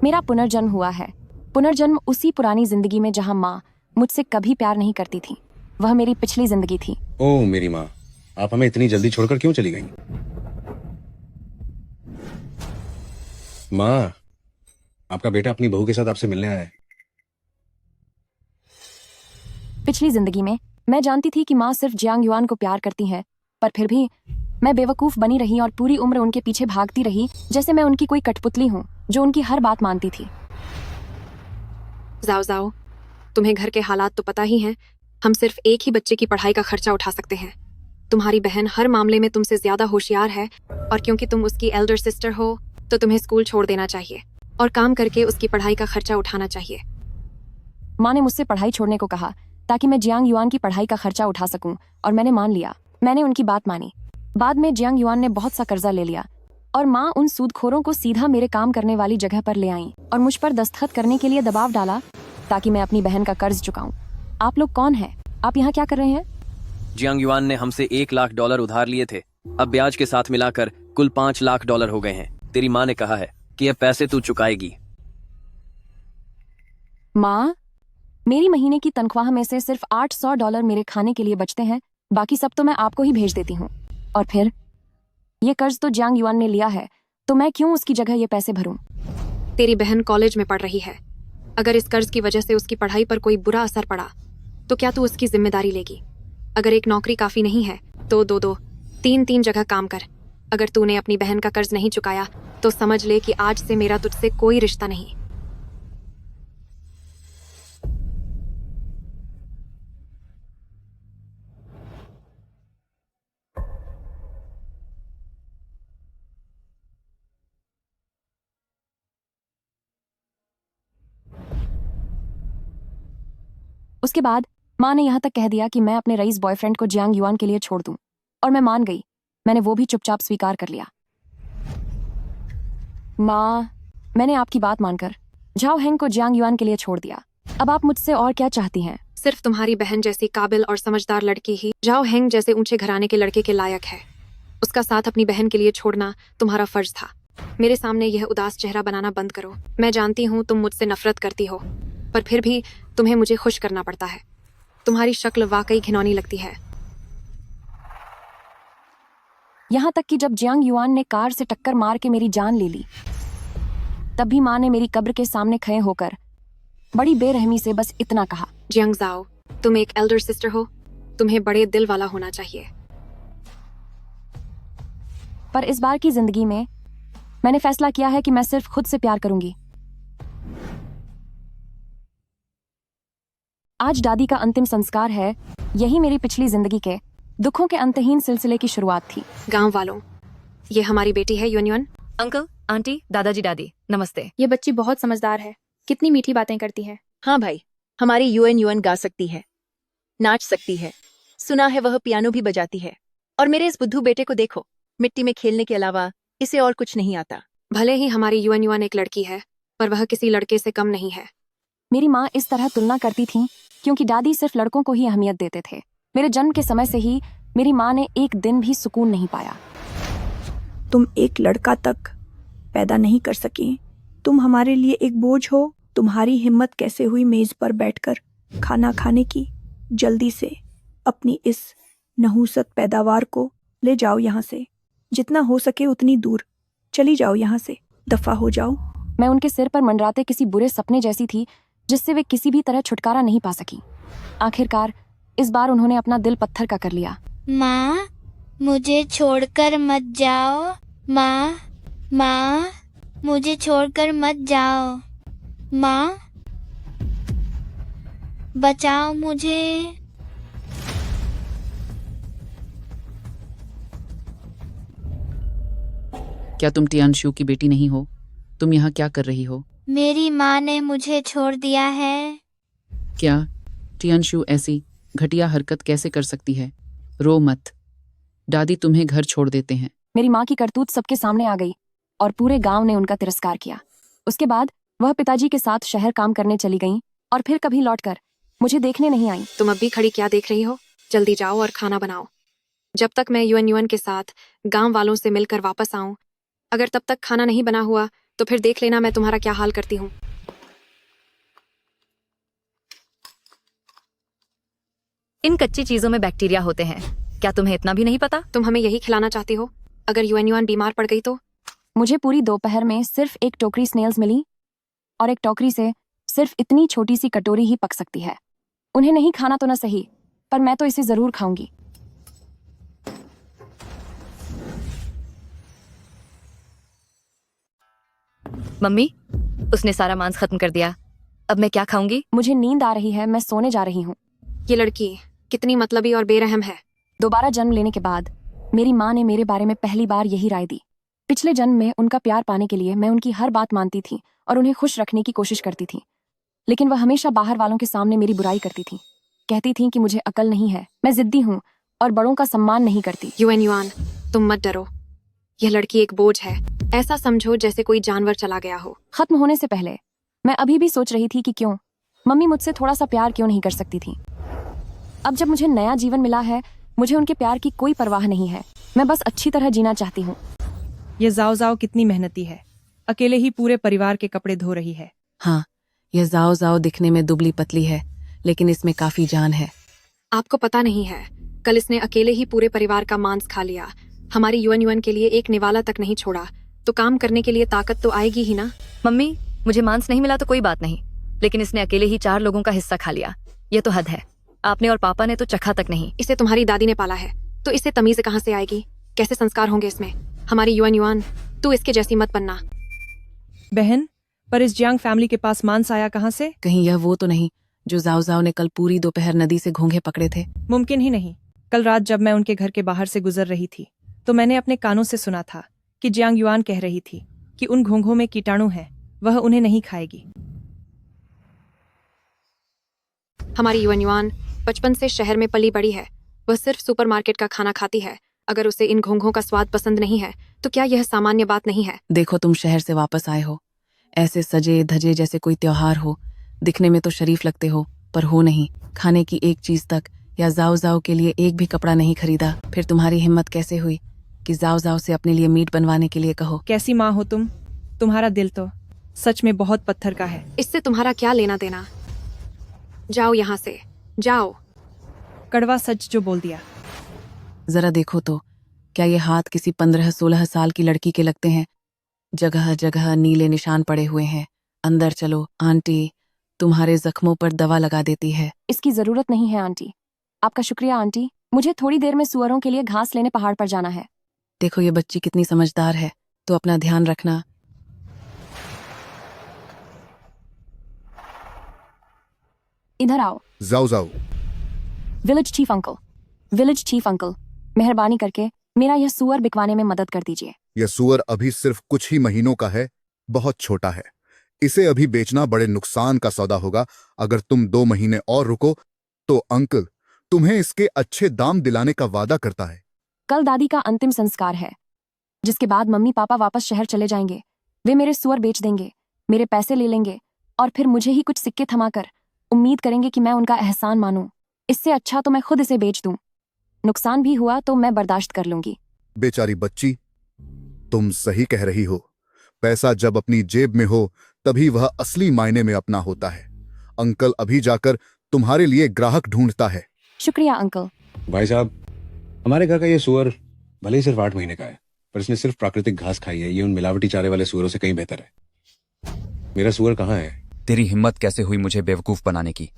मेरा पुनर्जन्म हुआ है। पुनर्जन्म उसी पुरानी जिंदगी में जहां माँ मुझसे कभी प्यार नहीं करती थी। वह मेरी पिछली जिंदगी थी। ओह मेरी माँ, आप हमें इतनी जल्दी छोड़कर क्यों चली गई? माँ, आपका बेटा अपनी बहू के साथ आपसे मिलने आया है। पिछली जिंदगी में मैं जानती थी कि माँ सिर्फ जियांग युआन को प्यार करती है, पर फिर भी मैं बेवकूफ बनी रही और पूरी उम्र उनके पीछे भागती रही, जैसे मैं उनकी कोई कठपुतली हूँ जो उनकी हर बात मानती थी। जाओ जाओ, तुम्हें घर के हालात तो पता ही हैं। हम सिर्फ एक ही बच्चे की पढ़ाई का खर्चा उठा सकते हैं। तुम्हारी बहन हर मामले में तुमसे ज्यादा होशियार है, और क्योंकि तुम उसकी एल्डर सिस्टर हो तो तुम्हें स्कूल छोड़ देना चाहिए और काम करके उसकी पढ़ाई का खर्चा उठाना चाहिए। माँ ने मुझसे पढ़ाई छोड़ने को कहा ताकि मैं जियांग युआन की पढ़ाई का खर्चा उठा सकूं, और मैंने मान लिया। मैंने उनकी बात मानी। बाद में जियांग युआन ने बहुत सा कर्जा ले लिया और माँ उन सूदखोरों को सीधा मेरे काम करने वाली जगह पर ले आई और मुझ पर दस्तखत करने के लिए दबाव डाला ताकि मैं अपनी बहन का कर्ज चुकाऊं। आप लोग कौन हैं? आप यहाँ क्या कर रहे हैं? जियांग युआन ने हमसे $1 लाख उधार लिए थे। अब ब्याज के साथ मिलाकर कुल $5 लाख हो गए हैं। तेरी माँ ने कहा है कि ये पैसे तू चुकाएगी। माँ, मेरी महीने की तनख्वाह में से सिर्फ $800 मेरे खाने के लिए बचते हैं। बाकी सब तो मैं आपको ही भेज देती हूँ। और फिर ये कर्ज तो जियांग युआन ने लिया है, तो मैं क्यों उसकी जगह ये पैसे भरूं? तेरी बहन कॉलेज में पढ़ रही है। अगर इस कर्ज की वजह से उसकी पढ़ाई पर कोई बुरा असर पड़ा तो क्या तू उसकी जिम्मेदारी लेगी? अगर एक नौकरी काफी नहीं है तो दो तीन जगह काम कर। अगर तूने अपनी बहन का कर्ज नहीं चुकाया तो समझ ले कि आज से मेरा तुझसे कोई रिश्ता नहीं। उसके बाद माँ ने यहाँ तक कह दिया कि मैं अपने रईस बॉयफ्रेंड को जियांग युआन के लिए छोड़ दूं, और मैं मान गई। मैंने वो भी चुपचाप स्वीकार कर लिया। माँ, मैंने आपकी बात मानकर झाओ हेंग को जियांग युआन के लिए छोड़ दिया। अब आप मुझसे और क्या चाहती हैं? सिर्फ तुम्हारी बहन जैसी काबिल और समझदार लड़की ही जाओ हेंग जैसे ऊंचे घराने के लड़के के लायक है। उसका साथ अपनी बहन के लिए छोड़ना तुम्हारा फर्ज था। मेरे सामने यह उदास चेहरा बनाना बंद करो। मैं जानती हूँ तुम मुझसे नफरत करती हो, पर फिर भी तुम्हें मुझे खुश करना पड़ता है। तुम्हारी शक्ल वाकई घिनौनी लगती है। यहाँ तक कि जब जियांग युआन ने कार से टक्कर मार के मेरी जान ले ली, तब भी माँ ने मेरी कब्र के सामने खड़े होकर बड़ी बेरहमी से बस इतना कहा, जियांग जाओ, तुम एक एल्डर सिस्टर हो, तुम्हें बड़े दिल वाला होना चाहिए। पर इस बार की जिंदगी में मैंने फैसला किया है कि मैं सिर्फ खुद से प्यार करूंगी। आज दादी का अंतिम संस्कार है। यही मेरी पिछली जिंदगी के दुखों के अंतहीन सिलसिले की शुरुआत थी। गांव वालों, ये हमारी बेटी है युन। अंकल, आंटी, दादाजी, दादी, नमस्ते। ये बच्ची बहुत समझदार है। कितनी मीठी बातें करती है। हाँ भाई, हमारी यूएन गा सकती है, नाच सकती है, सुना है वह पियानो भी बजाती है। और मेरे इस बुद्धू बेटे को देखो, मिट्टी में खेलने के अलावा इसे और कुछ नहीं आता। भले ही हमारी युन एक लड़की है, पर वह किसी लड़के से कम नहीं है। मेरी माँ इस तरह तुलना करती थी क्योंकि दादी सिर्फ लड़कों को ही अहमियत देते थे। मेरे जन्म के समय से ही मेरी माँ ने एक दिन भी सुकून नहीं पाया। तुम एक लड़का तक पैदा नहीं कर सकी, तुम हमारे लिए एक बोझ हो। तुम्हारी हिम्मत कैसे हुई मेज पर बैठकर खाना खाने की? जल्दी से अपनी इस नहुसत पैदावार को ले जाओ यहाँ से। जितना हो सके उतनी दूर चली जाओ यहाँ से, दफा हो जाओ। मैं उनके सिर पर मंडराते किसी बुरे सपने जैसी थी जिससे वे किसी भी तरह छुटकारा नहीं पा सकी। आखिरकार इस बार उन्होंने अपना दिल पत्थर का कर लिया। माँ, मुझे छोड़कर मत जाओ। माँ, मुझे छोड़कर मत जाओ। माँ, बचाओ मुझे। क्या तुम टियानशु की बेटी नहीं हो? तुम यहाँ क्या कर रही हो? मेरी माँ ने मुझे छोड़ दिया है। क्या टियानशु ऐसी घटिया हरकत कैसे कर सकती है? रो मत, दादी तुम्हें घर छोड़ देते हैं। मेरी माँ की करतूत सबके सामने आ गई और पूरे गांव ने उनका तिरस्कार किया। उसके बाद वह पिताजी के साथ शहर काम करने चली गईं और फिर कभी लौटकर मुझे देखने नहीं आई। तुम अब भी खड़ी क्या देख रही हो? जल्दी जाओ और खाना बनाओ। जब तक मैं युन के साथ गांव वालों से मिलकर वापस आऊं, अगर तब तक खाना नहीं बना हुआ तो फिर देख लेना मैं तुम्हारा क्या हाल करती हूँ। इन कच्ची चीजों में बैक्टीरिया होते हैं, क्या तुम्हें इतना भी नहीं पता? तुम हमें यही खिलाना चाहती हो? अगर यूएन बीमार पड़ गई तो? मुझे पूरी दोपहर में सिर्फ एक टोकरी स्नेल्स मिली और एक टोकरी से सिर्फ इतनी छोटी सी कटोरी ही पक सकती है। उन्हें नहीं खाना तो न सही, पर मैं तो इसे जरूर खाऊंगी। मम्मी, उसने सारा मांस खत्म कर दिया। अब मैं क्या खाऊंगी? मुझे नींद आ रही है, मैं सोने जा रही हूँ। ये लड़की कितनी मतलबी और बेरहम है। दोबारा जन्म लेने के बाद मेरी माँ ने मेरे बारे में पहली बार यही राय दी। पिछले जन्म में उनका प्यार पाने के लिए मैं उनकी हर बात मानती थी और उन्हें खुश रखने की कोशिश करती थी, लेकिन वह हमेशा बाहर वालों के सामने मेरी बुराई करती थी। कहती थी कि मुझे अकल नहीं है, मैं जिद्दी हूँ और बड़ों का सम्मान नहीं करती। यूएन, तुम मत डरो। यह लड़की एक बोझ है, ऐसा समझो जैसे कोई जानवर चला गया हो। खत्म होने से पहले मैं अभी भी सोच रही थी कि क्यों मम्मी मुझसे थोड़ा सा प्यार क्यों नहीं कर सकती थी। अब जब मुझे नया जीवन मिला है, मुझे उनके प्यार की कोई परवाह नहीं है। मैं बस अच्छी तरह जीना चाहती हूँ। ये जाओ जाओ कितनी मेहनती है, अकेले ही पूरे परिवार के कपड़े धो रही है। हाँ, यह जाओ जाओ दिखने में दुबली पतली है, लेकिन इसमें काफी जान है। आपको पता नहीं है, कल इसने अकेले ही पूरे परिवार का मांस खा लिया। हमारी यूएन के लिए एक निवाला तक नहीं छोड़ा, तो काम करने के लिए ताकत तो आएगी ही ना। मम्मी, मुझे मांस नहीं मिला तो कोई बात नहीं, लेकिन इसने अकेले ही 4 लोगों का हिस्सा खा लिया। ये तो हद है। आपने और पापा ने तो चखा तक नहीं। इसे तुम्हारी दादी ने पाला है, तो इससे तमीज कहाँ से आएगी? कैसे संस्कार होंगे इसमें? हमारी यूएन, तू इसके जैसी मत बनना। बहन, पर इस जियांग फैमिली के पास मांस आया कहाँ से? कहीं यह वो तो नहीं जो जाओ जाओ ने कल पूरी दोपहर नदी से घोंघे पकड़े थे? मुमकिन ही नहीं। कल रात जब मैं उनके घर के बाहर से गुजर रही थी, तो मैंने अपने कानों से सुना था कि जियांग युआन कह रही थी कि उन घोंघों में कीटाणु हैं, वह उन्हें नहीं खाएगी। हमारी यूएन बचपन से शहर में पली बड़ी है। वह सिर्फ सुपरमार्केट का खाना खाती है। अगर उसे इन घोंघों का स्वाद पसंद नहीं है, तो क्या यह सामान्य बात नहीं है? देखो, तुम शहर से वापस आए हो, ऐसे सजे धजे जैसे कोई त्योहार हो। दिखने में तो शरीफ लगते हो, पर हो नहीं। खाने की एक चीज तक या जाओ जाओ के लिए एक भी कपड़ा नहीं खरीदा। फिर तुम्हारी हिम्मत कैसे हुई कि जाओ जाओ से अपने लिए मीट बनवाने के लिए कहो? कैसी माँ हो तुम? तुम्हारा दिल तो सच में बहुत पत्थर का है। इससे तुम्हारा क्या लेना देना? जाओ यहाँ से, जाओ। कड़वा सच जो बोल दिया। जरा देखो तो, क्या ये हाथ किसी 15-16 साल की लड़की के लगते हैं? जगह जगह नीले निशान पड़े हुए हैं। अंदर चलो, आंटी तुम्हारे जख्मों पर दवा लगा देती है। इसकी जरूरत नहीं है आंटी। आपका शुक्रिया आंटी। मुझे थोड़ी देर में सुअरों के लिए घास लेने पहाड़ पर जाना है। देखो, ये बच्ची कितनी समझदार है, तो अपना ध्यान रखना। इधर आओ। जाओ जाओ। Village chief uncle, village chief uncle, मेहरबानी करके मेरा यह सुअर बिकवाने में मदद कर दीजिए। यह सुअर अभी सिर्फ कुछ ही महीनों का है, बहुत छोटा है। इसे अभी बेचना बड़े नुकसान का सौदा होगा। अगर तुम 2 महीने और रुको तो अंकल तुम्हें इसके अच्छे दाम दिलाने का वादा करता है। कल दादी का अंतिम संस्कार है, जिसके बाद मम्मी पापा वापस शहर चले जाएंगे। वे मेरे सुअर बेच देंगे, मेरे पैसे ले लेंगे और फिर मुझे ही कुछ सिक्के थमाकर उम्मीद करेंगे कि मैं उनका एहसान मानूं। इससे अच्छा तो मैं खुद इसे बेच दूं। नुकसान भी हुआ तो मैं बर्दाश्त कर लूंगी। बेचारी बच्ची, तुम सही कह रही हो। पैसा जब अपनी जेब में हो तभी वह असली मायने में अपना होता है। अंकल अभी जाकर तुम्हारे लिए ग्राहक ढूंढता है। शुक्रिया अंकल। भाई साहब, हमारे घर का ये सुअर भले ही सिर्फ 8 महीने का है, पर इसने सिर्फ प्राकृतिक घास खाई है। ये उन मिलावटी चारे वाले सुअरों से कहीं बेहतर है। मेरा सुअर कहाँ है? तेरी हिम्मत कैसे हुई मुझे बेवकूफ बनाने की?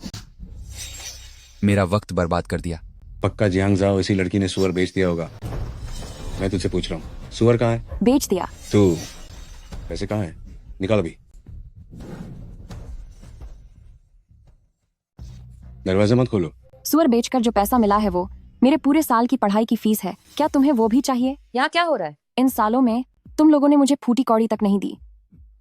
मेरा वक्त बर्बाद कर दिया। पक्का जियांग जाओ इसी लड़की ने सुअर बेच दिया होगा। मैं तुझसे पूछ रहा हूँ, सुअर कहाँ है? बेच दिया। तू पैसे कहाँ है? निकाल अभी। दरवाजा मत खोलो। सुअर बेचकर जो पैसा मिला है वो मेरे पूरे साल की पढ़ाई की फीस है। क्या तुम्हें वो भी चाहिए? यहाँ क्या हो रहा है? इन सालों में तुम लोगों ने मुझे फूटी कौड़ी तक नहीं दी।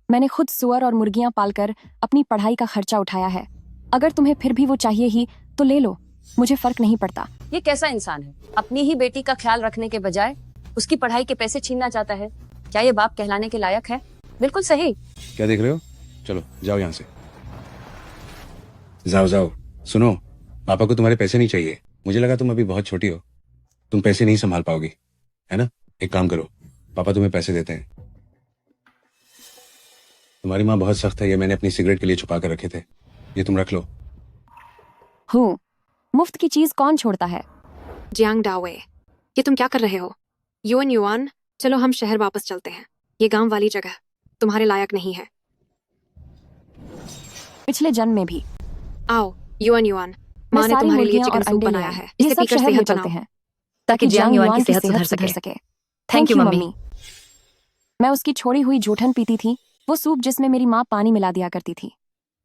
मैंने खुद सुअर और मुर्गियां पालकर अपनी पढ़ाई का खर्चा उठाया है। अगर तुम्हें फिर भी वो चाहिए ही तो ले लो, मुझे फर्क नहीं पड़ता। ये कैसा इंसान है? अपनी ही बेटी का ख्याल रखने के बजाय उसकी पढ़ाई के पैसे छीनना चाहता है। क्या ये बाप कहलाने के लायक है? बिल्कुल सही। क्या देख रहे हो? चलो जाओ यहाँ से। जाओ जाओ। सुनो, पापा को तुम्हारे पैसे नहीं चाहिए। मुझे लगा तुम अभी बहुत छोटी हो, तुम पैसे नहीं संभाल पाओगी, है ना? एक काम करो, पापा तुम्हें पैसे देते हैं। तुम्हारी माँ बहुत सख्त है, ये मैंने अपनी सिगरेट के लिए छुपा कर रखे थे, ये तुम रख लो। हूँ, मुफ्त की चीज कौन छोड़ता है? जियांग डावे, ये तुम क्या कर रहे हो? युएन युआन, चलो हम शहर वापस चलते हैं। ये गांव वाली जगह तुम्हारे लायक नहीं है। पिछले जन्म में भी। आओ युएन युआन, माँ ने सारी तुम्हारे लिए मुर्गियां चिकन और सूप अंडे ले बनाया आई। है, ये इसे सब पीकर शहर ले सेहत चलते बनाओ। हैं ताकि जियांग युआन की सेहत सुधर सके। Thank you mummy. मैं उसकी छोड़ी हुई जूठन पीती थी, वो सूप जिसमें मेरी माँ पानी मिला दिया करती थी।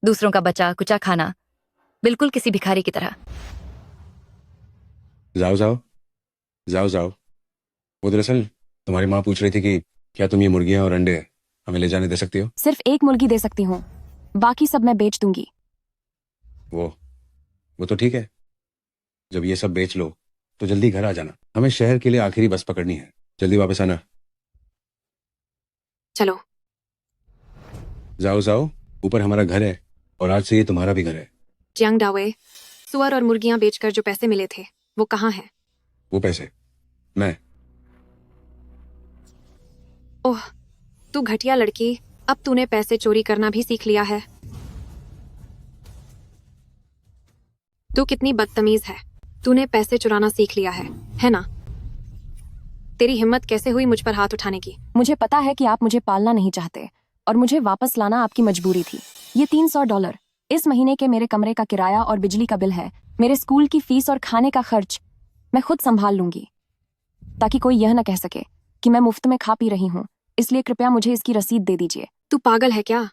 दूसरों का बचा कुचा खाना, बिल्कुल किसी भिखारी की तरह। जाओ जाओ जाओ जाओ। वो दरअसल तुम्हारी माँ पूछ रही थी कि क्या तुम ये मुर्गियां और अंडे हमें ले जाने दे सकती हो? सिर्फ एक मुर्गी दे सकती हूँ, बाकी सब मैं बेच दूंगी। वो तो ठीक है, जब ये सब बेच लो तो जल्दी घर आ जाना, हमें शहर के लिए आखिरी बस पकड़नी है, जल्दी वापस आना। चलो जाओ जाओ, ऊपर हमारा घर है और आज से ये तुम्हारा भी घर है। जियांग डावे, सुअर और मुर्गियां बेचकर जो पैसे मिले थे वो कहाँ हैं? वो पैसे मैं। ओह, तू घटिया लड़की, अब तूने पैसे चोरी करना भी सीख लिया है। तू कितनी बदतमीज है, तूने पैसे चुराना सीख लिया है ना? तेरी हिम्मत कैसे हुई मुझ पर हाथ उठाने की? मुझे पता है कि आप मुझे पालना नहीं चाहते और मुझे वापस लाना आपकी मजबूरी थी। ये $300 इस महीने के मेरे कमरे का किराया और बिजली का बिल है। मेरे स्कूल की फीस और खाने का खर्च मैं खुद संभाल लूंगी, ताकि कोई यह न कह सके कि मैं मुफ्त में खा पी रही हूँ। इसलिए कृपया मुझे इसकी रसीद दे दीजिए। तू पागल है क्या?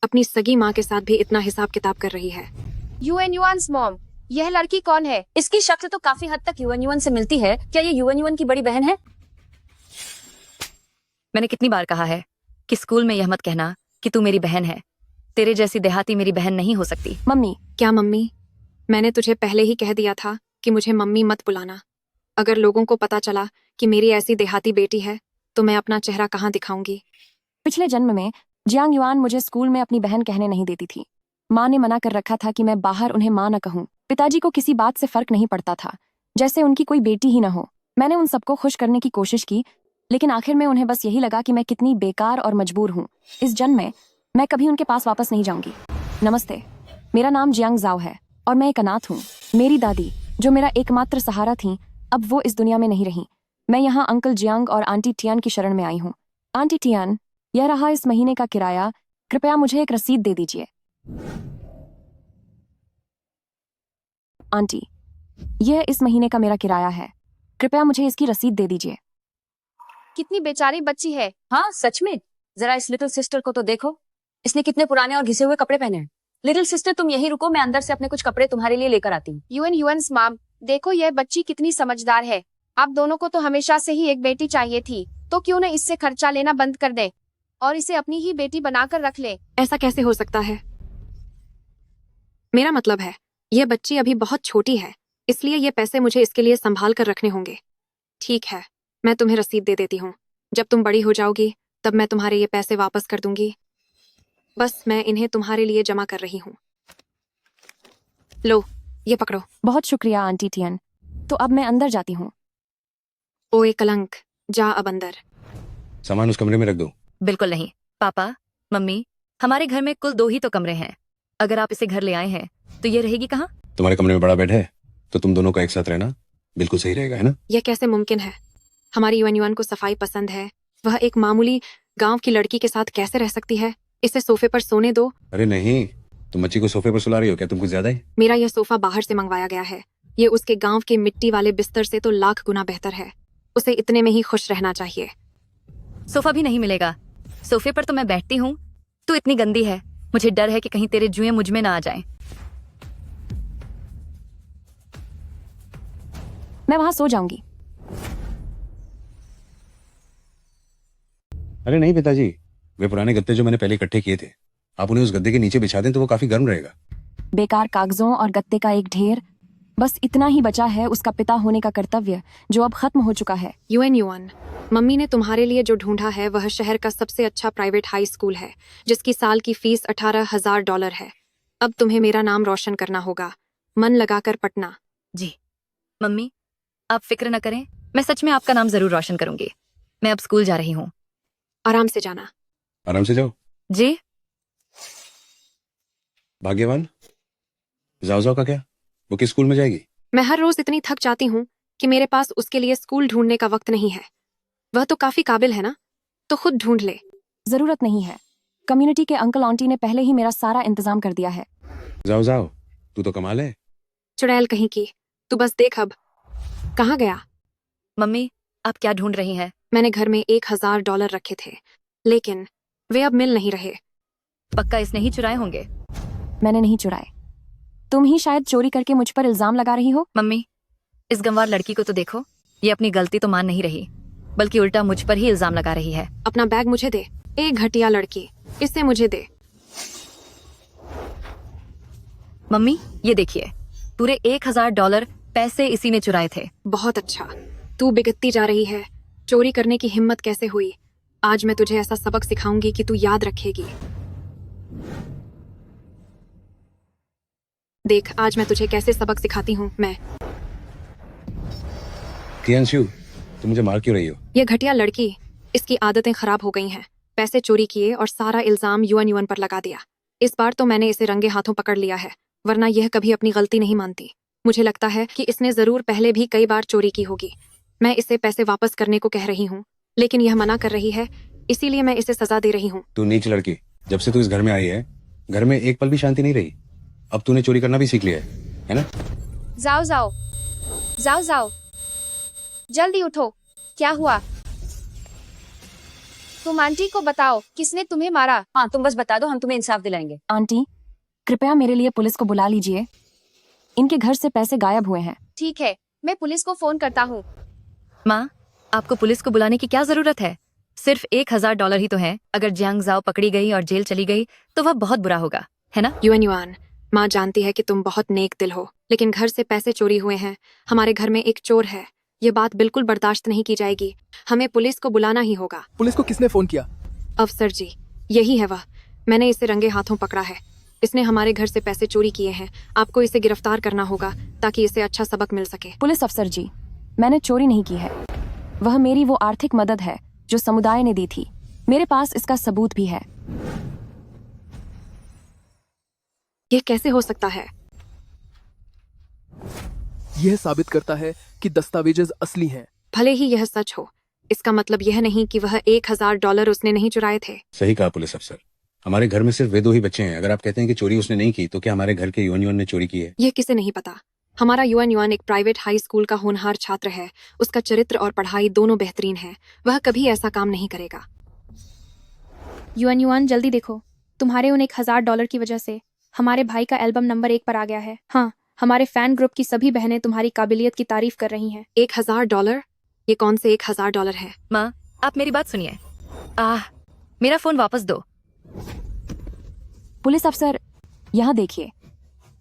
अपनी सगी माँ के साथ भी इतना हिसाब किताब कर रही है। यूएन युआन्स मॉम, यह लड़की कौन है? इसकी शक्ल तो काफी हद तक यूएन युआन से मिलती है। क्या ये यूएन युआन की बड़ी बहन है? मैंने कितनी बार कहा है कि स्कूल में यह मत कहना कि तू मेरी बहन है। तेरे जैसी देहाती मेरी बहन नहीं हो सकती। मम्मी। क्या मम्मी? मैंने तुझे पहले ही कह दिया था कि मुझे मम्मी मत बुलाना। अगर लोगों को पता चला कि मेरी ऐसी देहाती बेटी है तो मैं अपना चेहरा कहाँ दिखाऊंगी? पिछले जन्म में जियांग युआन मुझे स्कूल में अपनी बहन कहने नहीं देती थी। माँ ने मना कर रखा था कि मैं बाहर उन्हें माँ न कहूँ। पिताजी को किसी बात से फर्क नहीं पड़ता था, जैसे उनकी कोई बेटी ही न हो। मैंने उन सबको खुश करने की कोशिश की, लेकिन आखिर में उन्हें बस यही लगा कि मैं कितनी बेकार और मजबूर हूँ। इस जन्म में मैं कभी उनके पास वापस नहीं जाऊंगी। नमस्ते, मेरा नाम जियांग जाओ है और मैं एक अनाथ हूँ। मेरी दादी, जो मेरा एकमात्र सहारा थी, अब वो इस दुनिया में नहीं रही। मैं यहाँ अंकल जियांग और आंटी टियान की शरण में आई हूँ। आंटी टियान, यह रहा इस महीने का किराया, कृपया मुझे एक रसीद दे दीजिए। आंटी, यह इस महीने का मेरा किराया है, कृपया मुझे इसकी रसीद दे दीजिए। कितनी बेचारी बच्ची है। हाँ सच में, जरा इस लिटिल सिस्टर को तो देखो, इसने कितने पुराने और घिसे हुए कपड़े पहने हैं। लिटिल सिस्टर तुम यहीं रुको, मैं अंदर से अपने कुछ कपड़े तुम्हारे लिए लेकर आती हूँ। यूएन युआन्स मॉम, देखो यह बच्ची कितनी समझदार है। आप दोनों को तो हमेशा से ही एक बेटी चाहिए थी, तो क्यों न इससे खर्चा लेना बंद कर दे और इसे अपनी ही बेटी बनाकर रख ले। ऐसा कैसे हो सकता है? मेरा मतलब है, यह बच्ची अभी बहुत छोटी है, इसलिए ये पैसे मुझे इसके लिए संभाल कर रखने होंगे। ठीक है, मैं तुम्हें रसीद दे देती हूँ। जब तुम बड़ी हो जाओगी तब मैं तुम्हारे ये पैसे वापस कर दूंगी। बस मैं इन्हें तुम्हारे लिए जमा कर रही हूँ। लो, ये पकड़ो। बहुत शुक्रिया आंटी टियन। तो अब मैं अंदर जाती हूँ। ओए कलंक, जा अब अंदर। सामान उस कमरे में रख दो। बिल्कुल नहीं। पापा, मम्मी, हमारे घर में कुल 2 ही तो कमरे हैं। अगर आप इसे घर ले आए हैं तो ये रहेगी कहाँ? तुम्हारे कमरे में बड़ा बेड है, तो तुम दोनों का एक साथ रहना बिल्कुल सही रहेगा, है ना? यह कैसे मुमकिन है? हमारी यूएन युआन को सफाई पसंद है। वह एक मामूली गांव की लड़की के साथ कैसे रह सकती है? इसे सोफे पर सोने दो। अरे नहीं, तुम बच्ची को सोफे पर सुला रही हो क्या? तुम कुछ ज्यादा ही। मेरा यह सोफा बाहर से मंगवाया गया है। ये उसके गांव के मिट्टी वाले बिस्तर से तो लाख गुना बेहतर है। उसे इतने में ही खुश रहना चाहिए। सोफा भी नहीं मिलेगा। सोफे पर तो मैं बैठती हूँ। तू इतनी गंदी है, मुझे डर है कि कहीं तेरे जुएं मुझ में ना आ जाएं। मैं वहां सो जाऊंगी। अरे नहीं पिताजी, वे पुराने गद्दे जो मैंने पहले इकट्ठे किए थे, आप उन्हें उस गद्दे के नीचे बिछा दें तो वो काफी गर्म रहेगा। बेकार कागजों और गत्ते का एक ढेर, बस इतना ही बचा है उसका पिता होने का कर्तव्य, जो अब खत्म हो चुका है। यूएन युआन, मम्मी ने तुम्हारे लिए जो ढूंढा है वह शहर का सबसे अच्छा प्राइवेट हाई स्कूल है, जिसकी साल की फीस $18,000 है। अब तुम्हें मेरा नाम रोशन करना होगा। मन लगाकर पढ़ना। जी मम्मी, आप फिक्र न करें, मैं सच में आपका नाम जरूर रोशन करूंगी। मैं अब स्कूल जा रही हूँ। आराम से जाना। आराम से जाओ। जी, भाग्यवान, जाओ का क्या? वो किस स्कूल में जाएगी? मैं हर रोज इतनी थक जाती हूँ कि मेरे पास उसके लिए स्कूल ढूंढने का वक्त नहीं है। वह तो काफी काबिल है ना, तो खुद ढूंढ ले। जरूरत नहीं है, कम्युनिटी के अंकल आंटी ने पहले ही मेरा सारा इंतजाम कर दिया है। जाओ, तू तो कमाल है। चुड़ैल कहीं की, तू बस देख अब कहाँ गया। मम्मी, आप क्या ढूंढ रही हैं? मैंने घर में $1000 रखे थे, लेकिन वे अब मिल नहीं रहे। पक्का इसने ही चुराए होंगे। मैंने नहीं चुराए, तुम ही शायद चोरी करके मुझ पर इल्जाम लगा रही हो। मम्मी, इस गंवार लड़की को तो देखो, ये अपनी गलती तो मान नहीं रही, बल्कि उल्टा मुझ पर ही इल्जाम लगा रही है। अपना बैग मुझे दे, एक घटिया लड़की, इसे मुझे दे। मम्मी, ये देखिए, पूरे $1000 पैसे इसी ने चुराए थे। बहुत अच्छा, तू बिगड़ती जा रही है। चोरी करने की हिम्मत कैसे हुई? आज मैं तुझे ऐसा सबक सिखाऊंगी कि तू याद रखेगी। देख, आज मैं तुझे कैसे सबक सिखाती हूँ। मैं तियांशु, तुम मुझे मार क्यों रही हो? ये घटिया लड़की, इसकी आदतें खराब हो गई हैं। पैसे चोरी किए और सारा इल्जाम युवन पर लगा दिया। इस बार तो मैंने इसे रंगे हाथों पकड़ लिया है, वरना यह कभी अपनी गलती नहीं मानती। मुझे लगता है कि इसने जरूर पहले भी कई बार चोरी की होगी। मैं इसे पैसे वापस करने को कह रही हूँ, लेकिन यह मना कर रही है, इसीलिए मैं इसे सजा दे रही हूँ। तू नीच लड़की, जब से तू इस घर में आई है, घर में एक पल भी शांति नहीं रही। अब तूने चोरी करना भी सीख लिया है ना? जाओ, जल्दी उठो। क्या हुआ? तुम आंटी को बताओ किसने तुम्हें मारा। हाँ, तुम बस बता दो, हम तुम्हें इंसाफ दिलाएंगे। आंटी, कृपया मेरे लिए पुलिस को बुला लीजिए। इनके घर से पैसे गायब हुए हैं। ठीक है, मैं पुलिस को फोन करता हूँ। माँ, आपको पुलिस को बुलाने की क्या जरूरत है? सिर्फ $1000 ही तो है। अगर जियांग जाओ पकड़ी गई और जेल चली गई तो वह बहुत बुरा होगा, है ना? युआन, माँ जानती है कि तुम बहुत नेक दिल हो, लेकिन घर से पैसे चोरी हुए हैं। हमारे घर में एक चोर है, ये बात बिल्कुल बर्दाश्त नहीं की जाएगी। हमें पुलिस को बुलाना ही होगा। पुलिस को किसने फोन किया? अफसर जी, यही है वह। मैंने इसे रंगे हाथों पकड़ा है। इसने हमारे घर से पैसे चोरी किए हैं। आपको इसे गिरफ्तार करना होगा ताकि इसे अच्छा सबक मिल सके। पुलिस अफसर जी, मैंने चोरी नहीं की है। वह मेरी वो आर्थिक मदद है जो समुदाय ने दी थी। मेरे पास इसका सबूत भी है। यह कैसे हो सकता है? यह साबित करता है कि दस्तावेज असली हैं। भले ही यह सच हो, इसका मतलब यह नहीं कि वह $1000 उसने नहीं चुराए थे। सही कहा पुलिस अफसर। हमारे घर में सिर्फ वे दो ही बच्चे हैं। अगर आप कहते हैं कि चोरी उसने नहीं की, तो क्या हमारे घर के युवन ने चोरी की है? यह किसे नहीं पता। हमारा युवन एक प्राइवेट हाई स्कूल का होनहार छात्र है। उसका चरित्र और पढ़ाई दोनों बेहतरीन है। वह कभी ऐसा काम नहीं करेगा। युवन, जल्दी देखो, तुम्हारे उन $1000 की वजह से हमारे भाई का एल्बम नंबर 1 पर आ गया है। हाँ, हमारे फैन ग्रुप की सभी बहनें तुम्हारी काबिलियत की तारीफ कर रही हैं। $1000? ये कौन से $1000 है? माँ, आप मेरी बात सुनिए। मेरा फोन वापस दो। पुलिस अफसर, यहाँ देखिए,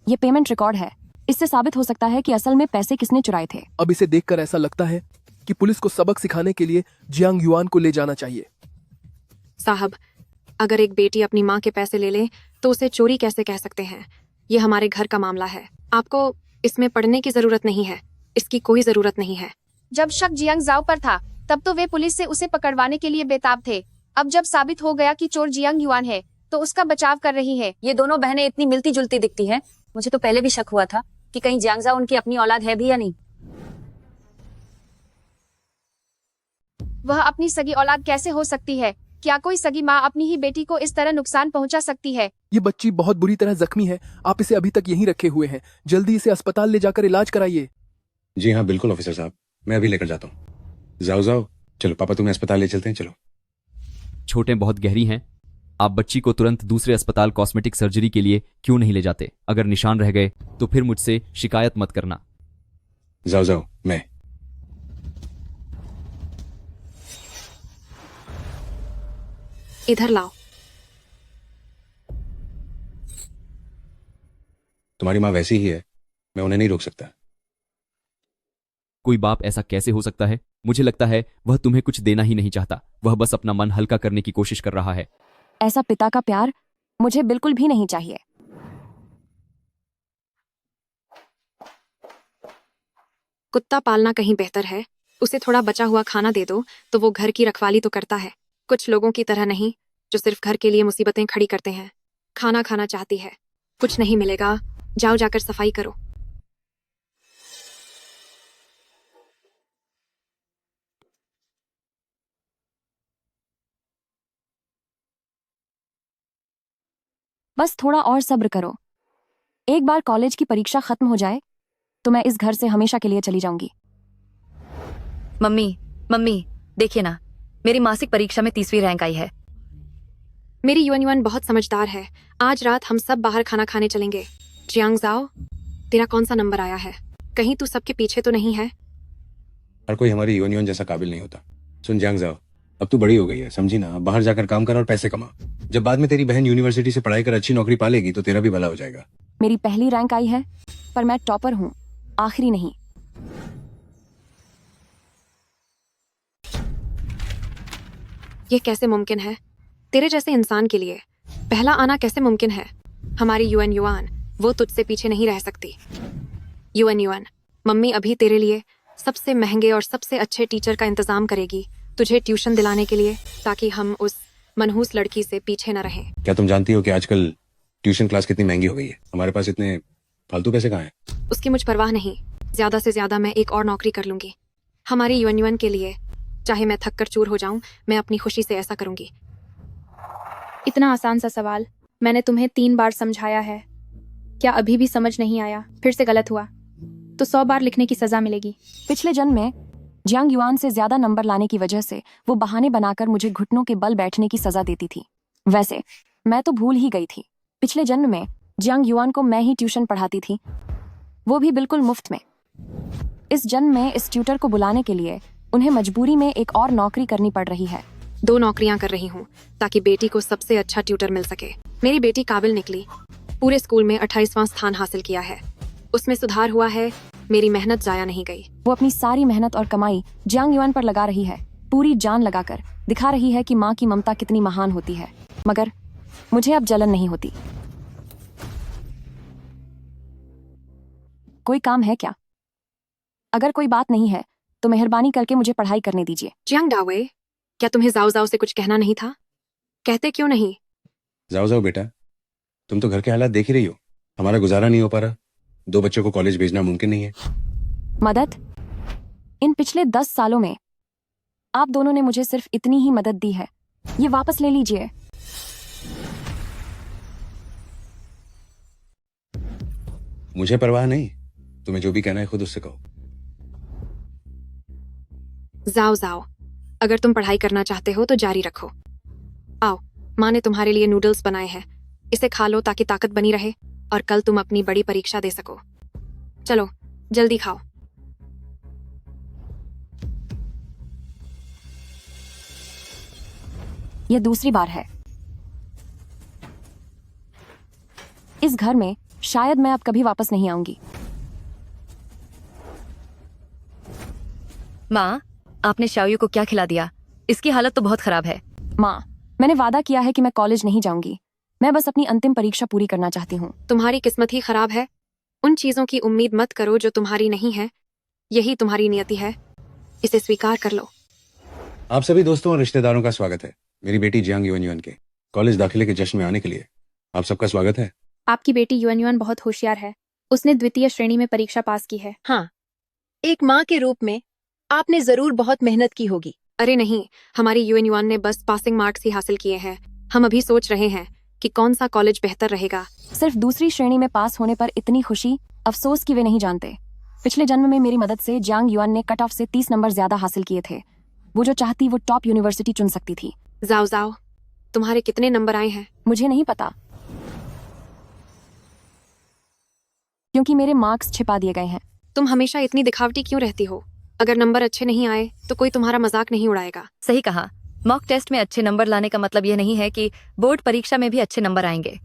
ये पेमेंट रिकॉर्ड है। इससे साबित हो सकता है कि असल में पैसे किसने चुराए थे। अब इसे देखकर ऐसा लगता है कि पुलिस को सबक सिखाने के लिए जियांग युआन को ले जाना चाहिए। साहब, अगर एक बेटी अपनी माँ के पैसे ले ले तो उसे चोरी कैसे कह सकते हैं? ये हमारे घर का मामला है। आपको इसमें पढ़ने की जरूरत नहीं है। इसकी कोई जरूरत नहीं है। जब शक जियांग जाओ पर था, तब तो वे पुलिस से उसे पकड़वाने के लिए बेताब थे। अब जब साबित हो गया कि चोर जियांग युआन है, तो उसका बचाव कर रही है। ये दोनों बहनें इतनी मिलती जुलती दिखती हैं। मुझे तो पहले भी शक हुआ था कि कहीं जियांगजा उनकी अपनी औलाद है भी या नहीं। वह अपनी सगी औलाद कैसे हो सकती है? क्या कोई सगी माँ अपनी ही बेटी को इस तरह नुकसान पहुंचा सकती है? ये बच्ची बहुत बुरी तरह जख्मी है। आप इसे अभी तक यहीं रखे हुए हैं। जल्दी इसे अस्पताल ले जाकर इलाज कराइए। जी हाँ बिल्कुल ऑफिसर साहब, मैं अभी लेकर जाता हूँ। जाओ, चलो पापा तुम्हें अस्पताल ले चलते हैं। चलो। चोटें बहुत गहरी हैं। आप बच्ची को तुरंत दूसरे अस्पताल कॉस्मेटिक सर्जरी के लिए क्यों नहीं ले जाते? अगर निशान रह गए तो फिर मुझसे शिकायत मत करना। जाओ, मैं। इधर लाओ। तुम्हारी माँ वैसी ही है, मैं उन्हें नहीं रोक सकता। कोई बाप ऐसा कैसे हो सकता है? मुझे लगता है वह तुम्हें कुछ देना ही नहीं चाहता। वह बस अपना मन हल्का करने की कोशिश कर रहा है। ऐसा पिता का प्यार मुझे बिल्कुल भी नहीं चाहिए। कुत्ता पालना कहीं बेहतर है। उसे थोड़ा बचा हुआ खाना दे दो तो वो घर की रखवाली तो करता है। कुछ लोगों की तरह नहीं, जो सिर्फ घर के लिए मुसीबतें खड़ी करते हैं। खाना खाना चाहती है। कुछ नहीं मिलेगा, जाओ जाकर सफाई करो। बस थोड़ा और सब्र करो। एक बार कॉलेज की परीक्षा खत्म हो जाए तो मैं इस घर से हमेशा के लिए चली जाऊंगी। मम्मी मम्मी देखिए ना, मेरी मासिक परीक्षा में 30वीं रैंक आई है। मेरी यूएन बहुत समझदार है। आज रात हम सब बाहर खाना खाने चलेंगे। जियांग जाओ, तेरा कौन सा नंबर आया है? कहीं तू सबके पीछे तो नहीं है? हर कोई हमारी यूनियन जैसा काबिल नहीं होता। सुन जियांग जाओ, अब तू बड़ी हो गई है, समझी ना? अब बाहर जाकर काम कर और पैसे कमा। जब बाद में तेरी बहन यूनिवर्सिटी से पढ़ाई कर अच्छी नौकरी पा लेगी तो तेरा भी भला हो जाएगा। मेरी पहली रैंक आई है, पर मैं टॉपर हूँ, आखिरी नहीं। ये कैसे मुमकिन है? तेरे जैसे इंसान के लिए पहला आना कैसे मुमकिन है? हमारी यूएन वो तुझसे पीछे नहीं रह सकती। यूएन मम्मी अभी तेरे लिए सबसे महंगे और सबसे अच्छे टीचर का इंतजाम करेगी तुझे ट्यूशन दिलाने के लिए, ताकि हम उस मनहूस लड़की से पीछे न रहें। क्या तुम जानती हो कि आजकल ट्यूशन क्लास कितनी महंगी हो गई है? हमारे पास इतने फालतू पैसे कहाँ हैं? उसकी मुझ परवाह नहीं। ज्यादा से ज्यादा मैं एक और नौकरी कर लूंगी हमारी यूएन के लिए। चाहे मैं थक कर चूर हो जाऊं, मैं अपनी खुशी से ऐसा करूंगी। इतना आसान सा सवाल, मैंने तुम्हें 3 बार समझाया है, क्या अभी भी समझ नहीं आया? फिर से गलत हुआ तो 100 बार लिखने की सजा मिलेगी। पिछले जन्म में जियांग युआन से ज्यादा नंबर लाने की वजह से वो बहाने बनाकर मुझे घुटनों के बल बैठने की सजा देती थी। वैसे मैं तो भूल ही गई थी, पिछले जन्म में जियांग युआन को मैं ही ट्यूशन पढ़ाती थी, वो भी बिल्कुल मुफ्त में। इस जन्म में इस ट्यूटर को बुलाने के लिए उन्हें मजबूरी में एक और नौकरी करनी पड़ रही है। 2 नौकरियां कर रही हूँ ताकि बेटी को सबसे अच्छा ट्यूटर मिल सके। मेरी बेटी काबिल निकली, पूरे स्कूल में 28वां स्थान हासिल किया है। उसमें सुधार हुआ है, मेरी मेहनत जाया नहीं गई। वो अपनी सारी मेहनत और कमाई जियांग युआन पर लगा रही है, पूरी जान लगाकर दिखा रही है कि माँ की ममता कितनी महान होती है। मगर मुझे अब जलन नहीं होती। कोई काम है क्या? अगर कोई बात नहीं है तो मेहरबानी करके मुझे पढ़ाई करने दीजिए। जियांग डावे, क्या तुम्हें जाओ जाओ से कुछ कहना नहीं था? कहते क्यों नहीं? जाओ जाओ बेटा, तुम तो घर के हालात देख ही रही हो। हमारा गुजारा नहीं हो पा रहा, 2 बच्चों को कॉलेज भेजना मुमकिन नहीं है। मदद? इन पिछले 10 सालों में आप दोनों ने मुझे सिर्फ इतनी ही मदद दी है, ये वापस ले लीजिए। मुझे परवाह नहीं, तुम्हें जो भी कहना है खुद उससे कहो। जाओ जाओ, अगर तुम पढ़ाई करना चाहते हो तो जारी रखो। आओ, माँ ने तुम्हारे लिए नूडल्स बनाए हैं, इसे खा लो ताकि ताकत बनी रहे और कल तुम अपनी बड़ी परीक्षा दे सको। चलो जल्दी खाओ। यह दूसरी बार है इस घर में, शायद मैं अब कभी वापस नहीं आऊंगी। माँ, आपने शाओयू को क्या खिला दिया? इसकी हालत तो बहुत खराब है। माँ, मैंने वादा किया है कि मैं कॉलेज नहीं जाऊंगी, मैं बस अपनी अंतिम परीक्षा पूरी करना चाहती हूँ। तुम्हारी किस्मत ही खराब है। उन चीजों की उम्मीद मत करो जो तुम्हारी नहीं है, यही तुम्हारी नियति है, इसे स्वीकार कर लो। आप सभी दोस्तों और रिश्तेदारों का स्वागत है मेरी बेटी जियांग युआन के कॉलेज दाखिले के जश्न में आने के लिए। आप सबका स्वागत है। आपकी बेटी यूएन बहुत होशियार है, उसने द्वितीय श्रेणी में परीक्षा पास की है। हाँ, एक माँ के रूप में आपने जरूर बहुत मेहनत की होगी। अरे नहीं, हमारी यूएन ने बस पासिंग मार्क्स ही हासिल किए हैं। हम अभी सोच रहे हैं कि कौन सा कॉलेज बेहतर रहेगा। सिर्फ दूसरी श्रेणी में पास होने पर इतनी खुशी, अफसोस कि वे नहीं जानते। पिछले जन्म में मेरी मदद से जियांग युआन ने कट ऑफ से 30 नंबर ज्यादा हासिल किए थे। वो जो चाहती वो टॉप यूनिवर्सिटी चुन सकती थी। जाओ जाओ, तुम्हारे कितने नंबर आए हैं? मुझे नहीं पता, क्योंकि मेरे मार्क्स छिपा दिए गए हैं। तुम हमेशा इतनी दिखावटी क्यों रहती हो? अगर नंबर अच्छे नहीं आए तो कोई तुम्हारा मजाक नहीं उड़ाएगा। सही कहा, मॉक टेस्ट में अच्छे नंबर लाने का मतलब यह नहीं है कि बोर्ड परीक्षा में भी अच्छे नंबर आएंगे।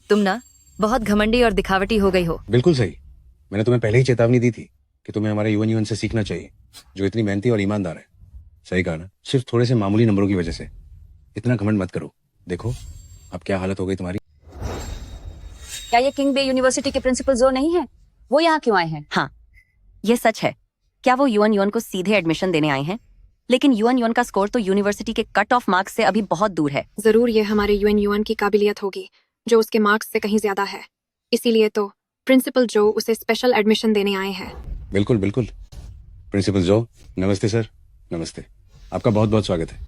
तुम ना बहुत घमंडी और दिखावटी हो गई हो। बिल्कुल सही, मैंने तुम्हें पहले ही चेतावनी दी थी कि तुम्हें हमारे यूएन से सीखना चाहिए, जो इतनी मेहनती और ईमानदार है। सही कहा ना? सिर्फ थोड़े से मामूली नंबरों की वजह से इतना घमंड मत करो। देखो अब क्या हालत हो गई तुम्हारी। क्या ये किंग बे यूनिवर्सिटी के प्रिंसिपल जो नहीं है, वो यहाँ क्यों आए हैं? हाँ, ये सच है। क्या वो यूएन को सीधे एडमिशन देने आए हैं? लेकिन यूएन का स्कोर तो यूनिवर्सिटी के कट ऑफ मार्क्स से अभी बहुत दूर है। जरूर ये हमारे यूएन की काबिलियत होगी जो उसके मार्क्स से कहीं ज्यादा है। इसीलिए तो प्रिंसिपल जो उसे स्पेशल एडमिशन देने आए हैं। बिल्कुल बिल्कुल। प्रिंसिपल जो, नमस्ते सर। नमस्ते। आपका बहुत बहुत स्वागत है।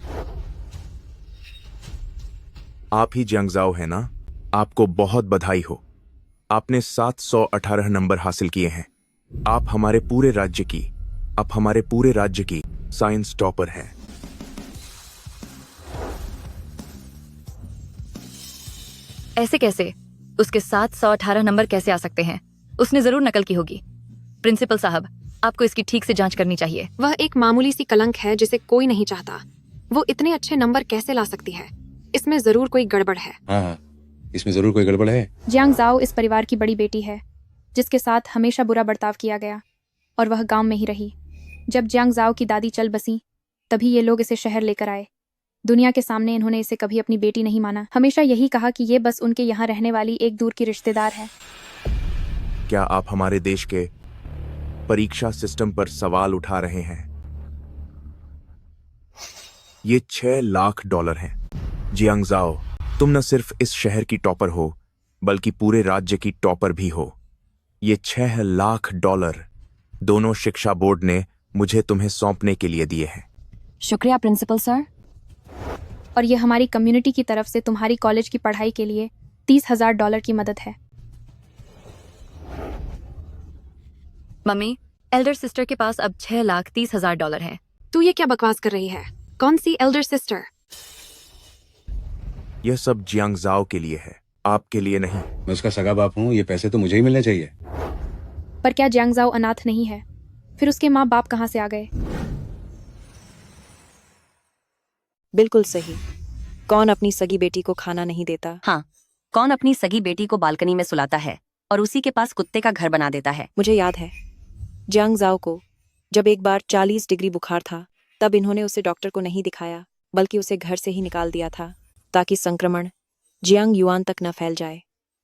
आप ही जियांग जाओ है ना? आपको बहुत बधाई हो। आपने 718 नंबर हासिल किए हैं। आप हमारे पूरे राज्य की साइंस टॉपर हैं। ऐसे कैसे? उसके 718 नंबर कैसे आ सकते हैं? उसने जरूर नकल की होगी। प्रिंसिपल साहब, आपको इसकी ठीक से जांच करनी चाहिए। वह एक मामूली सी कलंक है जिसे कोई नहीं चाहता। वो इतने अच्छे नंबर कैसे ला सकती है? इसमें जरूर कोई गड़बड़ है। हाँ, इसमें जरूर कोई गड़बड़ है। जियांग जाओ इस परिवार की बड़ी बेटी है, जिसके साथ हमेशा बुरा बर्ताव किया गया, और वह गांव में ही रही। जब जियांग जाओ की दादी चल बसी, तभी ये लोग इसे शहर लेकर आए। दुनिया के सामने इन्होंने इसे कभी अपनी बेटी नहीं माना। हमेशा यही कहा कि ये बस उनके यहाँ रहने वाली एक दूर की रिश्तेदार है। क्या आप हमारे देश के परीक्षा सिस्टम पर सवाल उठा रहे हैं? ये $6 लाख हैं। जियांग जाओ, तुम न सिर्फ इस शहर की टॉपर हो, बल्कि पूरे राज्य की टॉपर भी हो। ये $6 लाख दोनों शिक्षा बोर्ड ने मुझे तुम्हें सौंपने के लिए दिए हैं। शुक्रिया प्रिंसिपल सर। और ये हमारी कम्युनिटी की तरफ से तुम्हारी कॉलेज की पढ़ाई के लिए $30,000 की मदद है। मम्मी, एल्डर सिस्टर के पास अब $6,30,000 हैं। तू ये क्या बकवास कर रही है? कौन सी एल्डर सिस्टर? यह सब जियांग जाओ के लिए है, आपके लिए नहीं। मैं उसका सगा बाप हूँ, ये पैसे तो मुझे ही मिलने चाहिए। पर क्या जियांग जाओ अनाथ नहीं है? फिर उसके माँ बाप कहाँ से आ गए? बिल्कुल सही। कौन अपनी सगी बेटी को खाना नहीं देता? हाँ, कौन अपनी सगी बेटी को बालकनी में सुलाता है और उसी के पास कुत्ते का घर बना देता है? मुझे याद है, जियांग जाओ को जब एक बार 40 डिग्री बुखार था, तब इन्होंने उसे डॉक्टर को नहीं दिखाया, बल्कि उसे घर से ही निकाल दिया था, ताकि संक्रमण जियांग युआन तक न फैल जाए।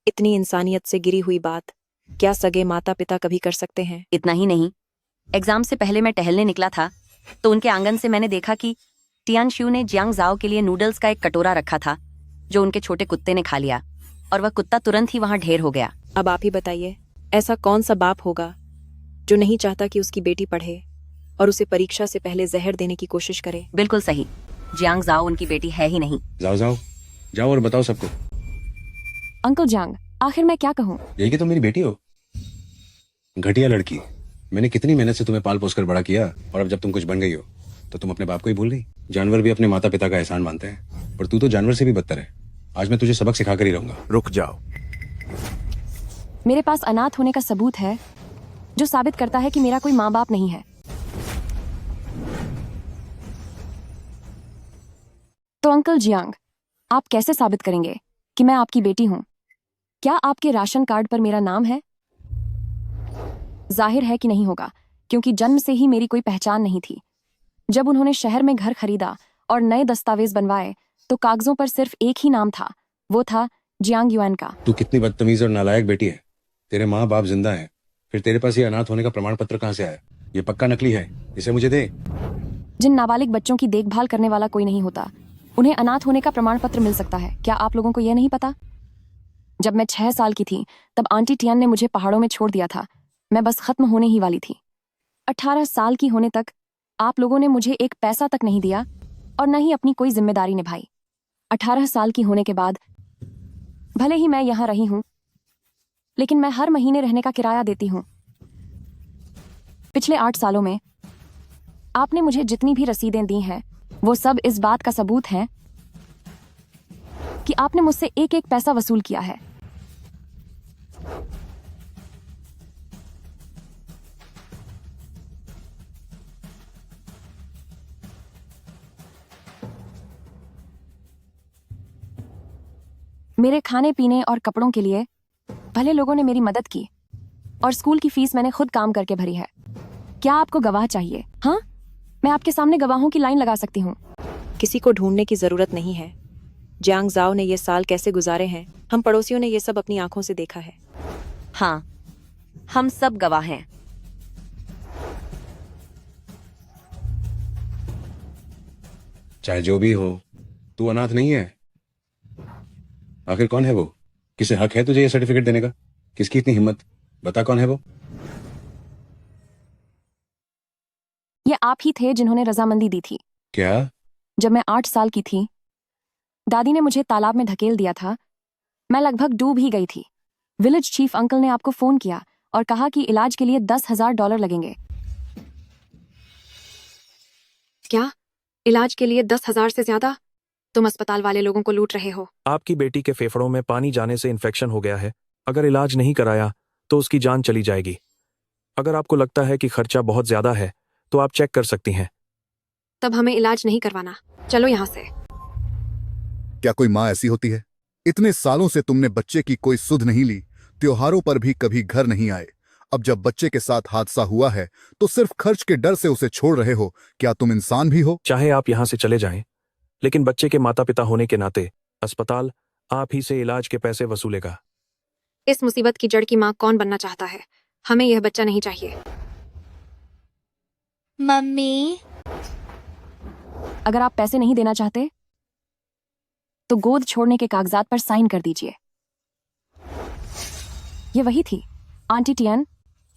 इतनी इंसानियत से गिरी हुई बात क्या सगे माता पिता कभी कर सकते हैं? इतना ही नहीं, एग्जाम से पहले मैं टहलने निकला था, तो उनके आंगन से मैंने देखा कि टियानशू ने जियांग जाओ के लिए नूडल्स का एक कटोरा रखा था, जो उनके छोटे कुत्ते ने खा लिया, और वह कुत्ता तुरंत ही वहां ढेर हो गया। अब आप ही बताइए, ऐसा कौन सा बाप होगा जो नहीं चाहता कि उसकी बेटी पढ़े और उसे परीक्षा से पहले जहर देने की कोशिश करे? बिल्कुल सही। जियांग जाओ उनकी बेटी है ही नहीं। जाओ और बताओ सबको। अंकल जियांग, आखिर मैं क्या कहूँ? यही कि तुम मेरी बेटी हो। घटिया लड़की। मैंने कितनी मेहनत से तुम्हें पाल पोस कर बड़ा किया, और अब जब तुम कुछ बन गई हो तो तुम अपने बाप को ही भूल गई। जानवर भी अपने माता पिता का एहसान मानते हैं, पर तू तो जानवर से भी बदतर है। आज मैं तुझे सबक सिखा कर ही रहूंगा। रुक जाओ। मेरे पास अनाथ होने का सबूत है, जो साबित करता है कि मेरा कोई माँ बाप नहीं है। तो अंकल जियांग, आप कैसे साबित करेंगे कि मैं आपकी बेटी हूं? क्या आपके राशन कार्ड पर मेरा नाम है? जाहिर है कि नहीं होगा, क्योंकि जन्म से ही मेरी कोई पहचान नहीं थी। जब उन्होंने शहर में घर खरीदा और नए दस्तावेज बनवाए, तो कागजों पर सिर्फ एक ही नाम था, वो था जियांग युआन का। तू कितनी बदतमीज और नालायक बेटी है। तेरे माँ बाप जिंदा हैं, फिर तेरे पास ये अनाथ होने का प्रमाण पत्र कहाँ से आया? ये पक्का नकली है, इसे मुझे दे। जिन नाबालिग बच्चों की देखभाल करने वाला कोई नहीं होता, उन्हें अनाथ होने का प्रमाण पत्र मिल सकता है। क्या आप लोगों को यह नहीं पता? जब मैं 6 साल की थी, तब आंटी टियान ने मुझे पहाड़ों में छोड़ दिया था। मैं बस खत्म होने ही वाली थी। 18 साल की होने तक आप लोगों ने मुझे एक पैसा तक नहीं दिया, और न ही अपनी कोई जिम्मेदारी निभाई। 18 साल की होने के बाद भले ही मैं यहाँ रही हूँ, लेकिन मैं हर महीने रहने का किराया देती हूँ। पिछले 8 सालों में आपने मुझे जितनी भी रसीदें दी हैं, वो सब इस बात का सबूत है कि आपने मुझसे एक एक पैसा वसूल किया है। मेरे खाने पीने और कपड़ों के लिए भले लोगों ने मेरी मदद की, और स्कूल की फीस मैंने खुद काम करके भरी है। क्या आपको गवाह चाहिए? हाँ, मैं आपके सामने गवाहों की लाइन लगा सकती हूँ। किसी को ढूंढने की जरूरत नहीं है। जियांग जाओ ने ये साल कैसे गुजारे हैं, हम पड़ोसियों ने ये सब अपनी आंखों से देखा है। हाँ, हम सब गवाह हैं। चाहे जो भी हो, तू अनाथ नहीं है। आखिर कौन है वो? किसे हक है तुझे ये सर्टिफिकेट देने का? किसकी इतनी हिम्मत? बता कौन है वो? ये आप ही थे जिन्होंने रजामंदी दी थी। क्या? जब मैं 8 साल की थी, दादी ने मुझे तालाब में धकेल दिया था। मैं लगभग डूब ही गई थी। विलेज चीफ अंकल ने आपको फोन किया और कहा कि इलाज के लिए $10,000 लगेंगे। क्या? इलाज के लिए 10,000 से ज्यादा? तुम अस्पताल वाले लोगों को लूट रहे हो। आपकी बेटी के फेफड़ों में पानी जाने से इन्फेक्शन हो गया है। अगर इलाज नहीं कराया तो उसकी जान चली जाएगी। अगर आपको लगता है कि खर्चा बहुत ज्यादा है तो आप चेक कर सकती हैं। तब हमें इलाज नहीं करवाना। चलो यहाँ से। क्या कोई माँ ऐसी होती है? इतने सालों से तुमने बच्चे की कोई सुध नहीं ली, त्योहारों पर भी कभी घर नहीं आए। अब जब बच्चे के साथ हादसा हुआ है तो सिर्फ खर्च के डर से उसे छोड़ रहे हो। क्या तुम इंसान भी हो? चाहे आप यहाँ से चले जाएं, लेकिन बच्चे के माता पिता होने के नाते अस्पताल आप ही से इलाज के पैसे वसूलेगा। इस मुसीबत की जड़ की माँ कौन बनना चाहता है? हमें यह बच्चा नहीं चाहिए। मम्मी, अगर आप पैसे नहीं देना चाहते तो गोद छोड़ने के कागजात पर साइन कर दीजिए। ये वही थी आंटी टियन।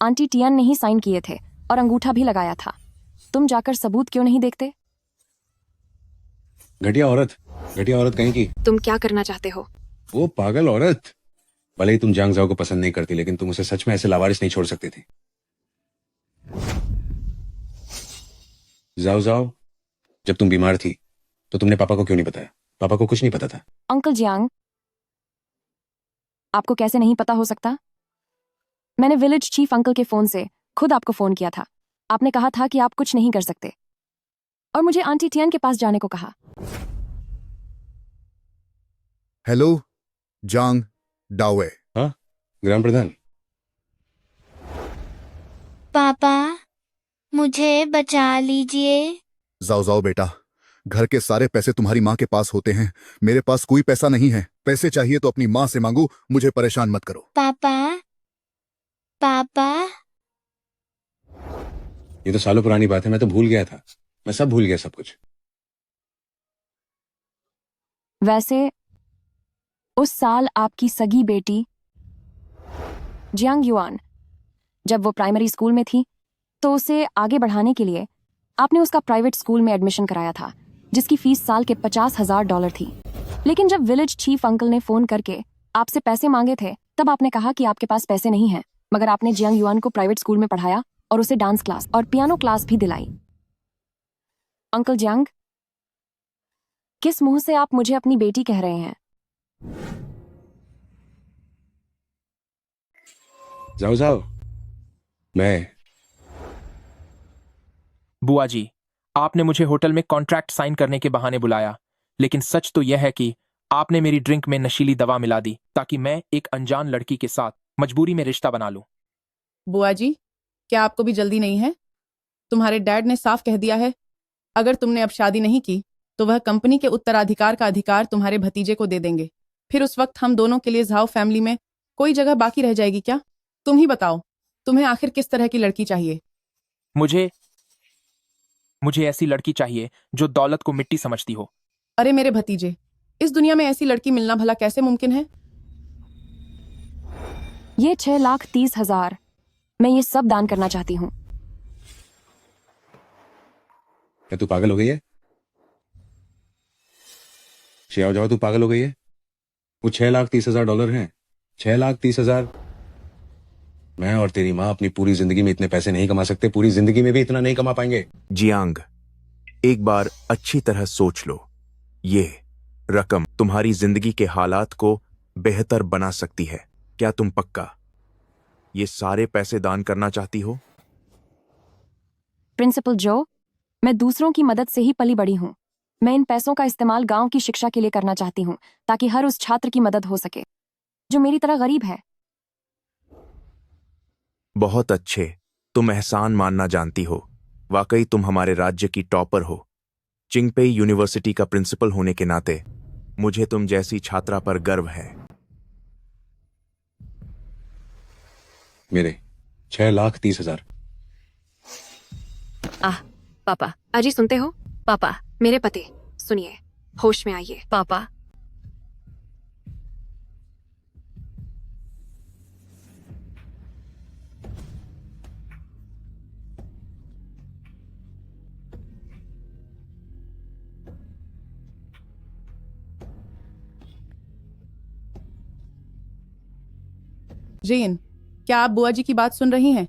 आंटी टियन ने ही साइन किए थे और अंगूठा भी लगाया था। तुम जाकर सबूत क्यों नहीं देखते? घटिया औरत कहीं की। तुम क्या करना चाहते हो? वो पागल औरत। भले ही तुम जियांग जाओ को पसंद नहीं करती, लेकिन तुम उसे सच में ऐसे लावारिस नहीं छोड़ सकती थी। जाओ जाओ, जब तुम बीमार थी तो तुमने पापा को क्यों नहीं बताया? पापा को कुछ नहीं पता था। अंकल जियांग, आपको कैसे नहीं पता हो सकता? मैंने विलेज चीफ अंकल के फोन से खुद आपको फोन किया था। आपने कहा था कि आप कुछ नहीं कर सकते और मुझे आंटी टियन के पास जाने को कहा। हेलो जांग डावे। हाँ, ग्राम प्रधान। पापा, मुझे बचा लीजिए। जाओ जाओ बेटा, घर के सारे पैसे तुम्हारी माँ के पास होते हैं। मेरे पास कोई पैसा नहीं है। पैसे चाहिए तो अपनी माँ से मांगो, मुझे परेशान मत करो। पापा, पापा, ये तो सालों पुरानी बात है, मैं तो भूल गया था। मैं सब भूल गया, सब कुछ। वैसे उस साल आपकी सगी बेटी जियांग युआन, जब वो प्राइमरी स्कूल में थी, तो उसे आगे बढ़ाने के लिए आपने उसका प्राइवेट स्कूल में एडमिशन कराया था, जिसकी फीस साल के $50,000 थी। लेकिन जब विलेज चीफ अंकल ने फोन करके आपसे पैसे मांगे थे, तब आपने कहा कि आपके पास पैसे नहीं हैं, मगर आपने जियांग युआन को प्राइवेट स्कूल में पढ़ाया और उसे डांस क्लास और पियानो क्लास भी दिलाई। अंकल जियांग, किस मुंह से आप मुझे अपनी बेटी कह रहे हैं? जाओ जाओ। मैं बुआ जी, आपने मुझे होटल में कॉन्ट्रैक्ट साइन करने के बहाने बुलाया, लेकिन सच तो यह है कि आपने मेरी ड्रिंक में नशीली दवा मिला दी ताकि मैं एक अनजान लड़की के साथ मजबूरी में रिश्ता बना लूं। बुआ जी, क्या आपको भी जल्दी नहीं है? तुम्हारे डैड ने साफ कह दिया है, अगर तुमने अब शादी नहीं की तो वह कंपनी के उत्तराधिकार का अधिकार तुम्हारे भतीजे को दे देंगे। फिर उस वक्त हम दोनों के लिए झाओ फैमिली में कोई जगह बाकी रह जाएगी क्या? तुम ही बताओ, तुम्हें आखिर किस तरह की लड़की चाहिए? मुझे ऐसी लड़की चाहिए जो दौलत को मिट्टी समझती हो। अरे मेरे भतीजे, इस दुनिया में ऐसी लड़की मिलना भला कैसे मुमकिन है? ये 6,30,000 मैं ये सब दान करना चाहती हूँ। क्या तू पागल हो गई है? शियाओ जाओ, तू पागल हो गई है? वो $6,30,000 हैं। 6,30,000। मैं और तेरी माँ अपनी पूरी जिंदगी में इतने पैसे नहीं कमा सकते, पूरी जिंदगी में भी इतना नहीं कमा पाएंगे। जियांग, एक बार अच्छी तरह सोच लो। ये रकम तुम्हारी जिंदगी के हालात को बेहतर बना सकती है। क्या तुम पक्का ये सारे पैसे दान करना चाहती हो? प्रिंसिपल जो, मैं दूसरों की मदद से ही पली बड़ी हूँ। मैं इन पैसों का इस्तेमाल गांव की शिक्षा के लिए करना चाहती हूँ, ताकि हर उस छात्र की मदद हो सके जो मेरी तरह गरीब है। बहुत अच्छे, तुम एहसान मानना जानती हो। वाकई तुम हमारे राज्य की टॉपर हो। चिंगपेई यूनिवर्सिटी का प्रिंसिपल होने के नाते मुझे तुम जैसी छात्रा पर गर्व है। मेरे 6,30,000। पापा। अजी सुनते हो? पापा। मेरे पति, सुनिए, होश में आइए। पापा। जेन, क्या आप बुआ जी की बात सुन रही हैं?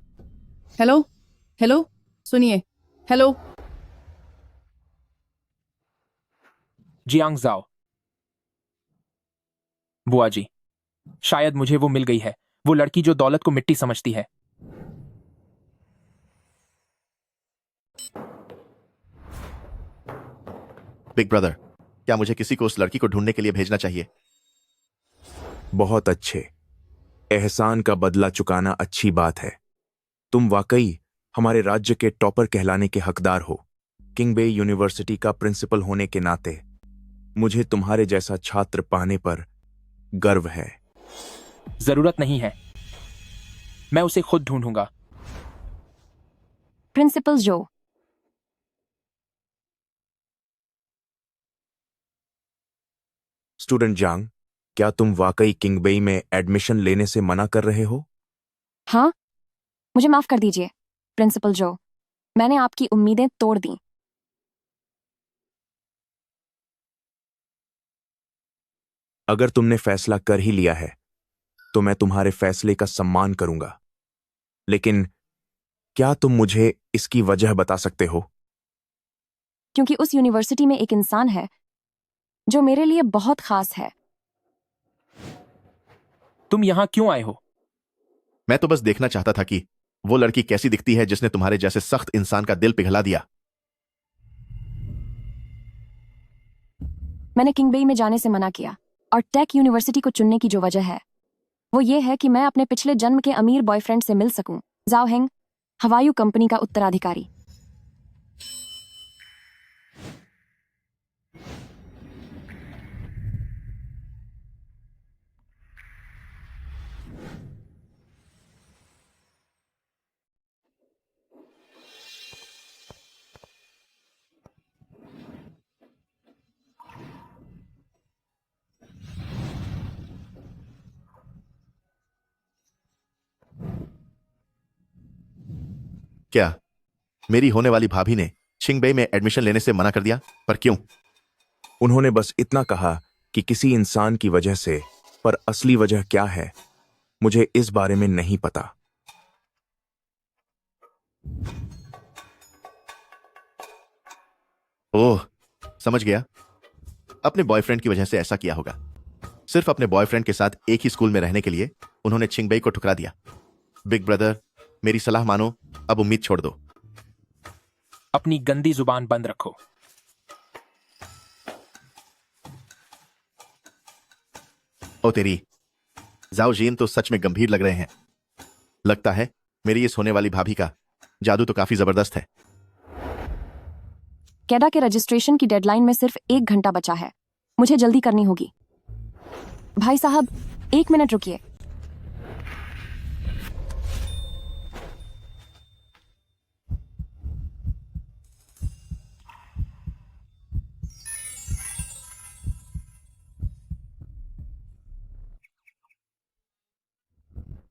हेलो, हेलो, सुनिए, हेलो। जियांग जाओ। बुआ जी, शायद मुझे वो मिल गई है, वो लड़की जो दौलत को मिट्टी समझती है। बिग ब्रदर, क्या मुझे किसी को उस लड़की को ढूंढने के लिए भेजना चाहिए? बहुत अच्छे। एहसान का बदला चुकाना अच्छी बात है। तुम वाकई हमारे राज्य के टॉपर कहलाने के हकदार हो। किंगबे यूनिवर्सिटी का प्रिंसिपल होने के नाते मुझे तुम्हारे जैसा छात्र पाने पर गर्व है। जरूरत नहीं है, मैं उसे खुद ढूंढूंगा। प्रिंसिपल जो। स्टूडेंट जांग, क्या तुम वाकई किंगबेई में एडमिशन लेने से मना कर रहे हो? हाँ, मुझे माफ कर दीजिए प्रिंसिपल जो, मैंने आपकी उम्मीदें तोड़ दी। अगर तुमने फैसला कर ही लिया है तो मैं तुम्हारे फैसले का सम्मान करूंगा, लेकिन क्या तुम मुझे इसकी वजह बता सकते हो? क्योंकि उस यूनिवर्सिटी में एक इंसान है जो मेरे लिए बहुत खास है। तुम यहां क्यों आए हो? मैं तो बस देखना चाहता था कि वो लड़की कैसी दिखती है जिसने तुम्हारे जैसे सख्त इंसान का दिल पिघला दिया। मैंने किंगबेई में जाने से मना किया और टेक यूनिवर्सिटी को चुनने की जो वजह है वो ये है कि मैं अपने पिछले जन्म के अमीर बॉयफ्रेंड से मिल सकूं, जाओ हेंग, हवायू कंपनी का उत्तराधिकारी। क्या मेरी होने वाली भाभी ने छिंगबे में एडमिशन लेने से मना कर दिया? पर क्यों? उन्होंने बस इतना कहा कि किसी इंसान की वजह से, पर असली वजह क्या है मुझे इस बारे में नहीं पता। ओह, समझ गया। अपने बॉयफ्रेंड की वजह से ऐसा किया होगा। सिर्फ अपने बॉयफ्रेंड के साथ एक ही स्कूल में रहने के लिए उन्होंने छिंगबे को ठुकरा दिया। बिग ब्रदर, मेरी सलाह मानो, अब उम्मीद छोड़ दो। अपनी गंदी जुबान बंद रखो। ओ तेरी, जाओ जीन तो सच में गंभीर लग रहे हैं। लगता है मेरी इस होने वाली भाभी का जादू तो काफी जबरदस्त है। कैडा के रजिस्ट्रेशन की डेडलाइन में सिर्फ 1 घंटा बचा है, मुझे जल्दी करनी होगी। भाई साहब, 1 मिनट रुकिए।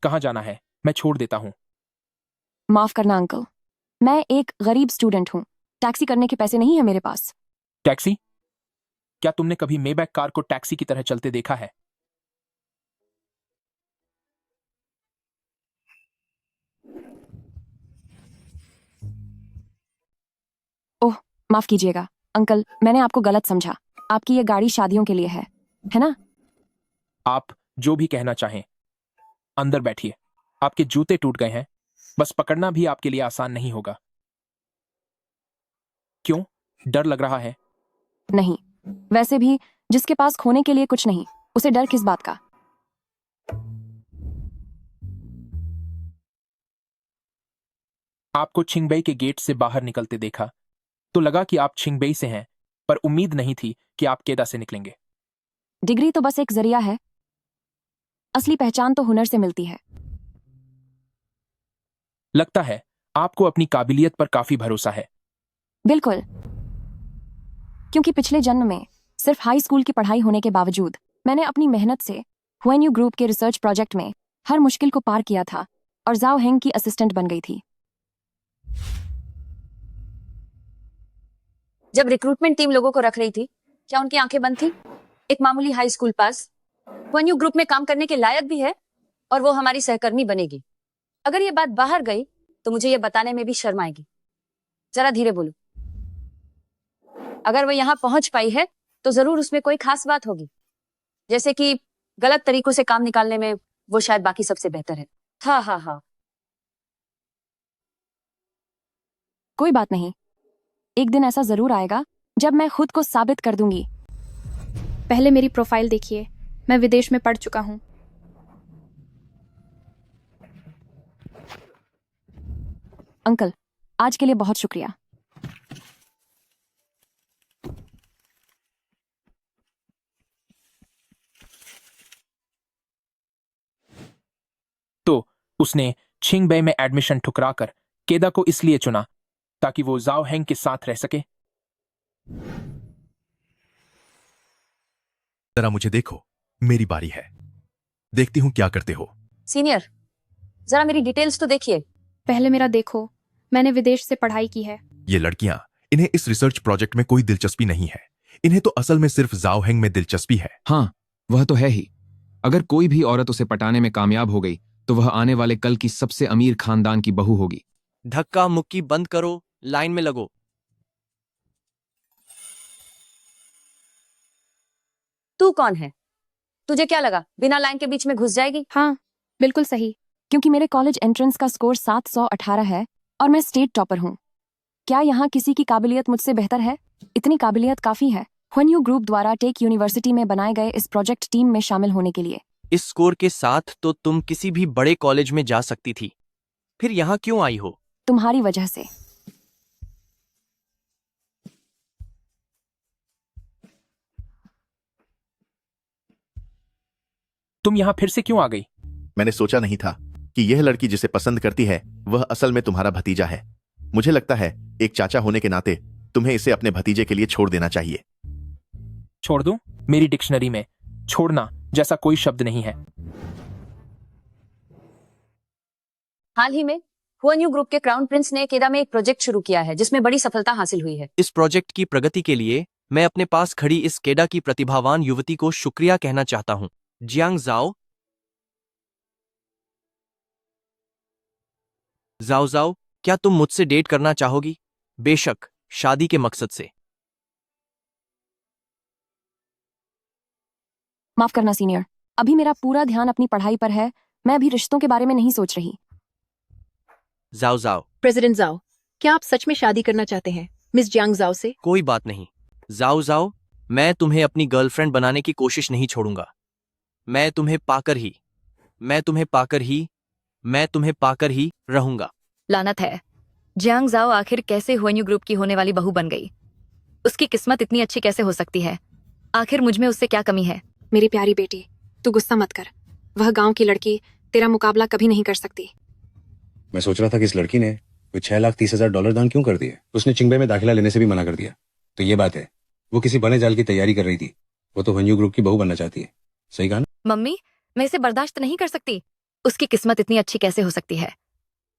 कहां जाना है? मैं छोड़ देता हूं। माफ करना अंकल, मैं एक गरीब स्टूडेंट हूँ, टैक्सी करने के पैसे नहीं है मेरे पास। टैक्सी? क्या तुमने कभी मेबैक कार को टैक्सी की तरह चलते देखा है? ओह, माफ कीजिएगा अंकल, मैंने आपको गलत समझा। आपकी ये गाड़ी शादियों के लिए है ना? आप जो भी कहना चाहें। अंदर बैठिए। आपके जूते टूट गए हैं, बस पकड़ना भी आपके लिए आसान नहीं होगा। क्यों, डर लग रहा है? नहीं, वैसे भी जिसके पास खोने के लिए कुछ नहीं, उसे डर किस बात का? आपको छिंगबेई के गेट से बाहर निकलते देखा तो लगा कि आप छिंगबेई से हैं, पर उम्मीद नहीं थी कि आप केदा से निकलेंगे। डिग्री तो बस एक जरिया है, असली पहचान तो हुनर से मिलती है। लगता है आपको अपनी काबिलियत पर काफी भरोसा है। बिल्कुल, क्योंकि पिछले जन्म में सिर्फ हाई स्कूल की पढ़ाई होने के बावजूद मैंने अपनी मेहनत से हुएन्यू ग्रुप के रिसर्च प्रोजेक्ट में हर मुश्किल को पार किया था और जाओ हेंग की असिस्टेंट बन गई थी। जब रिक्रूटमेंट टीम लोगों को रख रही थी, क्या उनकी आंखें बंद थी? एक मामूली हाई स्कूल पास हुएन्यू ग्रुप में काम करने के लायक भी है? और वो हमारी सहकर्मी बनेगी। अगर ये बात बाहर गई तो मुझे ये बताने में भी शर्म आएगी। जरा धीरे बोलो। अगर वो यहाँ पहुंच पाई है तो जरूर उसमें कोई खास बात होगी, जैसे कि गलत तरीकों से काम निकालने में वो शायद बाकी सबसे बेहतर है। हाँ हाँ हाँ। कोई बात नहीं, एक दिन ऐसा जरूर आएगा जब मैं खुद को साबित कर दूंगी। पहले मेरी प्रोफाइल देखिए, मैं विदेश में पढ़ चुका हूँ। अंकल, आज के लिए बहुत शुक्रिया। तो उसने छिंगबे में एडमिशन ठुकराकर केदा को इसलिए चुना ताकि वो जाओ हेंग के साथ रह सके। जरा मुझे देखो, मेरी बारी है। देखती हूँ क्या करते हो। सीनियर, जरा मेरी डिटेल्स तो देखिए। पहले मेरा देखो, मैंने विदेश से पढ़ाई की है। ये लड़कियां, इन्हें इस रिसर्च प्रोजेक्ट में कोई दिलचस्पी नहीं है। इन्हें तो असल में सिर्फ जाओ हेंग में दिलचस्पी है। हाँ, वह तो है ही। अगर कोई भी औरत उसे पटाने में कामयाब हो गई तो वह आने वाले कल की सबसे अमीर खानदान की बहू होगी। धक्का मुक्की बंद करो, लाइन में लगो। तू कौन है? तुझे क्या लगा बिना लाइन के बीच में घुस जाएगी? हाँ, बिल्कुल सही। क्योंकि मेरे कॉलेज एंट्रेंस का स्कोर 718 है और मैं स्टेट टॉपर हूँ। क्या यहाँ किसी की काबिलियत मुझसे बेहतर है? इतनी काबिलियत काफी है हुएन्यू ग्रुप द्वारा टेक यूनिवर्सिटी में बनाए गए इस प्रोजेक्ट टीम में शामिल होने के लिए। इस स्कोर के साथ तो तुम किसी भी बड़े कॉलेज में जा सकती थी, फिर यहाँ क्यों आई हो? तुम्हारी वजह से। तुम यहाँ फिर से क्यों आ गई? मैंने सोचा नहीं था कि यह लड़की जिसे पसंद करती है वह असल में तुम्हारा भतीजा है। मुझे लगता है एक चाचा होने के नाते तुम्हें इसे अपने भतीजे के लिए छोड़ देना चाहिए। छोड़ दूं? मेरी डिक्शनरी में छोड़ना जैसा कोई शब्द नहीं है। हाल ही में हुएन्यू ग्रुप के क्राउन प्रिंस ने केदा में एक प्रोजेक्ट शुरू किया है जिसमें बड़ी सफलता हासिल हुई है। इस प्रोजेक्ट की प्रगति के लिए मैं अपने पास खड़ी इस केडा की प्रतिभावान युवती को शुक्रिया कहना चाहता हूँ। जियांग जाओ। जाओ जाओ, क्या तुम मुझसे डेट करना चाहोगी? बेशक, शादी के मकसद से। माफ करना सीनियर, अभी मेरा पूरा ध्यान अपनी पढ़ाई पर है। मैं अभी रिश्तों के बारे में नहीं सोच रही। जाओ जाओ। प्रेसिडेंट जाओ, क्या आप सच में शादी करना चाहते हैं मिस जियांग जाओ से? कोई बात नहीं। जाओ जाओ, मैं तुम्हें अपनी गर्लफ्रेंड बनाने की कोशिश नहीं छोड़ूंगा। मैं तुम्हें पाकर ही रहूंगा। लानत है, जियांग जाओ आखिर कैसे हुएन्यू ग्रुप की होने वाली बहू बन गई? उसकी किस्मत इतनी अच्छी कैसे हो सकती है? आखिर मुझ में उससे क्या कमी है? मेरी प्यारी बेटी, तू गुस्सा मत कर। वह गांव की लड़की तेरा मुकाबला कभी नहीं कर सकती। मैं सोच रहा था कि इस लड़की ने कोई $6,30,000 दान क्यों कर दिए। उसने चिंगबे में दाखिला लेने से भी मना कर दिया। तो ये बात है, वो किसी बने जाल की तैयारी कर रही थी। वो तो हुएन्यू ग्रुप की बहू बनना चाहती है। सही कहा ना? मम्मी, मैं इसे बर्दाश्त नहीं कर सकती। उसकी किस्मत इतनी अच्छी कैसे हो सकती है?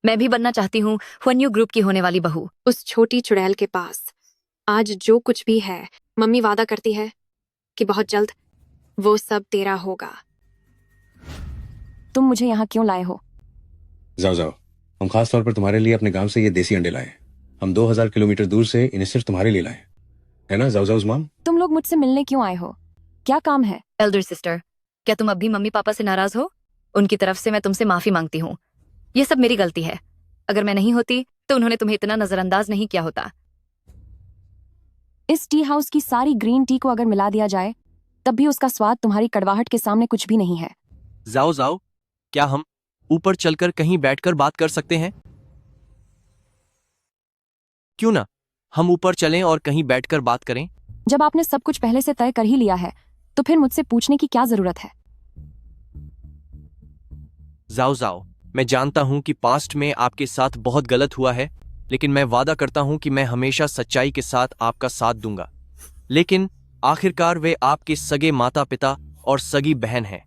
मैं भी बनना चाहती हूँ हुएन्यू ग्रुप की होने वाली बहू। उस छोटी चुड़ैल के पास आज जो कुछ भी है, मम्मी वादा करती है कि बहुत जल्द वो सब तेरा होगा। तुम मुझे यहाँ क्यों लाए हो? जाओ जाओ, हम खास तौर पर तुम्हारे लिए अपने गांव से ये देसी अंडे लाए। हम 2000 किलोमीटर दूर से इन्हें सिर्फ तुम्हारे लिए लाए, है ना जाओ जाओ माम? तुम लोग मुझसे मिलने क्यों आए हो? क्या काम है? एल्डर सिस्टर, क्या तुम अब भी मम्मी पापा से नाराज हो? उनकी तरफ से मैं तुमसे माफी मांगती हूँ। ये सब मेरी गलती है। अगर मैं नहीं होती तो उन्होंने तुम्हें इतना नजरअंदाज नहीं किया होता। इस टी हाउस की सारी ग्रीन टी को अगर मिला दिया जाए तब भी उसका स्वाद तुम्हारी कड़वाहट के सामने कुछ भी नहीं है। जाओ जाओ, क्या हम ऊपर चलकर कहीं बैठकर बात कर सकते हैं? क्यों ना हम ऊपर चलें और कहीं बैठकर बात करें? जब आपने सब कुछ पहले से तय कर ही लिया है तो फिर मुझसे पूछने की क्या जरूरत है? जाओ जाओ, मैं जानता हूं कि पास्ट में आपके साथ बहुत गलत हुआ है, लेकिन मैं वादा करता हूं कि मैं हमेशा सच्चाई के साथ आपका साथ दूंगा। लेकिन आखिरकार वे आपके सगे माता पिता और सगी बहन हैं।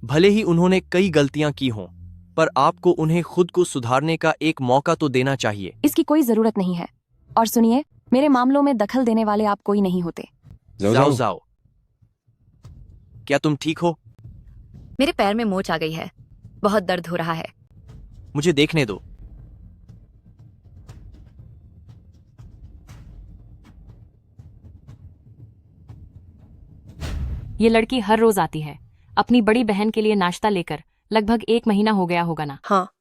भले ही उन्होंने कई गलतियां की हों, पर आपको उन्हें खुद को सुधारने का एक मौका तो देना चाहिए। इसकी कोई जरूरत नहीं है। और सुनिए, मेरे मामलों में दखल देने वाले आप कोई नहीं होते। जाओ जाओ, क्या तुम ठीक हो? मेरे पैर में मोच आ गई है। बहुत दर्द हो रहा है। मुझे देखने दो। ये लड़की हर रोज आती है अपनी बड़ी बहन के लिए नाश्ता लेकर। लगभग 1 महीना हो गया होगा ना। हाँ,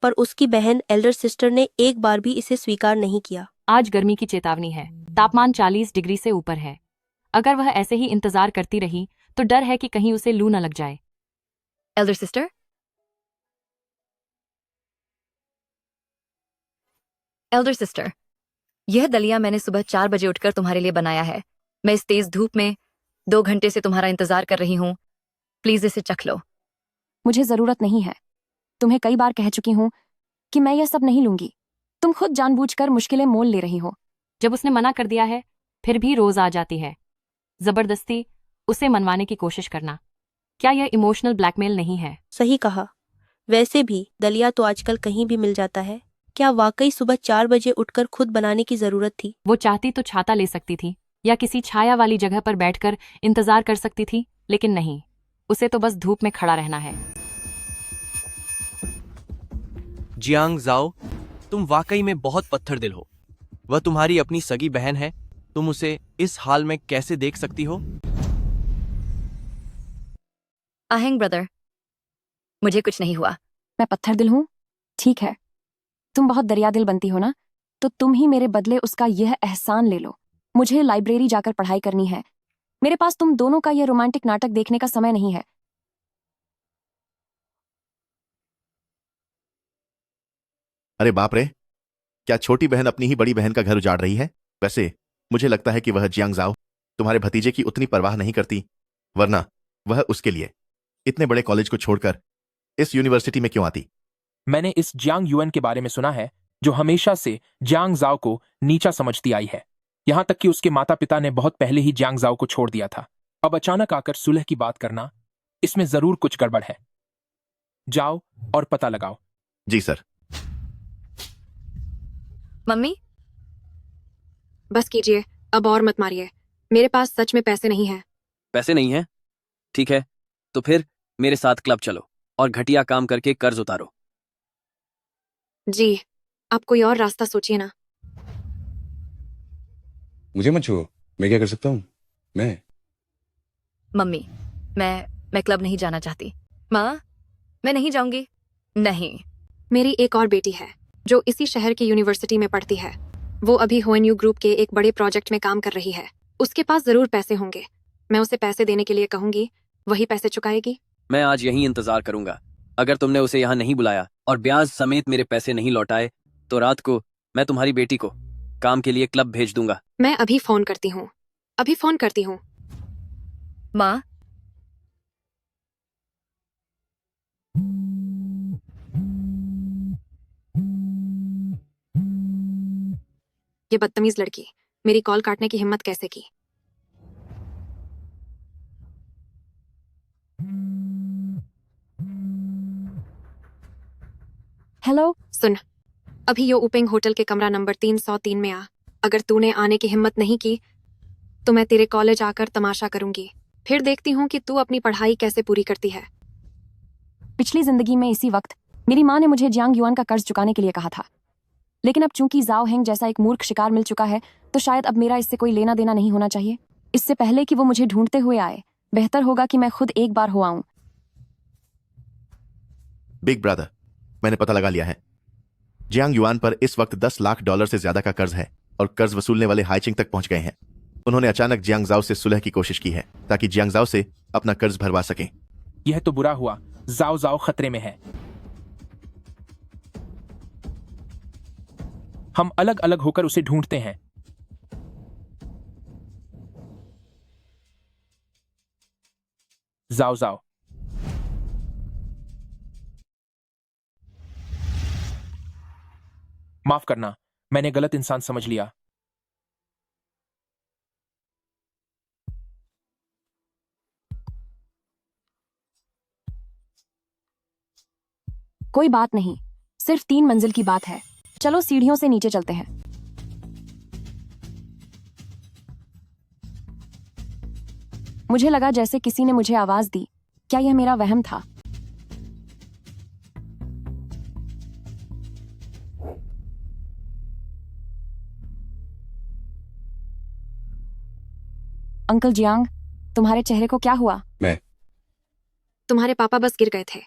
पर उसकी बहन एल्डर सिस्टर ने एक बार भी इसे स्वीकार नहीं किया। आज गर्मी की चेतावनी है, तापमान 40 डिग्री से ऊपर है। अगर वह ऐसे ही इंतजार करती रही तो डर है कि कहीं उसे लू न लग जाए। एल्डर सिस्टर, एल्डर सिस्टर, यह दलिया मैंने सुबह 4 बजे उठकर तुम्हारे लिए बनाया है। मैं इस तेज धूप में 2 घंटे से तुम्हारा इंतजार कर रही हूँ। प्लीज इसे चख लो। मुझे जरूरत नहीं है। तुम्हें कई बार कह चुकी हूँ कि मैं यह सब नहीं लूंगी। तुम खुद जानबूझकर मुश्किलें मोल ले रही हो। जब उसने मना कर दिया है फिर भी रोज आ जाती है। जबरदस्ती उसे मनवाने की कोशिश करना, क्या यह इमोशनल ब्लैकमेल नहीं है? सही कहा। वैसे भी दलिया तो आजकल कहीं भी मिल जाता है। क्या वाकई सुबह 4 बजे उठकर खुद बनाने की जरूरत थी? वो चाहती तो छाता ले सकती थी या किसी छाया वाली जगह पर बैठकर इंतजार कर सकती थी, लेकिन नहीं, उसे तो बस धूप में खड़ा रहना है। जियांग जाओ, तुम वाकई में बहुत पत्थर दिल हो। वह तुम्हारी अपनी सगी बहन है, तुम उसे इस हाल में कैसे देख सकती हो? आहेंग ब्रदर, मुझे कुछ नहीं हुआ। मैं पत्थर दिल हूँ? ठीक है, तुम बहुत दरिया दिल बनती हो ना, तो तुम ही मेरे बदले उसका यह एहसान ले लो। मुझे लाइब्रेरी जाकर पढ़ाई करनी है। मेरे पास तुम दोनों का यह रोमांटिक नाटक देखने का समय नहीं है। अरे बाप रे, क्या छोटी बहन अपनी ही बड़ी बहन का घर उजाड़ रही है? वैसे मुझे लगता है कि वह जियांग जाओ तुम्हारे भतीजे की उतनी परवाह नहीं करती, वरना वह उसके लिए इतने बड़े कॉलेज को छोड़कर इस यूनिवर्सिटी में क्यों आती? मैंने इस जियांग युएन के बारे में सुना है, जो हमेशा से जियांग जाओ को नीचा समझती आई है। यहां तक कि उसके माता पिता ने बहुत पहले ही जियांग जाओ को छोड़ दिया था। अब अचानक आकर सुलह की बात करना, इसमें जरूर कुछ गड़बड़ है। जाओ और पता लगाओ। जी सर। मम्मी, बस कीजिए, अब और मत मारिए। मेरे पास सच में पैसे नहीं है। पैसे नहीं है? ठीक है, तो फिर मेरे साथ क्लब चलो और घटिया काम करके कर्ज उतारो। जी, आप कोई और रास्ता सोचिए ना। मुझे मत छुओ, मैं क्या कर सकता हूँ? मम्मी, मैं क्लब नहीं जाना चाहती। माँ, मैं नहीं जाऊंगी। नहीं। मेरी एक और बेटी है जो इसी शहर की यूनिवर्सिटी में पढ़ती है। वो अभी होएनयू ग्रुप के एक बड़े प्रोजेक्ट में काम कर रही है। उसके पास जरूर पैसे होंगे। मैं उसे पैसे देने के लिए कहूंगी, वही पैसे चुकाएगी। मैं आज यहीं इंतजार करूंगा। अगर तुमने उसे यहाँ नहीं बुलाया और ब्याज समेत मेरे पैसे नहीं लौटाए तो रात को मैं तुम्हारी बेटी को काम के लिए क्लब भेज दूंगा। मैं अभी फोन करती हूँ। अभी फोन करती हूँ। माँ, ये बदतमीज लड़की मेरी कॉल काटने की हिम्मत कैसे की? हेलो, सुन, अभी यो उपेंग होटल के कमरा नंबर 303 में आ। अगर तूने आने की हिम्मत नहीं की तो मैं तेरे कॉलेज आकर तमाशा करूंगी। फिर देखती हूँ कि तू अपनी पढ़ाई कैसे पूरी करती है। पिछली जिंदगी में इसी वक्त मेरी माँ ने मुझे जियांग युआन का कर्ज चुकाने के लिए कहा था, लेकिन अब चूंकि जाओ हेंग जैसा एक मूर्ख शिकार मिल चुका है तो शायद अब मेरा इससे कोई लेना देना नहीं होना चाहिए। इससे पहले कि वो मुझे ढूंढते हुए आए, बेहतर होगा कि मैं खुद एक बार हो आऊं। बिग ब्रदर, मैंने पता लगा लिया है। जियांग युआन पर इस वक्त $10 लाख से ज्यादा का कर्ज है और कर्ज वसूलने वाले हाइचिंग तक पहुंच गए हैं। उन्होंने अचानक जियांग जाओ से सुलह की कोशिश की है ताकि जियांग जाओ से अपना कर्ज भरवा सकें। यह तो बुरा हुआ, जाओ जाओ खतरे में है। हम अलग अलग होकर उसे ढूंढते हैं। जाओ जाओ। माफ करना, मैंने गलत इंसान समझ लिया। कोई बात नहीं, सिर्फ 3 मंजिल की बात है। चलो सीढ़ियों से नीचे चलते हैं। मुझे लगा जैसे किसी ने मुझे आवाज दी। क्या यह मेरा वहम था? अंकल जियांग, तुम्हारे चेहरे को क्या हुआ? मैं तुम्हारे पापा बस गिर गए थे।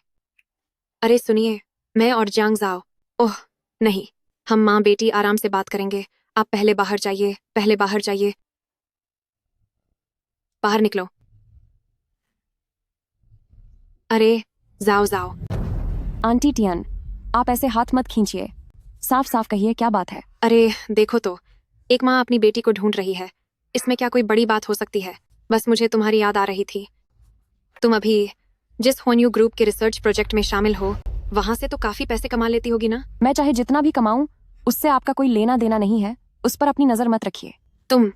अरे सुनिए, मैं और जियांग जाओ। ओह नहीं, हम माँ बेटी आराम से बात करेंगे। आप पहले बाहर जाइए, पहले बाहर जाइए। बाहर निकलो। अरे जाओ जाओ। आंटी टियन, आप ऐसे हाथ मत खींचिए, साफ साफ कहिए क्या बात है? अरे देखो तो, एक माँ अपनी बेटी को ढूंढ रही है, इसमें क्या कोई बड़ी बात हो सकती है? बस मुझे तुम्हारी याद आ रही थी। तुम अभी जिस होन्यू ग्रुप के रिसर्च प्रोजेक्ट में शामिल हो, वहां से तो काफी पैसे कमा लेती होगी ना? मैं चाहे जितना भी कमाऊं, उससे आपका कोई लेना देना नहीं है, उस पर अपनी नजर मत रखिए। तुम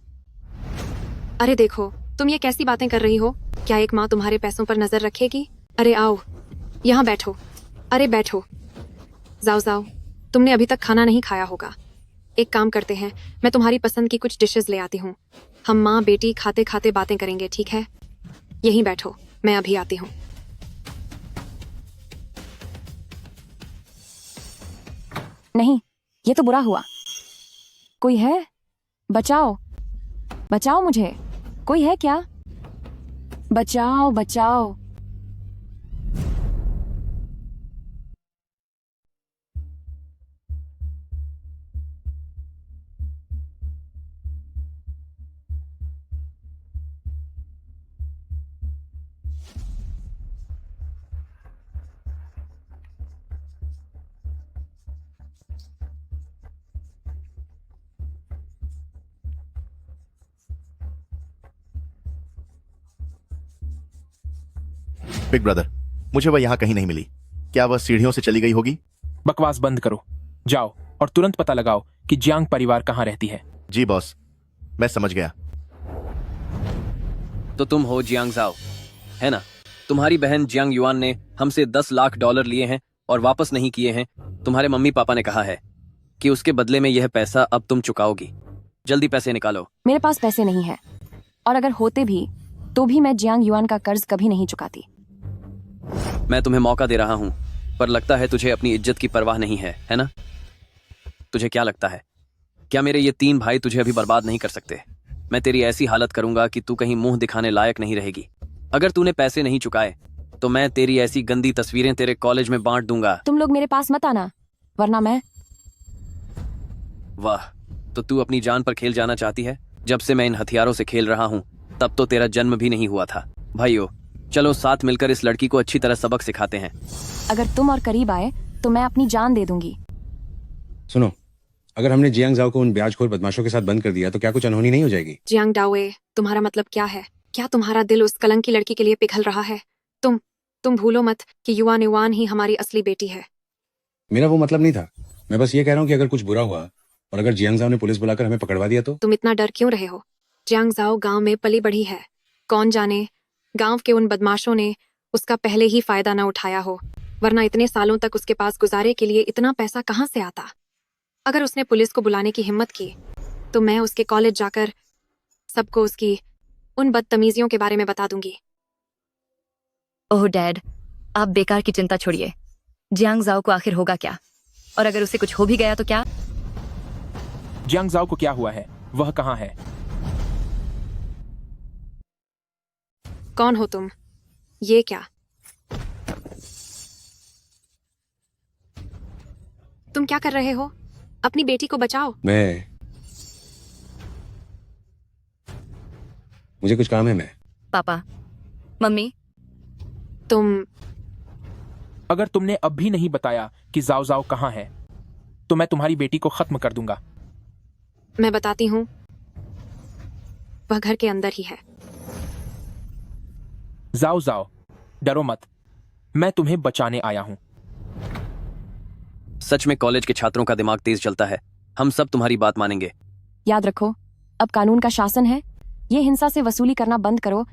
अरे देखो, तुम ये कैसी बातें कर रही हो? क्या एक माँ तुम्हारे पैसों पर नजर रखेगी? अरे आओ, यहाँ बैठो। अरे बैठो, जाओ जाओ। तुमने अभी तक खाना नहीं खाया होगा। एक काम करते हैं, मैं तुम्हारी पसंद की कुछ डिशेस ले आती हूँ। हम माँ बेटी खाते खाते बातें करेंगे, ठीक है? यहीं बैठो, मैं अभी आती हूँ। नहीं, ये तो बुरा हुआ। कोई है? बचाओ, बचाओ मुझे। कोई है क्या? बचाओ बचाओ। बिग ब्रदर, मुझे वह यहाँ कहीं नहीं मिली। क्या वह सीढ़ियों से चली गई होगी? बकवास बंद करो, जाओ और तुरंत पता लगाओ कि जियांग परिवार कहाँ रहती है। जी बॉस, मैं समझ गया। तो तुम हो जियांग जाओ, है ना? तुम्हारी बहन जियांग युआन ने हमसे 10 लाख डॉलर लिए हैं और वापस नहीं किए हैं। तुम्हारे मम्मी पापा ने कहा है कि उसके बदले में यह पैसा अब तुम चुकाओगी। जल्दी पैसे निकालो। मेरे पास पैसे नहीं है, और अगर होते भी तो भी मैं जियांग युआन का कर्ज कभी नहीं चुकाती। मैं तुम्हें मौका दे रहा हूं, पर लगता है तुझे अपनी इज्जत की परवाह नहीं है ना? तुझे क्या लगता है, क्या मेरे ये 3 भाई तुझे अभी बर्बाद नहीं कर सकते? मैं तेरी ऐसी हालत करूंगा कि तू कहीं मुंह दिखाने लायक नहीं रहेगी। अगर तूने पैसे नहीं चुकाए तो मैं तेरी ऐसी गंदी तस्वीरें तेरे कॉलेज में बांट दूंगा। तुम लोग मेरे पास मत आना, वरना मैं। वाह, तो तू अपनी जान पर खेल जाना चाहती है? जब से मैं इन हथियारों से खेल रहा हूं, तब तो तेरा जन्म भी नहीं हुआ था। भाइयों, चलो साथ मिलकर इस लड़की को अच्छी तरह सबक सिखाते हैं। अगर तुम और करीब आए तो मैं अपनी जान दे दूंगी। सुनो, अगर हमने जियांग जाओ को उन ब्याजखोर बदमाशों के साथ बंद कर दिया तो क्या कुछ अनहोनी नहीं हो जाएगी? जियांग डाओए, तुम्हारा मतलब क्या है? क्या तुम्हारा दिल उस कलंक की लड़की के लिए पिघल रहा है? तुम भूलो मत कि युआन युआन ही हमारी असली बेटी है। मेरा वो मतलब नहीं था। मैं बस ये कह रहा हूँ कि अगर कुछ बुरा हुआ और अगर जियांग जाओ ने पुलिस बुलाकर हमें पकड़वा दिया तो? तुम इतना डर क्यों रहे हो? जियांग जाओ गांव में पली बढ़ी है। कौन जाने गांव के उन बदमाशों ने उसका पहले ही फायदा न उठाया हो, वरना इतने सालों तक उसके पास गुजारे के लिए इतना पैसा कहाँ से आता? अगर उसने पुलिस को बुलाने की हिम्मत की तो मैं उसके कॉलेज जाकर सबको उसकी उन बदतमीजियों के बारे में बता दूंगी। ओह डैड, आप बेकार की चिंता छोड़िए। जियांग जाओ को आखिर होगा क्या? और अगर उसे कुछ हो भी गया तो क्या? जियांग जाओ को क्या हुआ है? वह कहाँ है? कौन हो तुम? ये क्या? तुम क्या कर रहे हो? अपनी बेटी को बचाओ। मुझे कुछ काम है। मैं पापा, मम्मी, अगर तुमने अब भी नहीं बताया कि जाओ जाओ कहाँ है, तो मैं तुम्हारी बेटी को खत्म कर दूंगा। मैं बताती हूँ, वह घर के अंदर ही है। जाओ जाओ, डरो मत, मैं तुम्हें बचाने आया हूँ। सच में कॉलेज के छात्रों का दिमाग तेज चलता है। हम सब तुम्हारी बात मानेंगे। याद रखो, अब कानून का शासन है। ये हिंसा से वसूली करना बंद करो।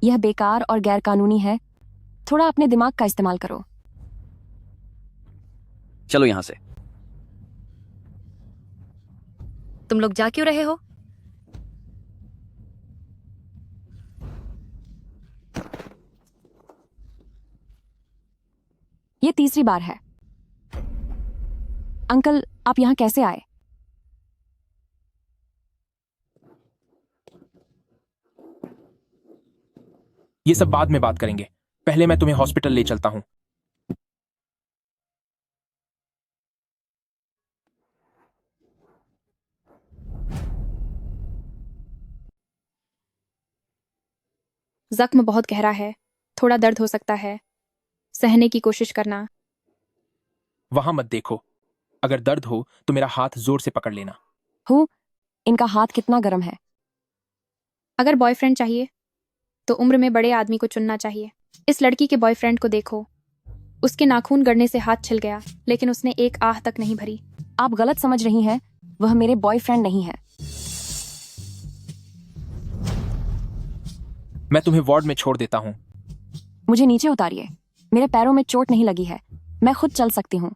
यह बेकार और गैर कानूनी है। थोड़ा अपने दिमाग का इस्तेमाल करो। चलो यहाँ से। तुम लोग जा क्यों रहे हो? ये तीसरी बार है। अंकल, आप यहाँ कैसे आए? ये सब बाद में बात करेंगे, पहले मैं तुम्हें हॉस्पिटल ले चलता हूँ। जख्म बहुत गहरा है, थोड़ा दर्द हो सकता है, सहने की कोशिश करना। वहां मत देखो, अगर दर्द हो तो मेरा हाथ जोर से पकड़ लेना। हूँ, इनका हाथ कितना गर्म है। अगर बॉयफ्रेंड चाहिए तो उम्र में बड़े आदमी को चुनना चाहिए। इस लड़की के बॉयफ्रेंड को देखो, उसके नाखून गड़ने से हाथ छिल गया, लेकिन उसने एक आह तक नहीं भरी। आप गलत समझ रही हैं, वह मेरे बॉयफ्रेंड नहीं है। मैं तुम्हें वार्ड में छोड़ देता हूँ। मुझे नीचे उतारिए, मेरे पैरों में चोट नहीं लगी है, मैं खुद चल सकती हूँ।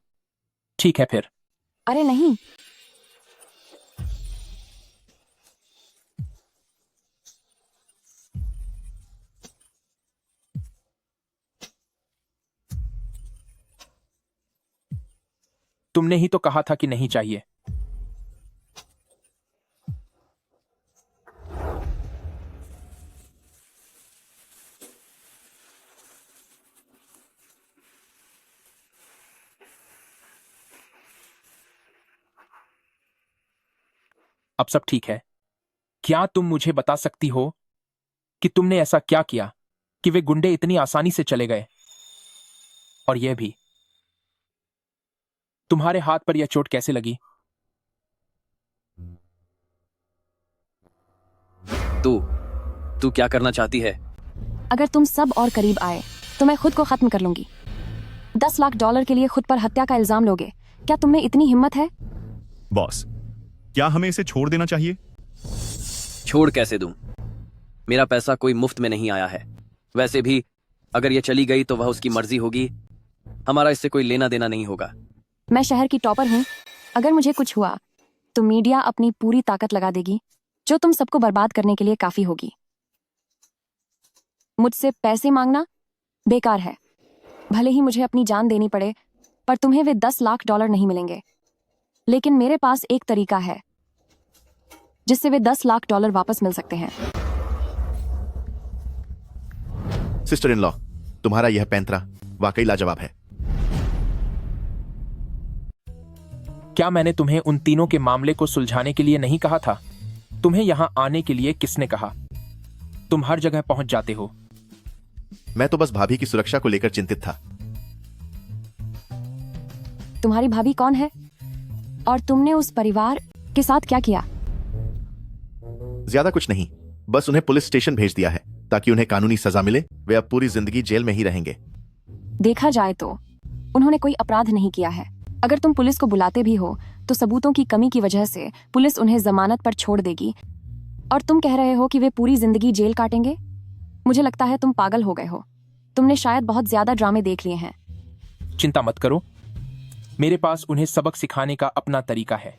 ठीक है फिर। अरे नहीं, तुमने ही तो कहा था कि नहीं चाहिए। अब सब ठीक है। क्या तुम मुझे बता सकती हो कि तुमने ऐसा क्या किया कि वे गुंडे इतनी आसानी से चले गए? और यह भी, तुम्हारे हाथ पर यह चोट कैसे लगी? तू क्या करना चाहती है? अगर तुम सब और करीब आए तो मैं खुद को खत्म कर लूंगी। $10 लाख के लिए खुद पर हत्या का इल्जाम लोगे? क्या तुम में इतनी हिम्मत है? बॉस, क्या हमें इसे छोड़ देना चाहिए? छोड़ कैसे दूं? मेरा पैसा कोई मुफ्त में नहीं आया है। वैसे भी अगर ये चली गई तो वह उसकी मर्जी होगी, हमारा इससे कोई लेना देना नहीं होगा। मैं शहर की टॉपर हूँ, अगर मुझे कुछ हुआ तो मीडिया अपनी पूरी ताकत लगा देगी, जो तुम सबको बर्बाद करने के लिए काफी होगी। मुझसे पैसे मांगना बेकार है। भले ही मुझे अपनी जान देनी पड़े, पर तुम्हें वे $10 लाख नहीं मिलेंगे। लेकिन मेरे पास एक तरीका है जिससे वे $10 लाख वापस मिल सकते हैं। सिस्टर इन लॉ, तुम्हारा यह पैंतरा वाकई लाजवाब है। क्या मैंने तुम्हें उन तीनों के मामले को सुलझाने के लिए नहीं कहा था? तुम्हें यहां आने के लिए किसने कहा? तुम हर जगह पहुंच जाते हो। मैं तो बस भाभी की सुरक्षा को लेकर चिंतित था। तुम्हारी भाभी कौन है? और तुमने उस परिवार के साथ क्या किया? ज्यादा कुछ नहीं, बस उन्हें पुलिस स्टेशन भेज दिया है ताकि उन्हें कानूनी सजा मिले। वे अब पूरी जिंदगी जेल में ही रहेंगे। देखा जाए तो उन्होंने कोई अपराध नहीं किया है। अगर तुम पुलिस को बुलाते भी हो तो सबूतों की कमी की वजह से पुलिस उन्हें जमानत पर छोड़ देगी, और तुम कह रहे हो कि वे पूरी जिंदगी जेल काटेंगे? मुझे लगता है तुम पागल हो गए हो। तुमने शायद बहुत ज्यादा ड्रामे देख लिए हैं। चिंता मत करो, मेरे पास उन्हें सबक सिखाने का अपना तरीका है,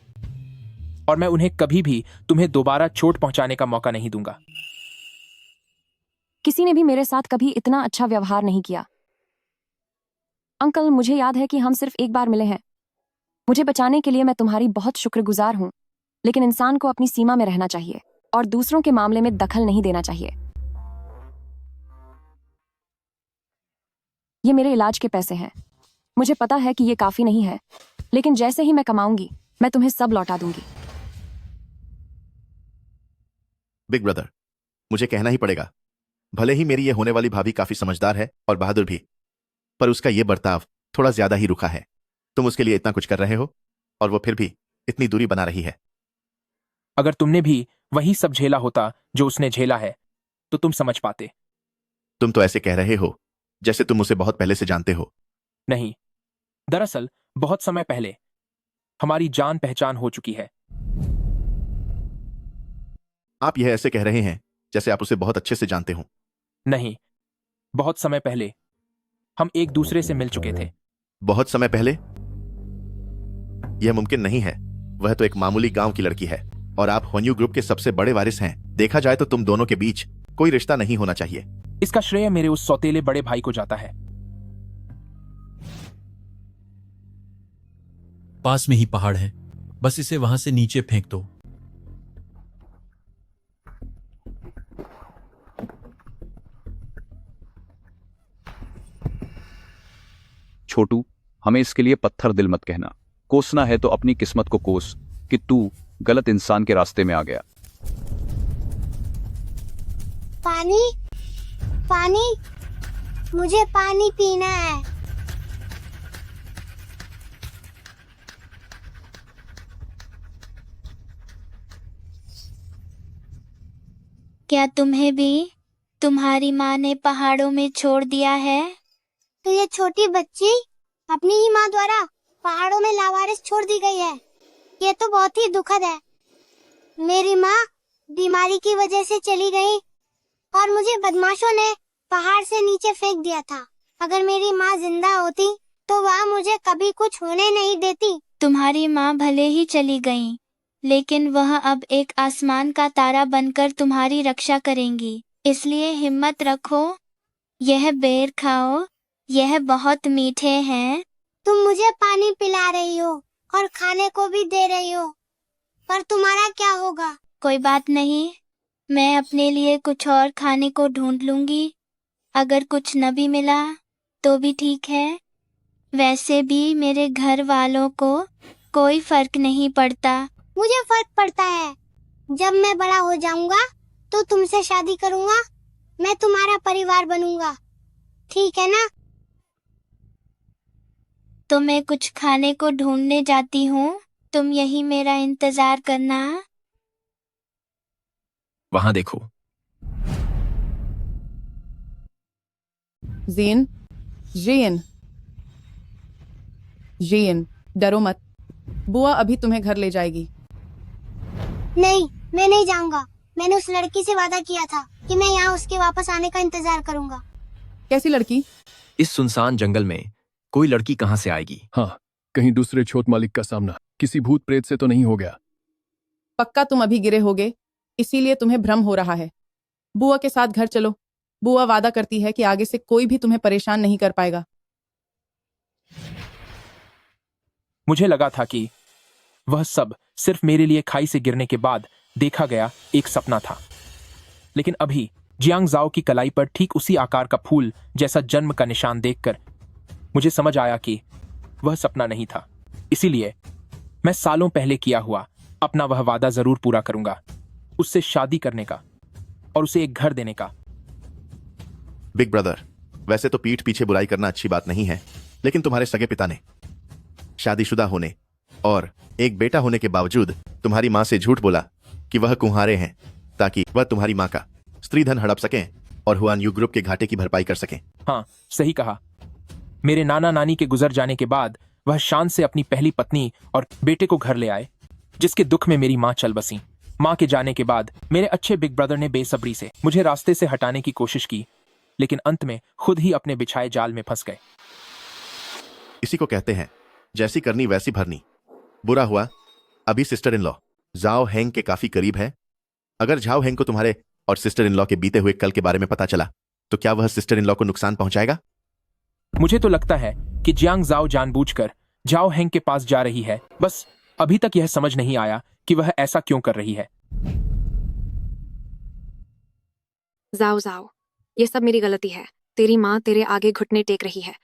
और मैं उन्हें कभी भी तुम्हें दोबारा चोट पहुंचाने का मौका नहीं दूंगा। किसी ने भी मेरे साथ कभी इतना अच्छा व्यवहार नहीं किया। अंकल, मुझे याद है कि हम सिर्फ एक बार मिले हैं। मुझे बचाने के लिए मैं तुम्हारी बहुत शुक्रगुजार हूं, लेकिन इंसान को अपनी सीमा में रहना चाहिए और दूसरों के मामले में दखल नहीं देना चाहिए। ये मेरे इलाज के पैसे हैं। मुझे पता है कि ये काफी नहीं है, लेकिन जैसे ही मैं कमाऊंगी मैं तुम्हें सब लौटा दूंगी। बिग ब्रदर, मुझे कहना ही पड़ेगा, भले ही मेरी ये होने वाली भाभी काफी समझदार है और बहादुर भी, पर उसका ये बर्ताव थोड़ा ज्यादा ही रुखा है। तुम उसके लिए इतना कुछ कर रहे हो और वो फिर भी इतनी दूरी बना रही है। अगर तुमने भी वही सब झेला होता जो उसने झेला है तो तुम समझ पाते। तुम तो ऐसे कह रहे हो जैसे तुम उसे बहुत पहले से जानते हो। नहीं, दरअसल बहुत समय पहले हमारी जान पहचान हो चुकी है। आप यह ऐसे कह रहे हैं जैसे आप उसे बहुत अच्छे से जानते हो। नहीं, बहुत समय पहले हम एक दूसरे से मिल चुके थे। बहुत समय पहले? यह मुमकिन नहीं है। वह तो एक मामूली गांव की लड़की है और आप होन्यू ग्रुप के सबसे बड़े वारिस हैं। देखा जाए तो तुम दोनों के बीच कोई रिश्ता नहीं होना चाहिए। इसका श्रेय मेरे उस सौतेले बड़े भाई को जाता है। पास में ही पहाड़ है, बस इसे वहां से नीचे फेंक दो। छोटू, हमें इसके लिए पत्थर दिल मत कहना। कोसना है तो अपनी किस्मत को कोस कि तू गलत इंसान के रास्ते में आ गया। पानी, पानी, मुझे पानी पीना है। क्या तुम्हें भी तुम्हारी माँ ने पहाड़ों में छोड़ दिया है? तो ये छोटी बच्ची अपनी ही माँ द्वारा पहाड़ों में लावारिस छोड़ दी गई है। ये तो बहुत ही दुखद है। मेरी माँ बीमारी की वजह से चली गई और मुझे बदमाशों ने पहाड़ से नीचे फेंक दिया था। अगर मेरी माँ जिंदा होती तो वह मुझे कभी कुछ होने नहीं देती। तुम्हारी माँ भले ही चली गई, लेकिन वह अब एक आसमान का तारा बनकर तुम्हारी रक्षा करेंगी। इसलिए हिम्मत रखो, यह बेर खाओ, यह बहुत मीठे हैं। तुम मुझे पानी पिला रही हो और खाने को भी दे रही हो, पर तुम्हारा क्या होगा? कोई बात नहीं, मैं अपने लिए कुछ और खाने को ढूंढ लूंगी। अगर कुछ न भी मिला तो भी ठीक है। वैसे भी मेरे घर वालों को कोई फर्क नहीं पड़ता। मुझे फर्क पड़ता है। जब मैं बड़ा हो जाऊंगा तो तुमसे शादी करूंगा, मैं तुम्हारा परिवार बनूंगा, ठीक है ना? तो मैं कुछ खाने को ढूंढने जाती हूँ, तुम यही मेरा इंतजार करना। वहां देखो। जीन, जीन, जीन, डरो मत। बुआ अभी तुम्हें घर ले जाएगी। नहीं, मैं नहीं जाऊंगा। मैंने उस लड़की से वादा किया था कि मैं यहाँ उसके वापस आने का इंतजार करूंगा। कैसी लड़की? इस सुनसान जंगल में कोई लड़की कहाँ से आएगी? हाँ, कहीं दूसरे छोट मालिक का सामना किसी भूत प्रेत से तो नहीं हो गया? पक्का तुम अभी गिरे होगे, इसीलिए तुम्हें भ्रम हो रहा है। बुआ के साथ घर चलो। बुआ वादा करती है कि आगे से कोई भी तुम्हें परेशान नहीं कर पाएगा। मुझे लगा था कि वह सब सिर्फ मेरे लिए खाई से गिरने के बाद देखा गया एक सपना था, लेकिन अभी जियांग जाओ की कलाई पर ठीक उसी आकार का फूल जैसा जन्म का निशान देखकर मुझे समझ आया कि वह सपना नहीं था। इसीलिए मैं सालों पहले किया हुआ अपना वह वादा जरूर पूरा करूंगा, उससे शादी करने का और उसे एक घर देने का। बिग ब्रदर, वैसे तो पीठ पीछे बुराई करना अच्छी बात नहीं है, लेकिन तुम्हारे सगे पिता ने शादीशुदा होने और एक बेटा होने के बावजूद तुम्हारी माँ से झूठ बोला कि वह कुंवारे हैं, ताकि वह तुम्हारी माँ का स्त्रीधन हड़प सकें और हुआन यू ग्रुप के घाटे की भरपाई कर सकें। हाँ, सही कहा। मेरे नाना नानी के गुजर जाने के बाद वह शान से अपनी पहली पत्नी और बेटे को घर ले आए, जिसके दुख में मेरी माँ चल बसी। माँ के जाने के बाद मेरे अच्छे बिग ब्रदर ने बेसब्री से मुझे रास्ते से हटाने की कोशिश की, लेकिन अंत में खुद ही अपने बिछाए जाल में फंस गए। इसी को कहते हैं जैसी करनी वैसी भरनी। बुरा हुआ अभी सिस्टर इन लॉ जाओ हेंग के काफी करीब है। अगर झाओ हेंग को तुम्हारे और सिस्टर इन लॉ के बीते हुए कल के बारे में पता चला तो क्या वह सिस्टर इन लॉ को नुकसान पहुंचाएगा? मुझे तो लगता है कि जियांग जाओ जानबूझकर जाओ हेंग के पास जा रही है, बस अभी तक यह समझ नहीं आया कि वह ऐसा क्यों कर रही है। जाओ जाओ, ये सब मेरी गलती है। तेरी माँ तेरे आगे घुटने टेक रही है।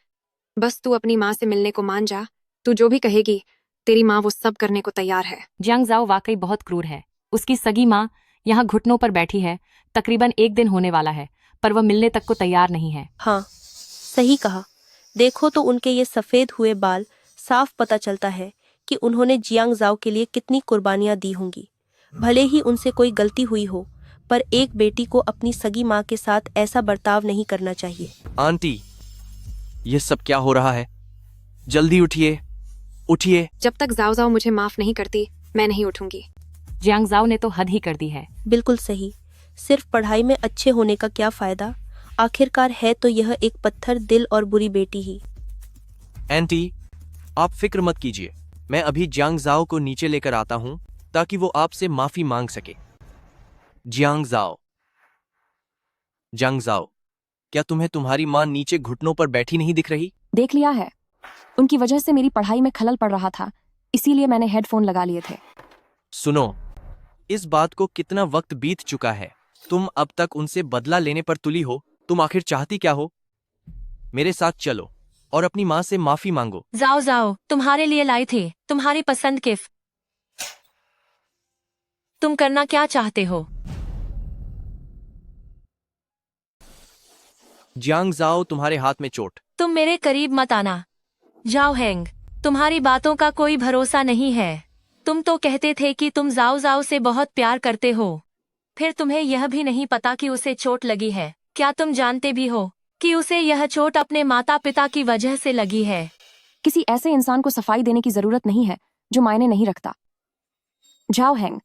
बस तू अपनी माँ से मिलने को मान जा। तू जो भी कहेगी तेरी माँ वो सब करने को तैयार है। जियांग जाओ वाकई बहुत क्रूर है। उसकी सगी माँ यहाँ घुटनों पर बैठी है। तकरीबन 1 दिन होने वाला है, पर वह मिलने तक को तैयार नहीं है। हाँ, सही कहा। देखो तो उनके ये सफेद हुए बाल, साफ पता चलता है कि उन्होंने जियांग जाओ के लिए कितनी कुर्बानियां दी होंगी। भले ही उनसे कोई गलती हुई हो, पर एक बेटी को अपनी सगी माँ के साथ ऐसा बर्ताव नहीं करना चाहिए। आंटी, ये सब क्या हो रहा है? जल्दी उठिए, उठिए। जब तक जाओ जाओ मुझे माफ नहीं करती, मैं नहीं उठूंगी। जियांग जाओ ने तो हद ही कर दी है। बिल्कुल सही। सिर्फ पढ़ाई में अच्छे होने का क्या फायदा? आखिरकार है तो यह एक पत्थर दिल और बुरी बेटी ही। आंटी, आप फिक्र मत कीजिए। मैं अभी जियांग जाओ को नीचे लेकर आता हूं ताकि वो आपसे माफी मांग सके। जियांग जाओ, जियांग जाओ, क्या तुम्हें तुम्हारी माँ नीचे घुटनों पर बैठी नहीं दिख रही? देख लिया है, उनकी वजह से मेरी पढ़ाई में खलल पड़ रहा था, इसीलिए मैंने हेडफोन लगा लिए थे। सुनो, इस बात को कितना वक्त बीत चुका है। तुम अब तक उनसे बदला लेने पर तुली हो। तुम आखिर चाहती क्या हो? मेरे साथ चलो, और अपनी माँ से माफी मांगो। जाओ जाओ, तुम्हारे लिए लाई थी, तुम्हारी पसंद गिफ्ट। तुम करना क्या चाहते हो? जियांग जाओ, तुम्हारे हाथ में चोट। तुम मेरे करीब मत आना। जाओ हैंग, तुम्हारी बातों का कोई भरोसा नहीं है। तुम तो कहते थे कि तुम जाओ जाओ से बहुत प्यार करते हो, फिर तुम्हें यह भी नहीं पता कि उसे चोट लगी है। क्या तुम जानते भी हो कि उसे यह चोट अपने माता पिता की वजह से लगी है? किसी ऐसे इंसान को सफाई देने की जरूरत नहीं है जो मायने नहीं रखता। जाओ हैंग,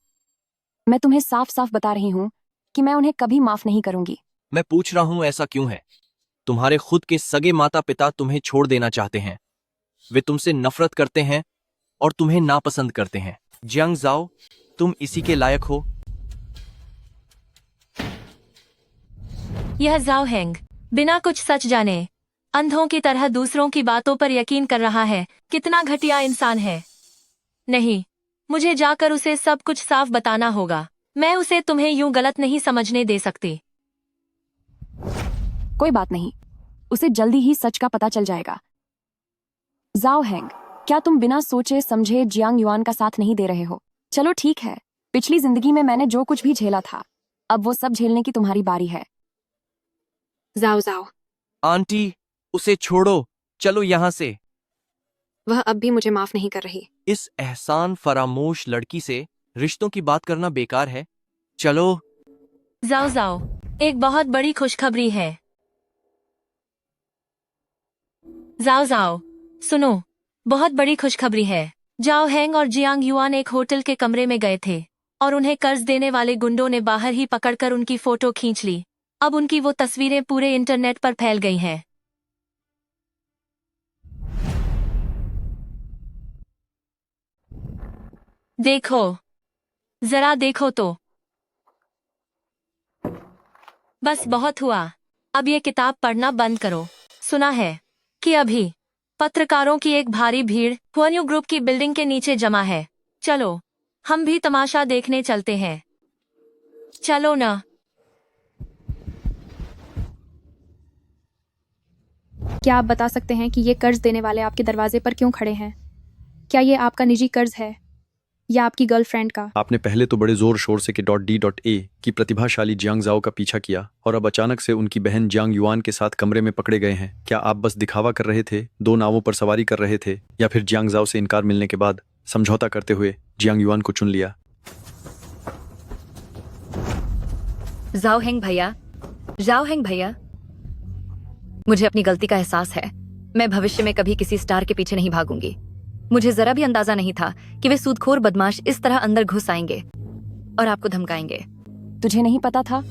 मैं तुम्हें साफ साफ बता रही हूँ कि मैं उन्हें कभी माफ नहीं करूंगी। मैं पूछ रहा हूं ऐसा क्यों है? तुम्हारे खुद के सगे माता पिता तुम्हें छोड़ देना चाहते हैं। वे तुमसे नफरत करते हैं और तुम्हें नापसंद करते हैं। जियांग जाओ, तुम इसी के लायक हो। यह जाओ हैंग बिना कुछ सच जाने अंधों की तरह दूसरों की बातों पर यकीन कर रहा है। कितना घटिया इंसान है। नहीं, मुझे जाकर उसे सब कुछ साफ बताना होगा। मैं उसे तुम्हें यूं गलत नहीं समझने दे सकती। कोई बात नहीं, उसे जल्दी ही सच का पता चल जाएगा। जाओ हैंग, क्या तुम बिना सोचे समझे जियांग युआन का साथ नहीं दे रहे हो? चलो ठीक है, पिछली जिंदगी में मैंने जो कुछ भी झेला था, अब वो सब झेलने की तुम्हारी बारी है। जाओ जाओ। आंटी, उसे छोड़ो, चलो यहाँ से। वह अब भी मुझे माफ नहीं कर रही। इस एहसान फरामोश लड़की से रिश्तों की बात करना बेकार है। चलो। जाओ जाओ, एक बहुत बड़ी खुशखबरी है। जाओ जाओ, सुनो, बहुत बड़ी खुशखबरी है। जाओ हैंग और जियांग युआन एक होटल के कमरे में गए थे और उन्हें कर्ज देने वाले गुंडों ने बाहर ही पकड़कर उनकी फोटो खींच ली। अब उनकी वो तस्वीरें पूरे इंटरनेट पर फैल गई हैं। देखो, जरा देखो तो। बस बहुत हुआ, अब ये किताब पढ़ना बंद करो। सुना है कि अभी पत्रकारों की एक भारी भीड़ हुआन्यू ग्रुप की बिल्डिंग के नीचे जमा है। चलो, हम भी तमाशा देखने चलते हैं। चलो ना। क्या आप बता सकते हैं कि ये कर्ज देने वाले आपके दरवाजे पर क्यों खड़े हैं? क्या ये आपका निजी कर्ज है या आपकी गर्लफ्रेंड का? आपने पहले तो बड़े जोर शोर से .D.A की प्रतिभाशाली जियांग जाओ का पीछा किया और अब अचानक से उनकी बहन जियांग युआन के साथ कमरे में पकड़े गए हैं। क्या आप बस दिखावा कर रहे थे, दो नावों पर सवारी कर रहे थे, या फिर जियांग जाओ से इनकार मिलने के बाद समझौता करते हुए जियांग युआन को चुन लिया? जाओ हैंग भैया, जाओ हैंग भैया, मुझे अपनी गलती का एहसास है। मैं भविष्य में कभी किसी स्टार के पीछे नहीं भागूंगी। मुझे जरा भी अंदाजा नहीं था कि वे सूदखोर बदमाश इस तरह अंदर घुस आएंगे और आपको धमकाएंगे। तुझे नहीं पता था?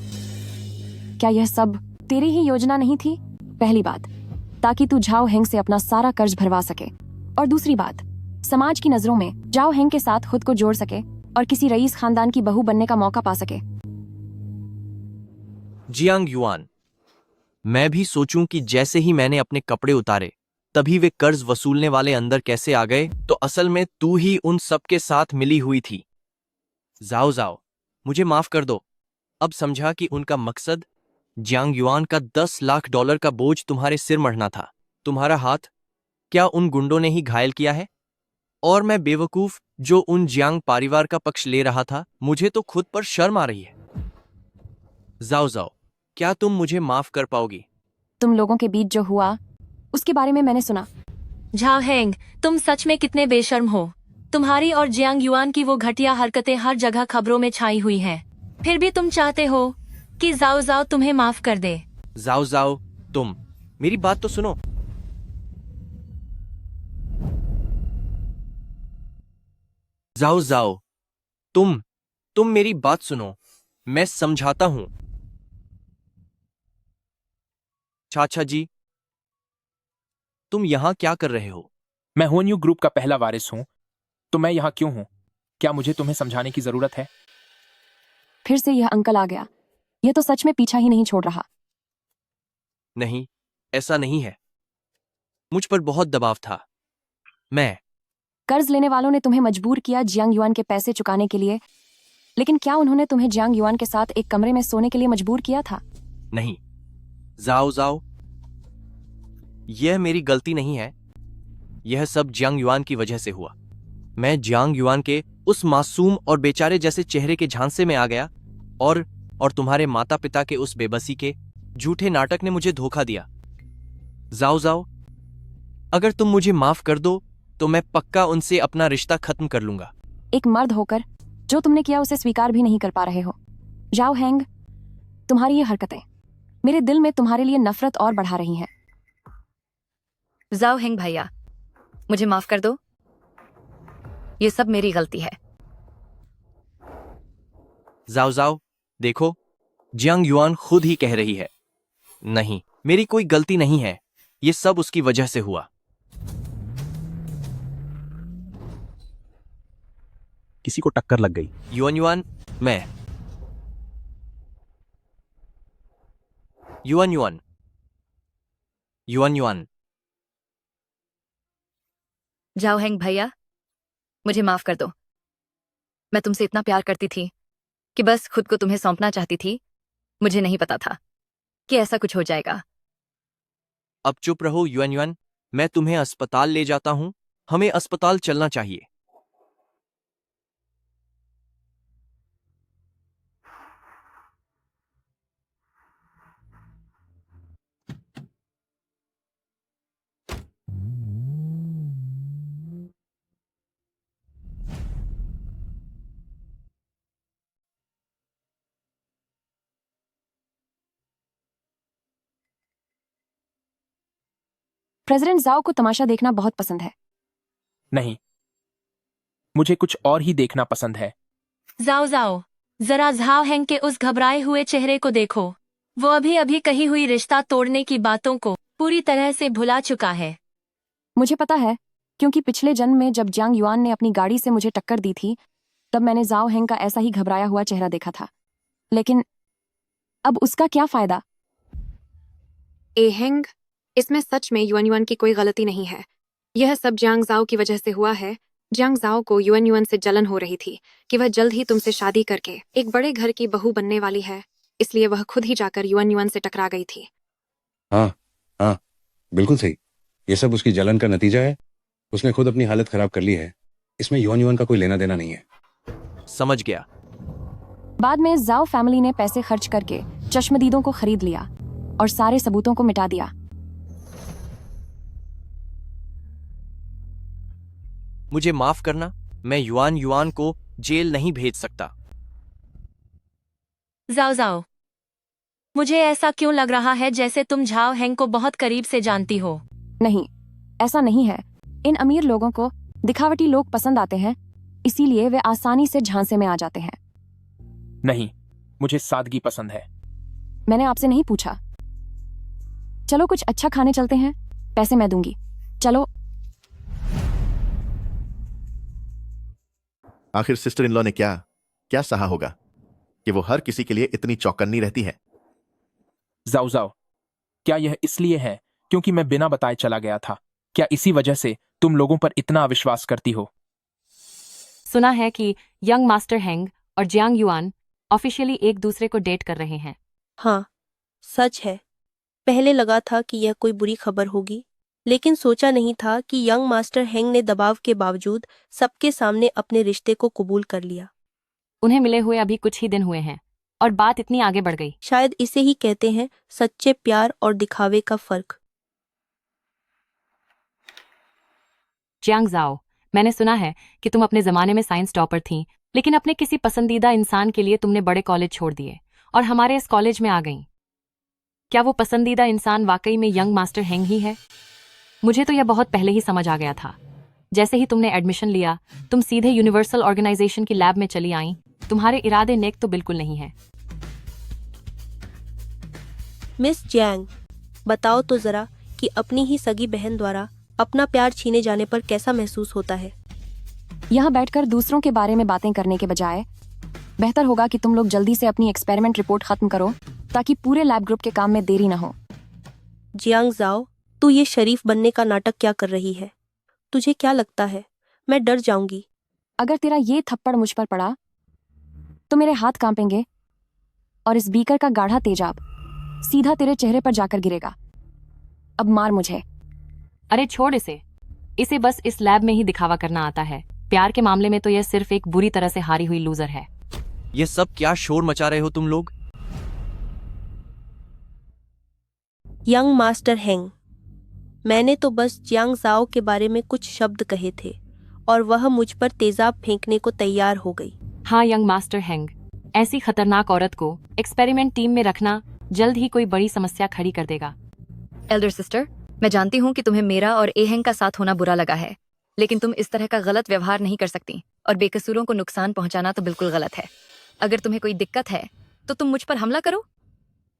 क्या यह सब तेरी ही योजना नहीं थी? पहली बात, ताकि तू जाओ हेंग से अपना सारा कर्ज भरवा सके, और दूसरी बात, समाज की नजरों में जाओ हेंग के साथ खुद को जोड़ सके और किसी रईस खानदान की बहू बनने का मौका पा सके। जियांग युआन, मैं भी सोचूं कि जैसे ही मैंने अपने कपड़े उतारे तभी वे कर्ज वसूलने वाले अंदर कैसे आ गए, तो असल में तू ही उन सब के साथ मिली हुई थी। जाओ जाओ, मुझे माफ कर दो। अब समझा कि उनका मकसद जियांग युआन का $10 लाख का बोझ तुम्हारे सिर मढ़ना था। तुम्हारा हाथ क्या उन गुंडों ने ही घायल किया है? और मैं बेवकूफ जो उन जियांग परिवार का पक्ष ले रहा था। मुझे तो खुद पर शर्म आ रही है। जाओ जाओ, क्या तुम मुझे माफ कर पाओगी? तुम लोगों के बीच जो हुआ उसके बारे में मैंने सुना। जाओ हैंग, तुम सच में कितने बेशर्म हो। तुम्हारी और जियांग युआन की वो घटिया हरकतें हर जगह खबरों में छाई हुई हैं। फिर भी तुम चाहते हो कि जाओ जाओ तुम्हें माफ कर दे। जाओ जाओ, तुम मेरी बात तो सुनो। जाओ जाओ, तुम मेरी बात सुनो, मैं समझाता हूं। चाचा जी, तुम यहां क्या कर रहे हो? मैं हुआन्यू ग्रुप का पहला वारिस हूं, तो मैं यहां क्यों हूं? क्या मुझे तुम्हें समझाने की जरूरत है? फिर से यह अंकल आ गया। यह तो सच में पीछा ही नहीं छोड़ रहा। नहीं, ऐसा नहीं है। मुझ पर बहुत दबाव था। कर्ज लेने वालों ने तुम्हें मजबूर किया जियांग युआन के पैसे चुकाने के लिए, लेकिन क्या उन्होंने तुम्हें जियांग युआन के साथ एक कमरे में सोने के लिए मजबूर किया था? नहीं। जाओ जाओ, यह मेरी गलती नहीं है। यह सब जियांग युआन की वजह से हुआ। मैं जियांग युआन के उस मासूम और बेचारे जैसे चेहरे के झांसे में आ गया और तुम्हारे माता पिता के उस बेबसी के झूठे नाटक ने मुझे धोखा दिया। जाओ जाओ, अगर तुम मुझे माफ कर दो तो मैं पक्का उनसे अपना रिश्ता खत्म कर लूंगा। एक मर्द होकर जो तुमने किया उसे स्वीकार भी नहीं कर पा रहे हो। जाओ हैंग, तुम्हारी ये हरकतें मेरे दिल में तुम्हारे लिए नफरत और बढ़ा रही हैं। जाओ हेंग भैया, मुझे माफ कर दो। ये सब मेरी गलती है। जाओ जाओ, देखो जियांग युआन खुद ही कह रही है, नहीं मेरी कोई गलती नहीं है, ये सब उसकी वजह से हुआ। किसी को टक्कर लग गई। युआन युआन, मैं युआन युआन युआन युआन। जाओ हेंग भैया, मुझे माफ कर दो। मैं तुमसे इतना प्यार करती थी कि बस खुद को तुम्हें सौंपना चाहती थी। मुझे नहीं पता था कि ऐसा कुछ हो जाएगा। अब चुप रहो युआन युआन, मैं तुम्हें अस्पताल ले जाता हूं। हमें अस्पताल चलना चाहिए। प्रेसिडेंट जाओ को तमाशा देखना बहुत पसंद है। नहीं, मुझे कुछ और ही देखना पसंद है। जाओ जाओ, जरा झाओ हैंग के उस घबराए हुए चेहरे को देखो। वो अभी अभी कही हुई रिश्ता तोड़ने की बातों को पूरी तरह से भुला चुका है। मुझे पता है, क्योंकि पिछले जन्म में जब जियांग युआन ने अपनी गाड़ी से मुझे टक्कर दी थी तब मैंने जाओ हैंग का ऐसा ही घबराया हुआ चेहरा देखा था। लेकिन अब उसका क्या फायदा। ए हेंग, इसमें सच में युआन युआन की कोई गलती नहीं है। यह सब जियांग जाओ की वजह से हुआ है। जियांग जाओ को युआन युआन से जलन हो रही थी कि वह जल्द ही तुमसे शादी करके एक बड़े घर की बहू बनने वाली है, इसलिए वह खुद ही जाकर युआन युआन से टकरा गई थी। हाँ हाँ, बिल्कुल सही। ये सब उसकी जलन का नतीजा है। उसने खुद अपनी हालत खराब कर ली है। इसमें युआन युआन का कोई लेना देना नहीं है। समझ गया। बाद में जाओ फैमिली ने पैसे खर्च करके चश्मदीदों को खरीद लिया और सारे सबूतों को मिटा दिया। मुझे माफ करना, मैं युआन युआन को जेल नहीं भेज सकता। जाओ जाओ, मुझे ऐसा क्यों लग रहा है जैसे तुम झाओ हैंग को बहुत करीब से जानती हो। नहीं, ऐसा नहीं है। इन अमीर लोगों को दिखावटी लोग पसंद आते हैं, इसीलिए वे आसानी से झांसे में आ जाते हैं। नहीं, मुझे सादगी पसंद है। मैंने आपसे नहीं पूछा। चलो कुछ अच्छा खाने चलते हैं, पैसे मैं दूंगी। चलो। आखिर सिस्टर इन लॉ ने क्या क्या सहा होगा कि वो हर किसी के लिए इतनी चौकन्नी रहती है। जाओ जाओ, क्या यह इसलिए है क्योंकि मैं बिना बताए चला गया था? क्या इसी वजह से तुम लोगों पर इतना अविश्वास करती हो? सुना है कि यंग मास्टर हेंग और जियांग युआन ऑफिशियली एक दूसरे को डेट कर रहे हैं। हाँ, सच है। पहले लगा था कि यह कोई बुरी खबर होगी, लेकिन सोचा नहीं था कि यंग मास्टर हेंग ने दबाव के बावजूद सबके सामने अपने रिश्ते को कबूल कर लिया। उन्हें मिले हुए अभी कुछ ही दिन हुए हैं और बात इतनी आगे बढ़ गई। शायद इसे ही कहते हैं सच्चे प्यार और दिखावे का फर्क। जियांग जाओ, मैंने सुना है कि तुम अपने जमाने में साइंस टॉपर थीं, लेकिन अपने किसी पसंदीदा इंसान के लिए तुमने बड़े कॉलेज छोड़ दिए और हमारे इस कॉलेज में आ गईं। क्या वो पसंदीदा इंसान वाकई में यंग मास्टर हेंग ही है? मुझे तो यह बहुत पहले ही समझ आ गया था। जैसे ही तुमने एडमिशन लिया, तुम सीधे यूनिवर्सल ऑर्गेनाइजेशन की लैब में चली आईं। तुम्हारे इरादे नेक तो बिल्कुल नहीं है। मिस जियांग, बताओ तो जरा कि अपनी ही सगी बहन द्वारा अपना प्यार छीने जाने पर कैसा महसूस होता है। यहाँ बैठकर दूसरों के बारे में बातें करने के बजाय बेहतर होगा कि तुम लोग जल्दी से अपनी एक्सपेरिमेंट रिपोर्ट खत्म करो ताकि पूरे लैब ग्रुप के काम में देरी ना हो। जियांग जाओ, तू ये शरीफ बनने का नाटक क्या कर रही है? तुझे क्या लगता है मैं डर जाऊंगी? अगर तेरा ये थप्पड़ मुझ पर पड़ा तो मेरे हाथ कांपेंगे और इस बीकर का गाढ़ा तेजाब सीधा तेरे चेहरे पर जाकर गिरेगा। अब मार मुझे। अरे छोड़ इसे। इसे बस इस लैब में ही दिखावा करना आता है। प्यार के मामले में तो यह सिर्फ एक बुरी तरह से हारी हुई लूजर है। ये सब क्या शोर मचा रहे हो तुम लोग? यंग मास्टर हेंग, मैंने तो बस जियांग जाओ के बारे में कुछ शब्द कहे थे और वह मुझ पर तेजाब फेंकने को तैयार हो गई। हाँ यंग मास्टर हेंग, ऐसी खतरनाक औरत को एक्सपेरिमेंट टीम में रखना जल्द ही कोई बड़ी समस्या खड़ी कर देगा। एल्डर सिस्टर, मैं जानती हूँ कि तुम्हें मेरा और एहेंग का साथ होना बुरा लगा है, लेकिन तुम इस तरह का गलत व्यवहार नहीं कर सकती और बेकसूरों को नुकसान पहुंचाना तो बिल्कुल गलत है। अगर तुम्हें कोई दिक्कत है तो तुम मुझ पर हमला करो।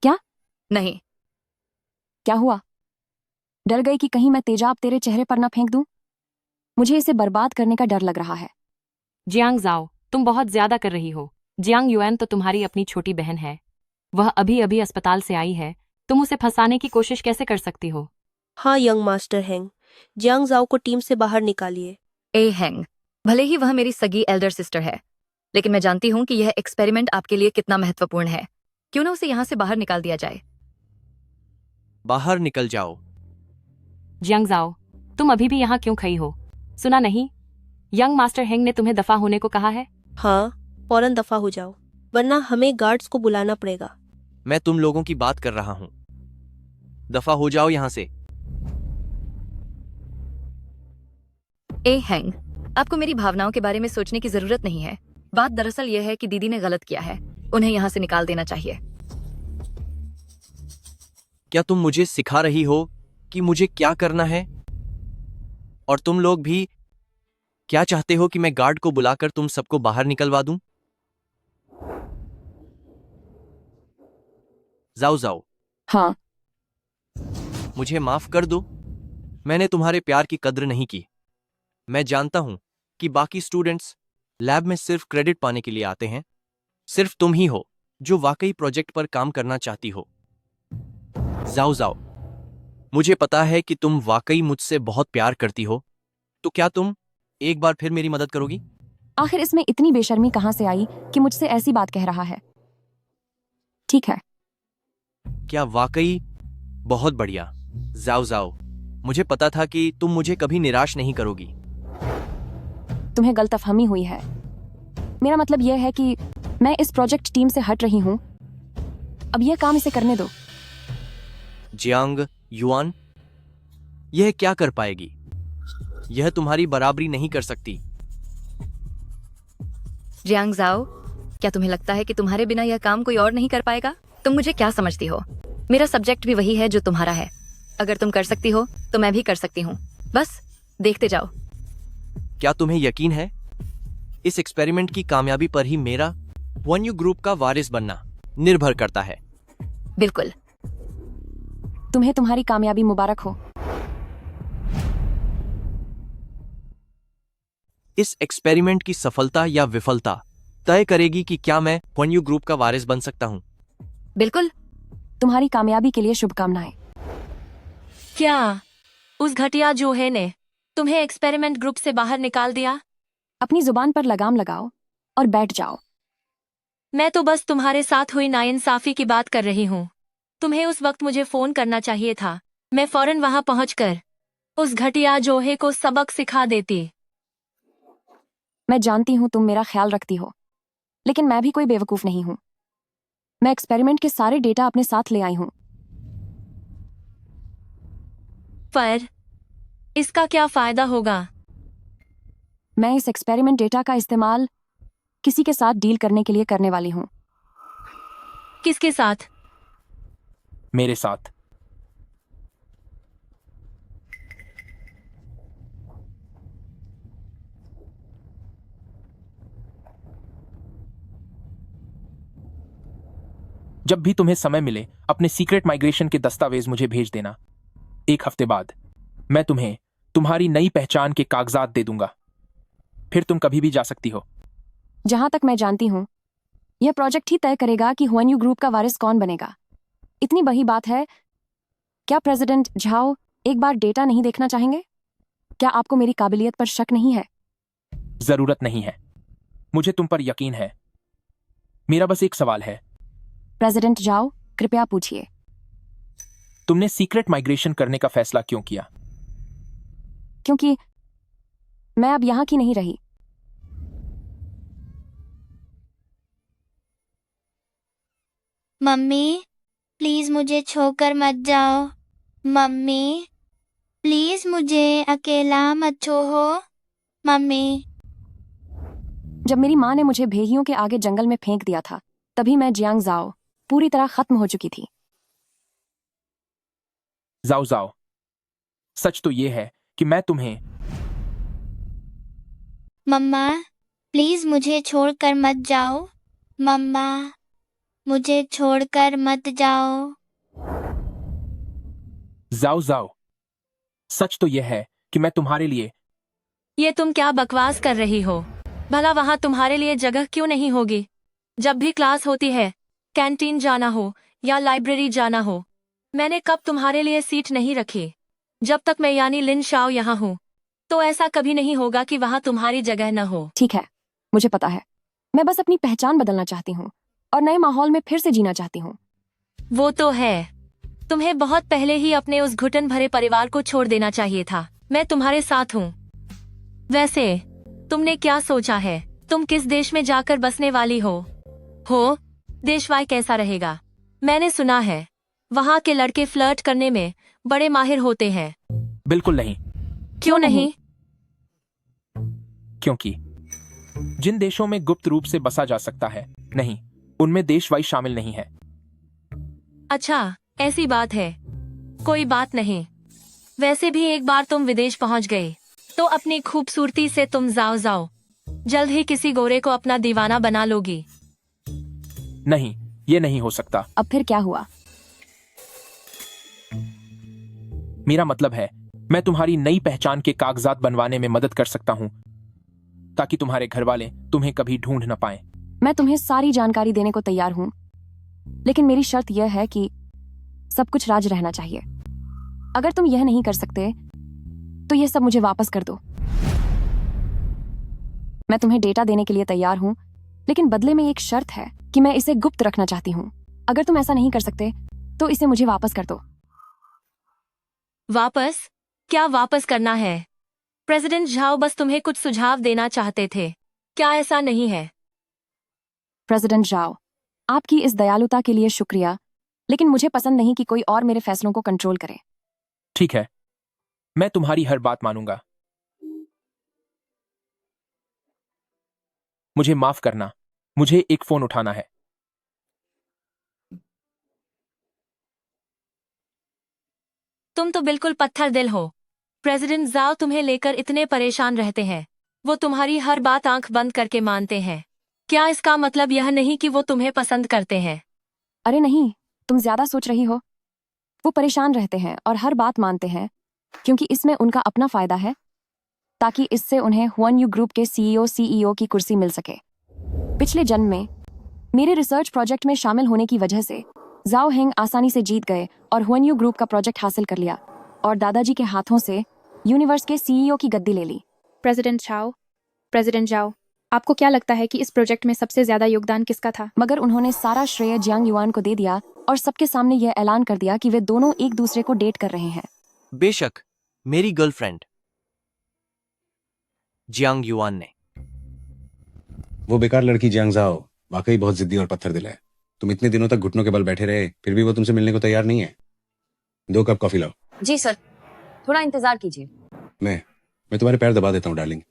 क्या? नहीं। क्या हुआ? डर गई कि कहीं मैं तेजाब तेरे चेहरे पर ना फेंक दूं? मुझे इसे बर्बाद करने का डर लग रहा है। जियांग जाओ, तुम बहुत ज्यादा कर रही हो। जियांग युआन तो तुम्हारी अपनी छोटी बहन है। वह अभी अभी अस्पताल से आई है। तुम उसे फंसाने की कोशिश कैसे कर सकती हो? हाँ यंग मास्टर हेंग, जियांग जाओ को टीम से बाहर निकालिए। ए हेंग, भले ही वह मेरी सगी एल्डर सिस्टर है, लेकिन मैं जानती हूँ कि यह एक्सपेरिमेंट आपके लिए कितना महत्वपूर्ण है। क्यों ना उसे यहाँ से बाहर निकाल दिया जाए। बाहर निकल जाओ। जियांग जाओ, तुम अभी भी यहाँ क्यों खड़ी हो? सुना नहीं? यंग मास्टर हेंग ने तुम्हें दफा होने को कहा है। हाँ, फौरन दफा हो जाओ, वरना हमें गार्ड्स को बुलाना पड़ेगा। मैं तुम लोगों की बात कर रहा हूँ। दफा हो जाओ यहाँ से। ए हेंग, आपको मेरी भावनाओं के बारे में सोचने की जरूरत नहीं है। बात दरअसल यह है कि दीदी ने गलत किया है, उन्हें यहाँ से निकाल देना चाहिए। क्या तुम मुझे सिखा रही हो कि मुझे क्या करना है? और तुम लोग भी क्या चाहते हो कि मैं गार्ड को बुलाकर तुम सबको बाहर निकलवा दूं? जाओ जाओ। हाँ। मुझे माफ कर दो, मैंने तुम्हारे प्यार की कद्र नहीं की। मैं जानता हूं कि बाकी स्टूडेंट्स लैब में सिर्फ क्रेडिट पाने के लिए आते हैं। सिर्फ तुम ही हो जो वाकई प्रोजेक्ट पर काम करना चाहती हो। जाओ जाओ, मुझे पता है कि तुम वाकई मुझसे बहुत प्यार करती हो, तो क्या तुम एक बार फिर मेरी मदद करोगी? आखिर इसमें इतनी बेशर्मी कहां से आई कि मुझसे ऐसी बात कह रहा है? ठीक है। क्या वाकई? बहुत बढ़िया। जाओ जाओ, मुझे पता था कि तुम मुझे कभी निराश नहीं करोगी। तुम्हें गलतफहमी हुई है। मेरा मतलब यह है कि मैं इस प्रोजेक्ट टीम से हट रही हूं। अब यह काम इसे करने दो। जियांग युआन, यह क्या कर पाएगी? यह तुम्हारी बराबरी नहीं कर सकती। जियांग जाओ, क्या तुम्हें लगता है कि तुम्हारे बिना यह काम कोई और नहीं कर पाएगा? तुम मुझे क्या समझती हो? मेरा सब्जेक्ट भी वही है जो तुम्हारा है। अगर तुम कर सकती हो तो मैं भी कर सकती हूँ। बस देखते जाओ। क्या तुम्हें यकीन है? इस एक्सपेरिमेंट की कामयाबी पर ही मेरा वन यू ग्रुप का वारिस बनना निर्भर करता है। बिल्कुल। तुम्हें तुम्हारी कामयाबी मुबारक हो। इस एक्सपेरिमेंट की सफलता या विफलता तय करेगी कि क्या मैं वन यू ग्रुप का वारिस बन सकता हूँ। बिल्कुल। तुम्हारी कामयाबी के लिए शुभकामनाएं। क्या उस घटिया जोहे ने तुम्हें एक्सपेरिमेंट ग्रुप से बाहर निकाल दिया? अपनी जुबान पर लगाम लगाओ और बैठ जाओ। मैं तो बस तुम्हारे साथ हुई नाइंसाफी की बात कर रही हूँ। तुम्हें उस वक्त मुझे फोन करना चाहिए था। मैं फौरन वहां पहुंचकर उस घटिया जोहे को सबक सिखा देती। मैं जानती हूं तुम मेरा ख्याल रखती हो, लेकिन मैं भी कोई बेवकूफ नहीं हूं। मैं एक्सपेरिमेंट के सारे डेटा अपने साथ ले आई हूं। पर इसका क्या फायदा होगा? मैं इस एक्सपेरिमेंट डेटा का इस्तेमाल किसी के साथ डील करने के लिए करने वाली हूं। किसके साथ? मेरे साथ। जब भी तुम्हें समय मिले अपने सीक्रेट माइग्रेशन के दस्तावेज मुझे भेज देना। 1 हफ्ते बाद मैं तुम्हें तुम्हारी नई पहचान के कागजात दे दूंगा। फिर तुम कभी भी जा सकती हो। जहां तक मैं जानती हूं, यह प्रोजेक्ट ही तय करेगा कि हुआन्यू ग्रुप का वारिस कौन बनेगा। इतनी बड़ी बात है। क्या प्रेसिडेंट झाओ एक बार डेटा नहीं देखना चाहेंगे? क्या आपको मेरी काबिलियत पर शक नहीं है? जरूरत नहीं है, मुझे तुम पर यकीन है। मेरा बस एक सवाल है। प्रेसिडेंट झाओ, कृपया पूछिए। तुमने सीक्रेट माइग्रेशन करने का फैसला क्यों किया? क्योंकि मैं अब यहाँ की नहीं रही। मम्मी प्लीज मुझे छोड़कर मत जाओ। मम्मी प्लीज मुझे अकेला मत छोड़ो। मम्मी। जब मेरी माँ ने मुझे भेहियों के आगे जंगल में फेंक दिया था, तभी मैं जियांग जाओ पूरी तरह खत्म हो चुकी थी। जाओ जाओ, सच तो ये है कि मैं तुम्हें। मम्मा प्लीज मुझे छोड़कर मत जाओ। मम्मा मुझे छोड़कर मत जाओ। जाओ जाओ, सच तो यह है कि मैं तुम्हारे लिए। ये तुम क्या बकवास कर रही हो? भला वहां तुम्हारे लिए जगह क्यों नहीं होगी? जब भी क्लास होती है, कैंटीन जाना हो या लाइब्रेरी जाना हो, मैंने कब तुम्हारे लिए सीट नहीं रखी। जब तक मैं यानी लिन शाओ यहाँ हूँ, तो ऐसा कभी नहीं होगा कि वहां तुम्हारी जगह न हो। ठीक है, मुझे पता है। मैं बस अपनी पहचान बदलना चाहती हूँ और नए माहौल में फिर से जीना चाहती हूँ। वो तो है। तुम्हें बहुत पहले ही अपने उस घुटन भरे परिवार को छोड़ देना चाहिए था। मैं तुम्हारे साथ हूँ। वैसे तुमने क्या सोचा है? तुम किस देश में जाकर बसने वाली हो? देश वाई कैसा रहेगा? मैंने सुना है वहाँ के लड़के फ्लर्ट करने में बड़े माहिर होते हैं। बिल्कुल नहीं। क्यों नहीं? क्योंकि जिन देशों में गुप्त रूप से बसा जा सकता है, नहीं, उनमें देशवाई शामिल नहीं है। अच्छा, ऐसी बात है। कोई बात नहीं। वैसे भी एक बार तुम विदेश पहुंच गए, तो अपनी खूबसूरती से तुम जाओ जाओ जल्द ही किसी गोरे को अपना दीवाना बना लोगी। नहीं, ये नहीं हो सकता। अब फिर क्या हुआ? मेरा मतलब है, मैं तुम्हारी नई पहचान के कागजात बनवाने में मदद कर सकता हूँ, ताकि तुम्हारे घर वाले तुम्हें कभी ढूंढ न पाए। मैं तुम्हें सारी जानकारी देने को तैयार हूँ, लेकिन मेरी शर्त यह है कि सब कुछ राज रहना चाहिए। अगर तुम यह नहीं कर सकते, तो यह सब मुझे वापस कर दो। मैं तुम्हें डेटा देने के लिए तैयार हूँ, लेकिन बदले में एक शर्त है कि मैं इसे गुप्त रखना चाहती हूँ। अगर तुम ऐसा नहीं कर सकते, तो इसे मुझे वापस कर दो। वापस? क्या वापस करना है? प्रेसिडेंट झाओ बस तुम्हें कुछ सुझाव देना चाहते थे, क्या ऐसा नहीं है? प्रेसिडेंट जाओ, आपकी इस दयालुता के लिए शुक्रिया, लेकिन मुझे पसंद नहीं कि कोई और मेरे फैसलों को कंट्रोल करे। ठीक है, मैं तुम्हारी हर बात मानूंगा। मुझे माफ करना, मुझे एक फोन उठाना है। तुम तो बिल्कुल पत्थर दिल हो। प्रेसिडेंट जाओ तुम्हें लेकर इतने परेशान रहते हैं। वो तुम्हारी हर बात आंख बंद करके मानते हैं। क्या इसका मतलब यह नहीं कि वो तुम्हें पसंद करते हैं? अरे नहीं, तुम ज्यादा सोच रही हो। वो परेशान रहते हैं और हर बात मानते हैं क्योंकि इसमें उनका अपना फायदा है, ताकि इससे उन्हें हुआन यू ग्रुप के सीईओ की कुर्सी मिल सके। पिछले जन्म में मेरे रिसर्च प्रोजेक्ट में शामिल होने की वजह से जाओ हेंग आसानी से जीत गए और हुआन यू ग्रुप का प्रोजेक्ट हासिल कर लिया और दादाजी के हाथों से यूनिवर्स के सीईओ की गद्दी ले ली। प्रेसिडेंट जाओ, आपको क्या लगता है कि इस प्रोजेक्ट में सबसे ज्यादा योगदान किसका था? मगर उन्होंने सारा श्रेय जियांग युआन को दे दिया और सबके सामने यह ऐलान कर दिया कि वे दोनों एक दूसरे को डेट कर रहे हैं। बेशक, मेरी गर्लफ्रेंड जियांग युआन ने। वो बेकार लड़की जियांग जाओ वाकई बहुत जिद्दी और पत्थर दिल है। तुम इतने दिनों तक घुटनों के बल बैठे रहे, फिर भी वो तुमसे मिलने को तैयार नहीं है। 2 कप कॉफी लाओ। जी सर, थोड़ा इंतजार कीजिए। मैं तुम्हारे पैर दबा देता हूँ डार्लिंग।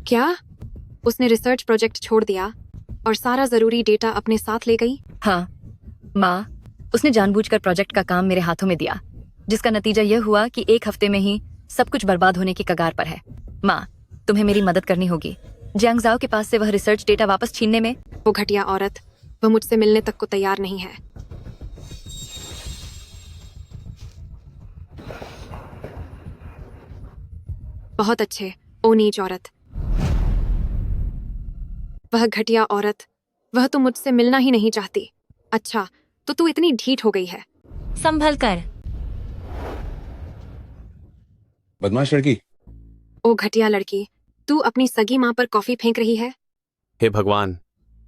क्या उसने रिसर्च प्रोजेक्ट छोड़ दिया और सारा जरूरी डेटा अपने साथ ले गई? हाँ माँ, उसने जानबूझकर प्रोजेक्ट का काम मेरे हाथों में दिया, जिसका नतीजा यह हुआ कि 1 हफ्ते में ही सब कुछ बर्बाद होने की कगार पर है। माँ, तुम्हें मेरी मदद करनी होगी। जियांग जाओ के पास से वह रिसर्च डेटा वापस छीनने में। वो घटिया औरत, वह मुझसे मिलने तक को तैयार नहीं है। बहुत अच्छे, ओ नीच औरत। वह घटिया औरत, वह तो मुझसे मिलना ही नहीं चाहती। अच्छा, तो तू इतनी ढीठ हो गई है। संभल कर। बदमाश लड़की। ओ घटिया लड़की, तू अपनी सगी माँ पर कॉफी फेंक रही है? हे भगवान,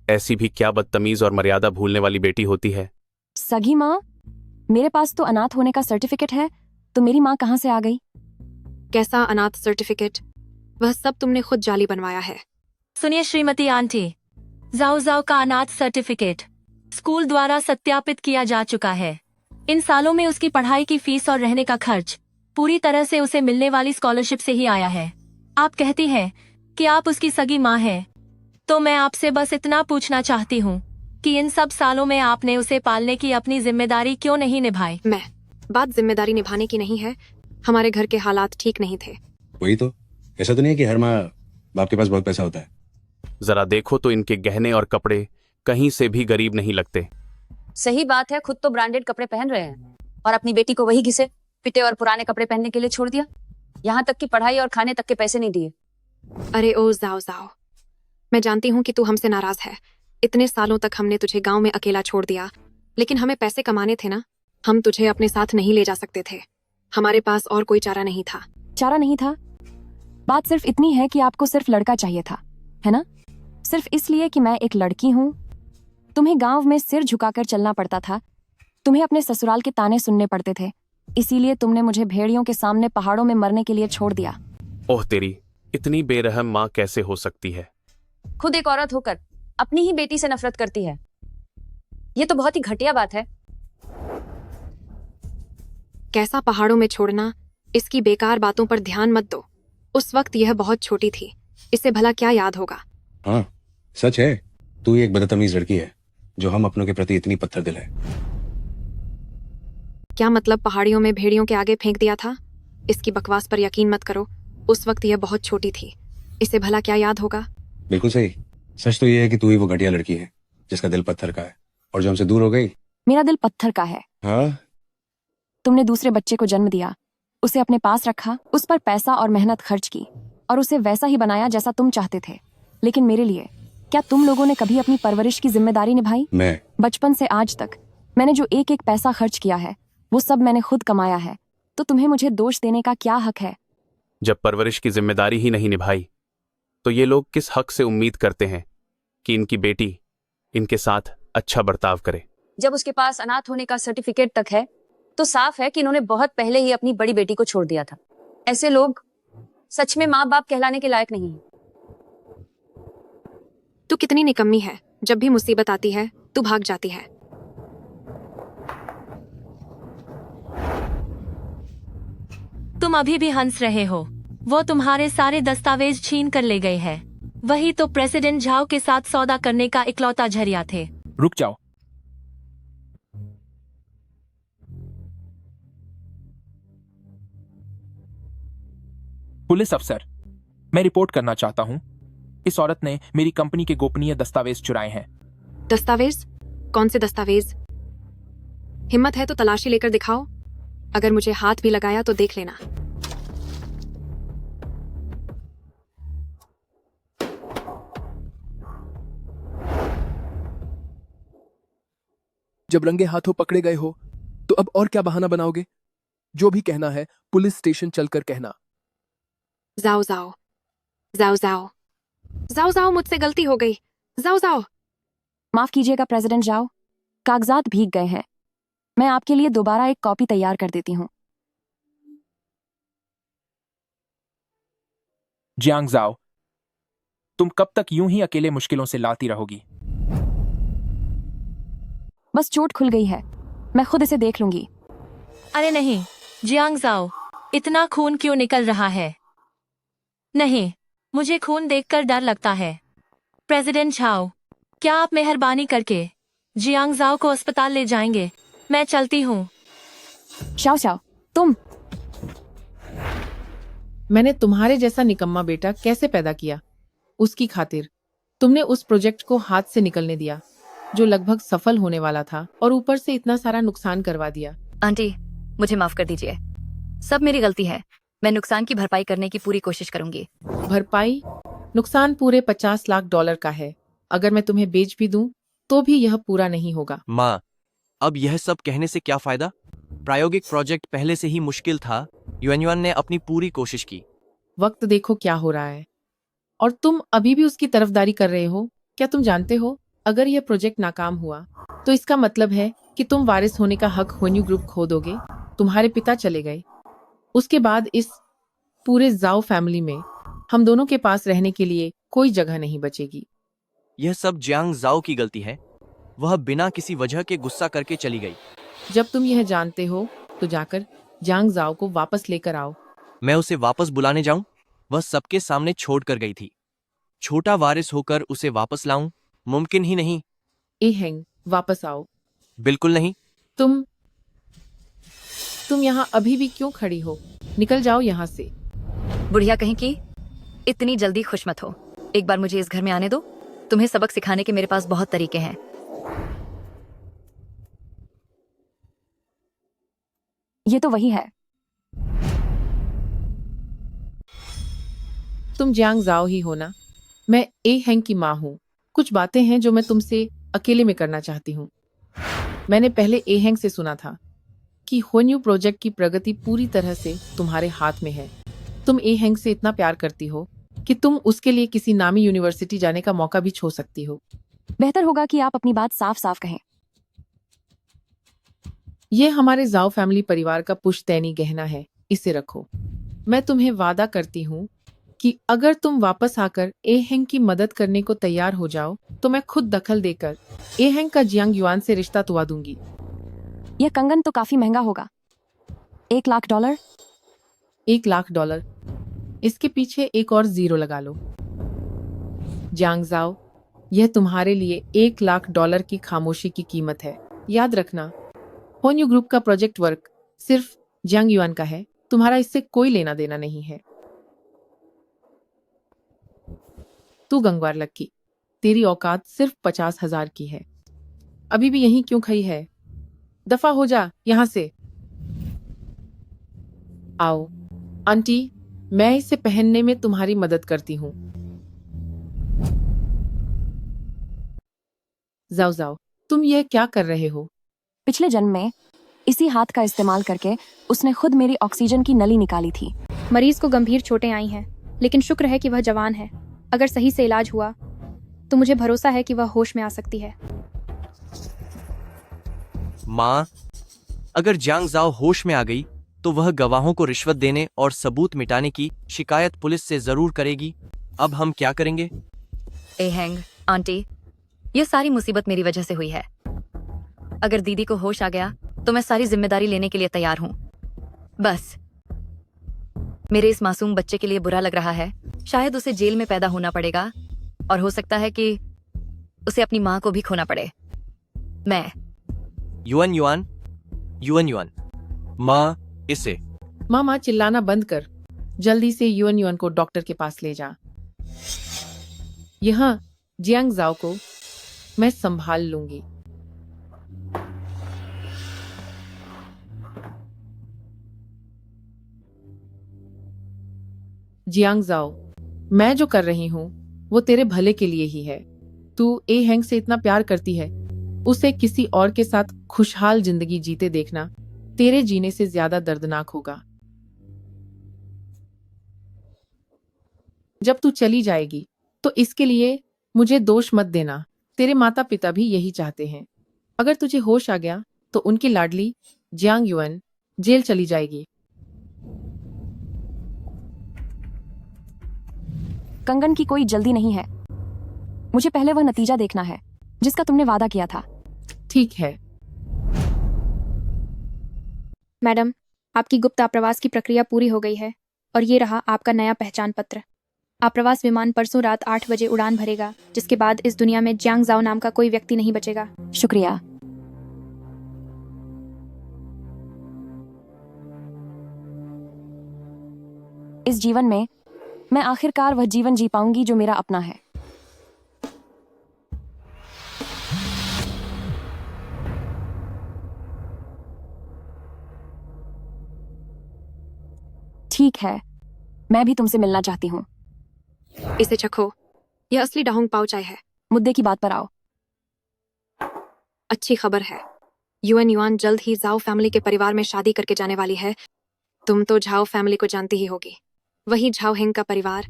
ऐसी भी क्या बदतमीज और मर्यादा भूलने वाली बेटी होती है। सगी माँ? मेरे पास तो अनाथ होने का सर्टिफिकेट है, तो मेरी माँ कहाँ से आ गई? कैसा अनाथ सर्टिफिकेट? वह सब तुमने खुद जाली बनवाया है। सुनिए श्रीमती आंटी, जाओ जाओ का अनाथ सर्टिफिकेट स्कूल द्वारा सत्यापित किया जा चुका है। इन सालों में उसकी पढ़ाई की फीस और रहने का खर्च पूरी तरह से उसे मिलने वाली स्कॉलरशिप से ही आया है। आप कहती हैं कि आप उसकी सगी माँ हैं, तो मैं आपसे बस इतना पूछना चाहती हूँ कि इन सब सालों में आपने उसे पालने की अपनी जिम्मेदारी क्यों नहीं निभाई? बात जिम्मेदारी निभाने की नहीं है, हमारे घर के हालात ठीक नहीं थे। वही तो, ऐसा तो नहीं है कि हर माँ बाप के पास बहुत पैसा होता है। जरा देखो तो इनके गहने और कपड़े कहीं से भी गरीब नहीं लगते। सही बात है, खुद तो ब्रांडेड कपड़े पहन रहे हैं और अपनी बेटी को वही घिसे पिटे और पुराने कपड़े पहनने के लिए छोड़ दिया। यहाँ तक कि पढ़ाई और खाने तक के पैसे नहीं दिए। अरे ओ जाओ जाओ, मैं जानती हूँ कि तू हमसे नाराज है। इतने सालों तक हमने तुझे गांव में अकेला छोड़ दिया, लेकिन हमें पैसे कमाने थे ना। हम तुझे अपने साथ नहीं ले जा सकते थे, हमारे पास और कोई चारा नहीं था। चारा नहीं था? बात सिर्फ इतनी है कि आपको सिर्फ लड़का चाहिए था, है ना? सिर्फ इसलिए कि मैं एक लड़की हूँ। तुम्हें गांव में सिर झुकाकर चलना पड़ता था, तुम्हें अपने ससुराल के ताने सुनने पड़ते थे, इसीलिए तुमने मुझे भेड़ियों के सामने पहाड़ों में मरने के लिए छोड़ दिया। ओह तेरी, इतनी बेरहम माँ कैसे हो सकती है? खुद एक औरत होकर अपनी ही बेटी से नफरत करती है। ये तो बहुत ही घटिया बात है। कैसा पहाड़ों में छोड़ना? इसकी बेकार बातों पर ध्यान मत दो। उस वक्त यह बहुत छोटी थी, इसे भला क्या याद होगा। हाँ सच है, तू ही एक बदतमीज लड़की है जो हम अपनों के प्रति इतनी पत्थर दिल है। क्या मतलब पहाड़ियों में भेड़ियों के आगे फेंक दिया था? इसकी बकवास पर यकीन मत करो। उस वक्त यह बहुत छोटी थी, इसे भला क्या याद होगा। बिल्कुल सही। सच तो ये है कि तू ही वो घटिया लड़की है जिसका दिल पत्थर का है और जो हमसे दूर हो गई। मेरा दिल पत्थर का है। हाँ? तुमने दूसरे बच्चे को जन्म दिया, उसे अपने पास रखा, उस पर पैसा और मेहनत खर्च की और उसे वैसा ही बनाया जैसा तुम चाहते थे। लेकिन मेरे लिए क्या तुम लोगों ने कभी अपनी परवरिश की जिम्मेदारी निभाई? मैं बचपन से आज तक मैंने जो एक एक पैसा खर्च किया है वो सब मैंने खुद कमाया है, तो तुम्हें मुझे दोष देने का क्या हक है? जब परवरिश की जिम्मेदारी ही नहीं निभाई तो ये लोग किस हक से उम्मीद करते हैं कि इनकी बेटी इनके साथ अच्छा बर्ताव करे? जब उसके पास अनाथ होने का सर्टिफिकेट तक है तो साफ है कि इन्होंने बहुत पहले ही अपनी बड़ी बेटी को छोड़ दिया था। ऐसे लोग सच में माँ बाप कहलाने के लायक नहीं है। तू कितनी निकम्मी है, जब भी मुसीबत आती है तू भाग जाती है। तुम अभी भी हंस रहे हो। वो तुम्हारे सारे दस्तावेज छीन कर ले गए हैं। वही तो प्रेसिडेंट झाओ के साथ सौदा करने का इकलौता जरिया थे। रुक जाओ। पुलिस अफसर, मैं रिपोर्ट करना चाहता हूँ। इस औरत ने मेरी कंपनी के गोपनीय दस्तावेज चुराए हैं। दस्तावेज? कौन से दस्तावेज? हिम्मत है तो तलाशी लेकर दिखाओ। अगर मुझे हाथ भी लगाया तो देख लेना। जब रंगे हाथों पकड़े गए हो तो अब और क्या बहाना बनाओगे? जो भी कहना है पुलिस स्टेशन चलकर कहना। जाओ जाओ जाओ जाओ जाओ जाओ, मुझसे गलती हो गई। जाओ जाओ। माफ कीजिएगा प्रेसिडेंट झाओ, कागजात भीग गए हैं। मैं आपके लिए दोबारा एक कॉपी तैयार कर देती हूँ। जियांग जाओ, तुम कब तक यूं ही अकेले मुश्किलों से लाती रहोगी? बस चोट खुल गई है, मैं खुद इसे देख लूंगी। अरे नहीं जियांग जाओ, इतना खून क्यों निकल रहा है? नहीं, मुझे खून देखकर डर लगता है। प्रेसिडेंट झाओ, क्या आप मेहरबानी करके जियांग जाओ को अस्पताल ले जाएंगे? मैं चलती हूँ। शाओ शाओ, तुम। मैंने तुम्हारे जैसा निकम्मा बेटा कैसे पैदा किया? उसकी खातिर तुमने उस प्रोजेक्ट को हाथ से निकलने दिया जो लगभग सफल होने वाला था, और ऊपर से इतना सारा नुकसान करवा दिया। आंटी, मुझे माफ कर दीजिए, सब मेरी गलती है। मैं नुकसान की भरपाई करने की पूरी कोशिश करूंगी। भरपाई? नुकसान पूरे 50 लाख डॉलर का है। अगर मैं तुम्हें बेच भी दूं तो भी यह पूरा नहीं होगा। माँ, अब यह सब कहने से क्या फायदा? प्रायोगिक प्रोजेक्ट पहले से ही मुश्किल था। युआन ने अपनी पूरी कोशिश की। वक्त देखो क्या हो रहा है, और तुम अभी भी उसकी तरफदारी कर रहे हो। क्या तुम जानते हो अगर यह प्रोजेक्ट नाकाम हुआ तो इसका मतलब है कि तुम वारिस होने का हक होन्यू ग्रुप खो दोगे। तुम्हारे पिता चले गए, उसके बाद इस पूरे जाओ फैमिली में हम दोनों के पास रहने के लिए कोई जगह नहीं बचेगी। यह सब जियांग जाओ की गलती है। वह बिना किसी वजह के गुस्सा करके चली गई। जब तुम यह जानते हो तो जाकर जांग जाओ को वापस लेकर आओ। मैं उसे वापस बुलाने जाऊं? वह सबके सामने छोड़ कर गई थी। छोटा वारिस होकर उसे वापस लाऊं? मुमकिन ही नहीं। ए हेंग, वापस आओ। बिल्कुल नहीं। तुम यहाँ अभी भी क्यों खड़ी हो? निकल जाओ यहाँ से। बुढ़िया कहीं की, इतनी जल्दी खुश मत हो। एक बार मुझे इस घर में आने दो। तुम्हें सबक सिखाने के मेरे पास बहुत तरीके हैं। ये तो वही है। तुम जियांग जाओ ही हो ना? मैं ए हेंग की माँ हूँ। कुछ बातें हैं जो मैं तुमसे अकेले में करना चाहती हूँ। मैंने पहले ए हेंग से सुना था कि होन्यू प्रोजेक्ट की प्रगति पूरी तरह से तुम्हारे हाथ में है। तुम ए हेंग से इतना प्यार करती हो कि तुम उसके लिए किसी नामी यूनिवर्सिटी जाने का मौका भी छोड़ सकती हो। बेहतर होगा कि आप अपनी बात साफ साफ कहें। यह हमारे जाओ फैमिली परिवार का पुश्तैनी गहना है, इसे रखो। मैं तुम्हें वादा करती हूँ कि अगर तुम वापस आकर ए हेंग की मदद करने को तैयार हो जाओ तो मैं खुद दखल देकर ए हेंग का जियांग युआन से रिश्ता तुआ दूंगी। यह कंगन तो काफी महंगा होगा। $1,00,000? $1,00,000। इसके पीछे एक और जीरो लगा लो। जियांग जाओ, यह तुम्हारे लिए $1,00,000 की खामोशी की कीमत है। याद रखना, होन्यू ग्रुप का प्रोजेक्ट वर्क सिर्फ जियांग युआन का है। तुम्हारा इससे कोई लेना देना नहीं है। तू गंगवार लक्की, तेरी औकात सिर्फ 50,000 की है। अभी भी यहीं क्यों खड़ी है? दफा हो जा यहां से। आओ आंटी, मैं इसे पहनने में तुम्हारी मदद करती हूँ। जाओ जाओ, तुम यह क्या कर रहे हो? पिछले जन्म में इसी हाथ का इस्तेमाल करके उसने खुद मेरी ऑक्सीजन की नली निकाली थी। मरीज को गंभीर चोटें आई हैं, लेकिन शुक्र है कि वह जवान है। अगर सही से इलाज हुआ तो मुझे भरोसा है कि वह होश में आ सकती है। माँ, अगर जियांग जाओ होश में आ गई तो वह गवाहों को रिश्वत देने और सबूत मिटाने की शिकायत पुलिस से जरूर करेगी। अब हम क्या करेंगे? ए हेंग आंटी, ये सारी मुसीबत मेरी वजह से हुई है। अगर दीदी को होश आ गया तो मैं सारी जिम्मेदारी लेने के लिए तैयार हूँ। बस मेरे इस मासूम बच्चे के लिए बुरा लग रहा है। शायद उसे जेल में पैदा होना पड़ेगा और हो सकता है कि उसे अपनी माँ को भी खोना पड़े। मैं युआन युआन युआन युआन माँ, इसे माँ चिल्लाना बंद कर। जल्दी से युआन युआन को डॉक्टर के पास ले जा। यहाँ जियांग जाओ को मैं संभाल लूंगी। जियांग जाओ, मैं जो कर रही हूँ वो तेरे भले के लिए ही है। तू ए हेंग से इतना प्यार करती है, उसे किसी और के साथ खुशहाल जिंदगी जीते देखना तेरे जीने से ज्यादा दर्दनाक होगा। जब तू चली जाएगी तो इसके लिए मुझे दोष मत देना। तेरे माता पिता भी यही चाहते हैं। अगर तुझे होश आ गया तो उनकी लाडली जियांग युआन जेल चली जाएगी। कंगन की कोई जल्दी नहीं है। मुझे पहले वह नतीजा देखना है जिसका तुमने वादा किया था। ठीक है मैडम, आपकी गुप्त आप्रवास की प्रक्रिया पूरी हो गई है और ये रहा आपका नया पहचान पत्र। आप्रवास विमान परसों रात 8 बजे उड़ान भरेगा, जिसके बाद इस दुनिया में जियांग जाओ नाम का कोई व्यक्ति नहीं बचेगा। शुक्रिया। इस जीवन में मैं आखिरकार वह जीवन जी पाऊंगी जो मेरा अपना है। ठीक है, मैं भी तुमसे मिलना चाहती हूँ। इसे चखो, यह असली डाहुंग पाओ चाय है। मुद्दे की बात पर आओ। अच्छी खबर है, युआन युआन जल्द ही जाओ फैमिली के परिवार में शादी करके जाने वाली है। तुम तो झाओ फैमिली को जानती ही होगी, वही झाओ हेंग का परिवार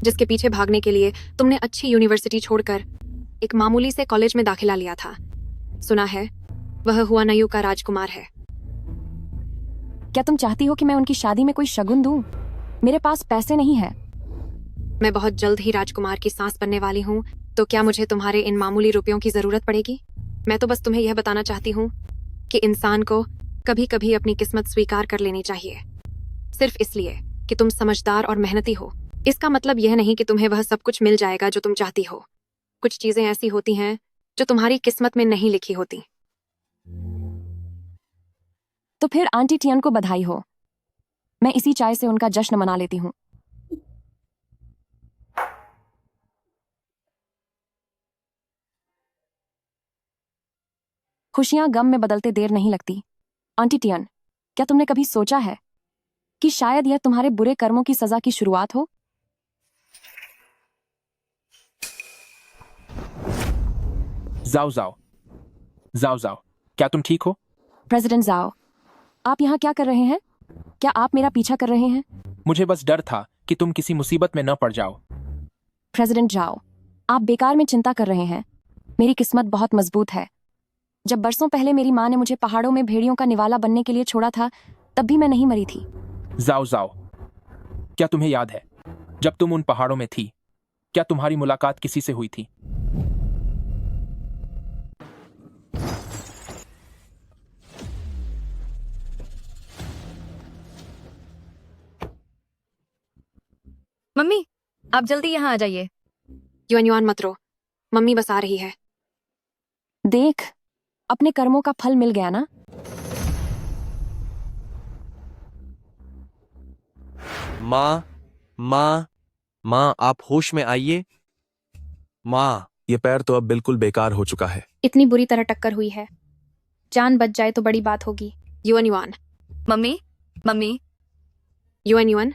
जिसके पीछे भागने के लिए तुमने अच्छी यूनिवर्सिटी छोड़कर एक मामूली से कॉलेज में दाखिला लिया था। सुना है वह हुआनयू का राजकुमार है। क्या तुम चाहती हो कि मैं उनकी शादी में कोई शगुन दूं? मेरे पास पैसे नहीं है। मैं बहुत जल्द ही राजकुमार की सांस बनने वाली हूँ, तो क्या मुझे तुम्हारे इन मामूली रुपयों की जरूरत पड़ेगी? मैं तो बस तुम्हें यह बताना चाहती हूँ कि इंसान को कभी कभी अपनी किस्मत स्वीकार कर लेनी चाहिए, सिर्फ इसलिए कि तुम समझदार और मेहनती हो। इसका मतलब यह नहीं कि तुम्हें वह सब कुछ मिल जाएगा जो तुम चाहती हो। कुछ चीजें ऐसी होती हैं जो तुम्हारी किस्मत में नहीं लिखी होती। तो फिर आंटी टियन को बधाई हो। मैं इसी चाय से उनका जश्न मना लेती हूँ। खुशियां गम में बदलते देर नहीं लगती। आंटी टियन, क्या तुमने कभी सोचा है कि शायद यह तुम्हारे बुरे कर्मों की सजा की शुरुआत हो? जाओ जाओ जाओ जाओ, क्या तुम ठीक हो? प्रेसिडेंट जाओ, आप यहाँ क्या कर रहे हैं? क्या आप मेरा पीछा कर रहे हैं? मुझे बस डर था कि तुम किसी मुसीबत में न पड़ जाओ। प्रेसिडेंट जाओ, आप बेकार में चिंता कर रहे हैं। मेरी किस्मत बहुत मजबूत है। जब बरसों पहले मेरी माँ ने मुझे पहाड़ों में भेड़ियों का निवाला बनने के लिए छोड़ा था, तब भी मैं नहीं मरी थी। जाओ जाओ, क्या तुम्हें याद है जब तुम उन पहाड़ों में थी, क्या तुम्हारी मुलाकात किसी से हुई थी? मम्मी, आप जल्दी यहाँ आ जाइए। युआन मत रो, मम्मी बस आ रही है। देख, अपने कर्मों का फल मिल गया ना। माँ माँ माँ, आप होश में आइए। माँ, ये पैर तो अब बिल्कुल बेकार हो चुका है। इतनी बुरी तरह टक्कर हुई है, जान बच जाए तो बड़ी बात होगी। युआन मम्मी, मम्मी, युआन,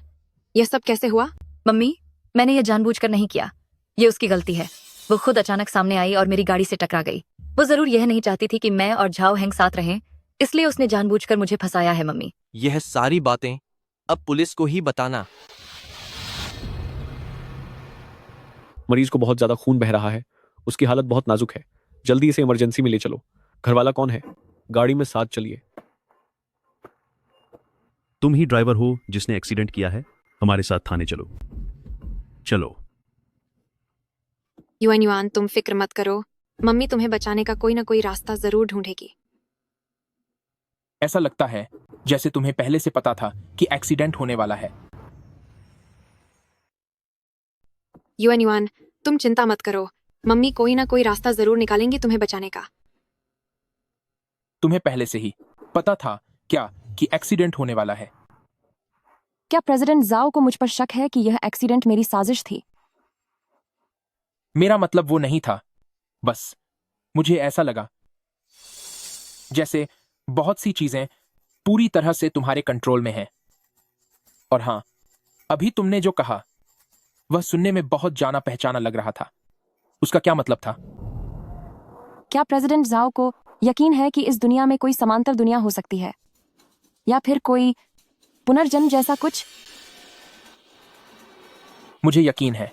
यह सब कैसे हुआ? मम्मी, मैंने ये जानबूझकर नहीं किया। ये उसकी गलती है। वो खुद अचानक सामने आई और मेरी गाड़ी से टकरा गई। वो जरूर यह नहीं चाहती थी कि मैं और झाओ हैंग साथ रहें, इसलिए उसने जानबूझकर मुझे फंसाया है। मम्मी, यह सारी बातें अब पुलिस को ही बताना। मरीज को बहुत ज्यादा खून बह रहा है, उसकी हालत बहुत नाजुक है। जल्दी इसे इमरजेंसी में ले चलो। घरवाला कौन है? गाड़ी में साथ चलिए। तुम ही ड्राइवर हो जिसने एक्सीडेंट किया है? हमारे साथ थाने चलो। चलो। युआन, तुम फिक्र मत करो, मम्मी तुम्हें बचाने का कोई ना कोई रास्ता जरूर ढूंढेगी। ऐसा लगता है जैसे तुम्हें पहले से पता था कि एक्सीडेंट होने वाला है। युआन, तुम चिंता मत करो, मम्मी कोई ना कोई रास्ता जरूर निकालेंगी तुम्हें बचाने का। तुम्हें पहले से ही पता था क्या कि एक्सीडेंट होने वाला है? क्या प्रेसिडेंट जाओ को मुझ पर शक है कि यह एक्सीडेंट मेरी साजिश थी? मेरा मतलब वो नहीं था, बस मुझे ऐसा लगा जैसे बहुत सी चीजें पूरी तरह से तुम्हारे कंट्रोल में हैं। और हाँ, अभी तुमने जो कहा वह सुनने में बहुत जाना पहचाना लग रहा था। उसका क्या मतलब था? क्या प्रेसिडेंट जाओ को यकीन है कि इस दुनिया में कोई समांतर दुनिया हो सकती है, या फिर कोई पुनर्जन्म जैसा कुछ? मुझे यकीन है,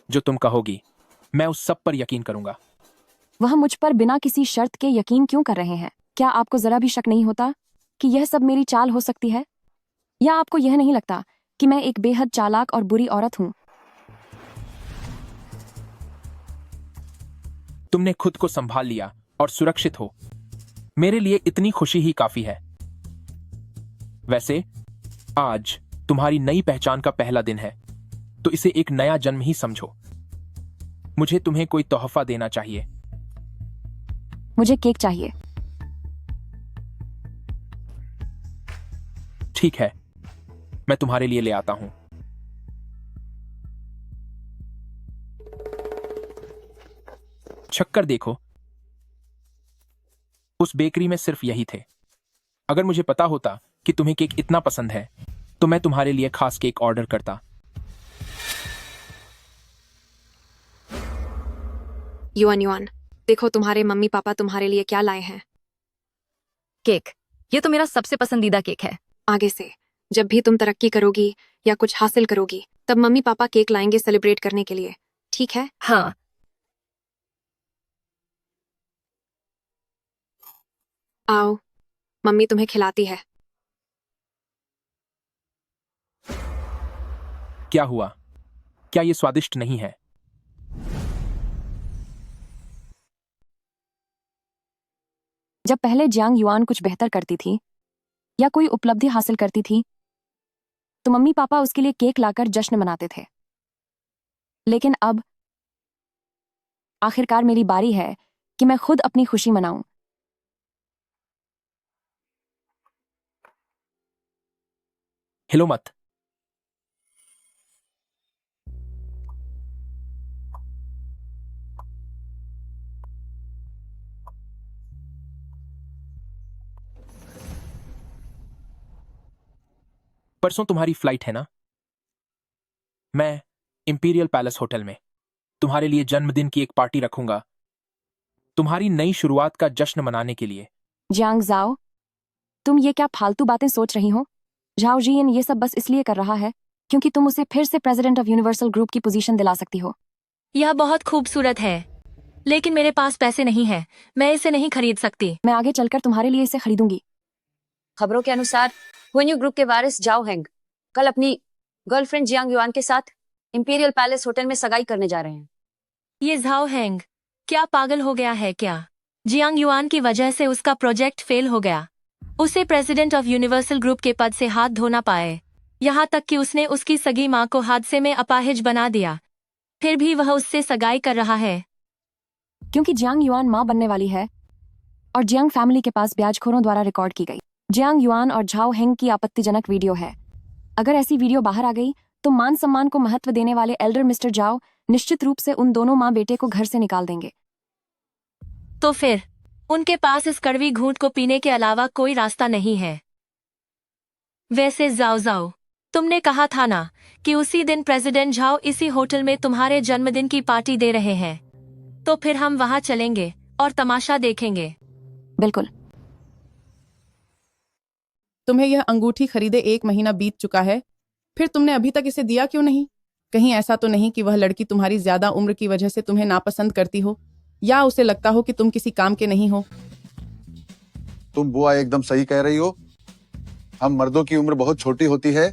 जो तुम कहोगी मैं उस सब पर यकीन करूंगा। वह मुझ पर बिना किसी शर्त के यकीन क्यों कर रहे हैं? क्या आपको जरा भी शक नहीं होता कि यह सब मेरी चाल हो सकती है? या आपको यह नहीं लगता कि मैं एक बेहद चालाक और बुरी औरत हूं? तुमने खुद को संभाल लिया और सुरक्षित हो, मेरे लिए इतनी खुशी ही काफी है। वैसे आज तुम्हारी नई पहचान का पहला दिन है, तो इसे एक नया जन्म ही समझो। मुझे तुम्हें कोई तोहफा देना चाहिए। मुझे केक चाहिए। ठीक है, मैं तुम्हारे लिए ले आता हूं। चक्कर देखो, उस बेकरी में सिर्फ यही थे। अगर मुझे पता होता कि तुम्हें केक इतना पसंद है, तो मैं तुम्हारे लिए खास केक ऑर्डर करता। युआन, देखो तुम्हारे मम्मी पापा तुम्हारे लिए क्या लाए हैं। केक, ये तो मेरा सबसे पसंदीदा केक है। आगे से जब भी तुम तरक्की करोगी या कुछ हासिल करोगी, तब मम्मी पापा केक लाएंगे सेलिब्रेट करने के लिए, ठीक है? हाँ, आओ, मम्मी तुम्हें खिलाती है। क्या हुआ? क्या ये स्वादिष्ट नहीं है? जब पहले जियांग युआन कुछ बेहतर करती थी या कोई उपलब्धि हासिल करती थी तो मम्मी पापा उसके लिए केक लाकर जश्न मनाते थे। लेकिन अब आखिरकार मेरी बारी है कि मैं खुद अपनी खुशी मनाऊं। हिलो मत। परसों तुम्हारी फ्लाइट है ना? मैं इंपीरियल पैलेस होटल में तुम्हारे लिए जन्मदिन की एक पार्टी रखूंगा, तुम्हारी नई शुरुआत का जश्न मनाने के लिए। जियांग जाओ, तुम ये क्या फालतू बातें सोच रही हो? झाओ जियन ये सब बस इसलिए कर रहा है क्योंकि तुम उसे फिर से प्रेसिडेंट ऑफ यूनिवर्सल ग्रुप की पोजीशन दिला सकती हो। यह बहुत खूबसूरत है, लेकिन मेरे पास पैसे नहीं है, मैं इसे नहीं खरीद सकती। मैं आगे चलकर तुम्हारे लिए इसे खरीदूंगी। खबरों के अनुसार हुएन्यू ग्रुप के वारिस जाओ हेंग कल अपनी गर्लफ्रेंड जियांग युआन के साथ इंपीरियल पैलेस होटल में सगाई करने जा रहे हैं। ये झाओ हेंग क्या पागल हो गया है क्या? जियांग युआन की वजह से उसका प्रोजेक्ट फेल हो गया। उसे प्रेसिडेंट ऑफ यूनिवर्सल ग्रुप के पद से हाथ धोना पाए, यहाँ तक कि उसने उसकी सगी माँ को हादसे में अपाहिज बना दिया। फिर भी वह उससे सगाई कर रहा है क्योंकि जियांग युआन माँ बनने वाली है और जियांग फैमिली के पास ब्याजखोरों द्वारा रिकॉर्ड की गई जियांग युआन और झाओ हेंग की आपत्तिजनक वीडियो है। अगर ऐसी वीडियो बाहर आ गई तो मान सम्मान को महत्व देने वाले एल्डर मिस्टर जाओ निश्चित रूप से उन दोनों माँ बेटे को घर से निकाल देंगे। तो फिर उनके पास इस कड़वी घूंट को पीने के अलावा कोई रास्ता नहीं है। वैसे जाओ जाओ, तुमने कहा था ना कि उसी दिन प्रेसिडेंट झाओ इसी होटल में तुम्हारे जन्मदिन की पार्टी दे रहे हैं, तो फिर हम वहां चलेंगे और तमाशा देखेंगे। बिल्कुल। तुम्हें यह अंगूठी खरीदे 1 महीना बीत चुका है, फिर तुमने अभी तक इसे दिया क्यों नहीं? कहीं ऐसा तो नहीं कि वह लड़की तुम्हारी ज्यादा उम्र की वजह से तुम्हें नापसंद करती हो, या उसे लगता हो कि तुम किसी काम के नहीं हो? तुम बुआ एकदम सही कह रही हो। हम मर्दों की उम्र बहुत छोटी होती है।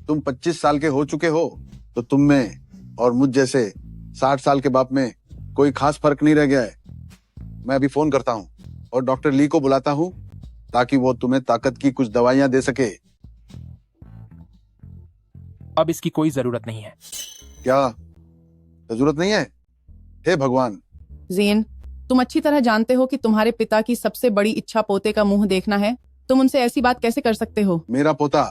तुम 25 साल के हो चुके हो तो तुम में और मुझ जैसे 60 साल के बाप में कोई खास फर्क नहीं रह गया है। मैं अभी फोन करता हूँ और डॉक्टर ली को बुलाता हूँ ताकि वो तुम्हें ताकत की कुछ दवाइयां दे सके। अब इसकी कोई जरूरत नहीं है। क्या जरूरत नहीं है? हे भगवान। जीन, तुम अच्छी तरह जानते हो कि तुम्हारे पिता की सबसे बड़ी इच्छा पोते का मुंह देखना है। तुम उनसे ऐसी बात कैसे कर सकते हो? मेरा पोता।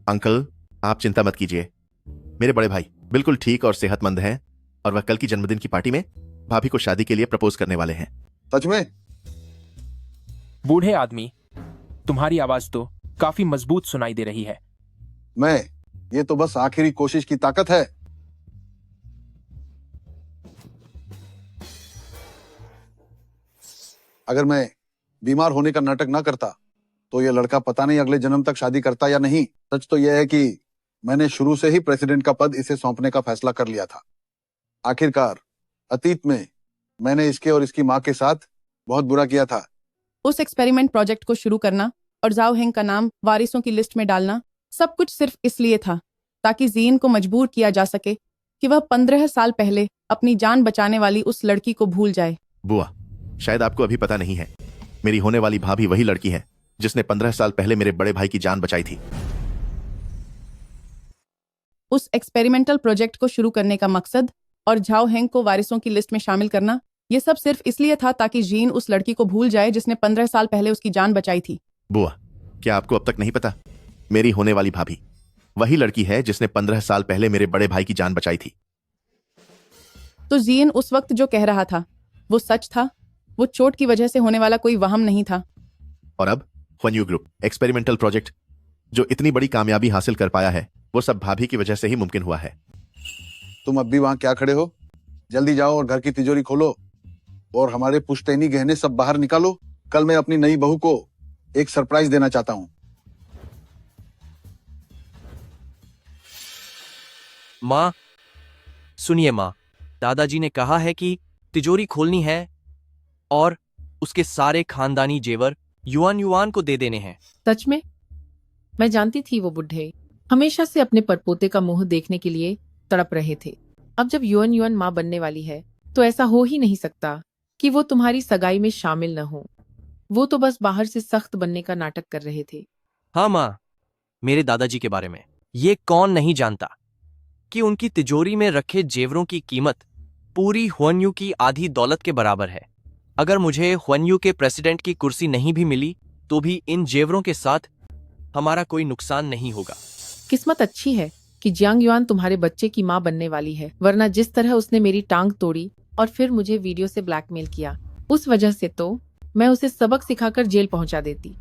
अंकल, आप चिंता मत कीजिए। मेरे बड़े भाई बिल्कुल ठीक और सेहतमंद हैं और वह कल की जन्मदिन की पार्टी में भाभी को शादी के लिए प्रपोज करने वाले हैं। सच में? बूढ़े आदमी, तुम्हारी आवाज तो काफी मजबूत सुनाई दे रही है। ये तो बस आखिरी कोशिश की ताकत है। अगर मैं बीमार होने का नाटक ना करता तो यह लड़का पता नहीं अगले जन्म तक शादी करता या नहीं। सच तो यह है कि मैंने शुरू से ही प्रेसिडेंट का पद इसे सौंपने का फैसला कर लिया था। आखिरकार अतीत में मैंने इसके और इसकी माँ के साथ बहुत बुरा किया था। उस एक्सपेरिमेंट प्रोजेक्ट को शुरू करना और जाओ हेंग का नाम वारिसों की लिस्ट में डालना सब कुछ सिर्फ इसलिए था ताकि जीन को मजबूर किया जा सके कि वह 15 साल पहले अपनी जान बचाने वाली उस लड़की को भूल जाए। बुआ, शायद आपको अभी पता नहीं है, मेरी होने वाली भाभी वही लड़की है जिसने 15 साल पहले मेरे बड़े भाई की जान बचाई थी। उस एक्सपेरिमेंटल प्रोजेक्ट को शुरू करने का मकसद और झाओ हेंग को वारिसों की लिस्ट में शामिल करना, ये सब सिर्फ इसलिए था ताकि जीन उस लड़की को भूल जाए जिसने 15 साल पहले उसकी जान बचाई थी। बुआ, क्या आपको अब तक नहीं पता? मेरी होने वाली भाभी वही लड़की है जिसने 15 साल पहले मेरे बड़े भाई की जान बचाई थी। तो जीन उस वक्त जो कह रहा था वो सच था। वो चोट की वजह से होने वाला कोई वहम नहीं था। और अब हुएन्यू ग्रुप एक्सपेरिमेंटल प्रोजेक्ट जो इतनी बड़ी कामयाबी हासिल कर पाया है, वो सब भाभी की वजह से ही मुमकिन हुआ है। तुम अब भी वहां क्या खड़े हो? जल्दी जाओ और घर की तिजोरी खोलो और हमारे पुश्तैनी गहने सब बाहर निकालो। कल मैं अपनी नई बहू को एक सरप्राइज देना चाहता हूँ। माँ, सुनिए माँ, दादाजी ने कहा है कि तिजोरी खोलनी है और उसके सारे खानदानी जेवर युआन युआन को दे देने हैं। सच में? मैं जानती थी वो बुढ़े हमेशा से अपने परपोते का मुंह देखने के लिए तड़प रहे थे। अब जब युआन युआन माँ बनने वाली है तो ऐसा हो ही नहीं सकता कि वो तुम्हारी सगाई में शामिल न हो। वो तो बस बाहर से सख्त बनने का नाटक कर रहे थे। हाँ माँ, मेरे दादाजी के बारे में ये कौन नहीं जानता कि उनकी तिजोरी में रखे जेवरों की कीमत पूरी हुआनयू की आधी दौलत के बराबर है। अगर मुझे हुआनयू के प्रेसिडेंट की कुर्सी नहीं भी मिली तो भी इन जेवरों के साथ हमारा कोई नुकसान नहीं होगा। किस्मत अच्छी है कि जियांग युआन तुम्हारे बच्चे की माँ बनने वाली है, वरना जिस तरह उसने मेरी टांग तोड़ी और फिर मुझे वीडियो से ब्लैकमेल किया, उस वजह से तो मैं उसे सबक सिखाकर जेल पहुंचा देती।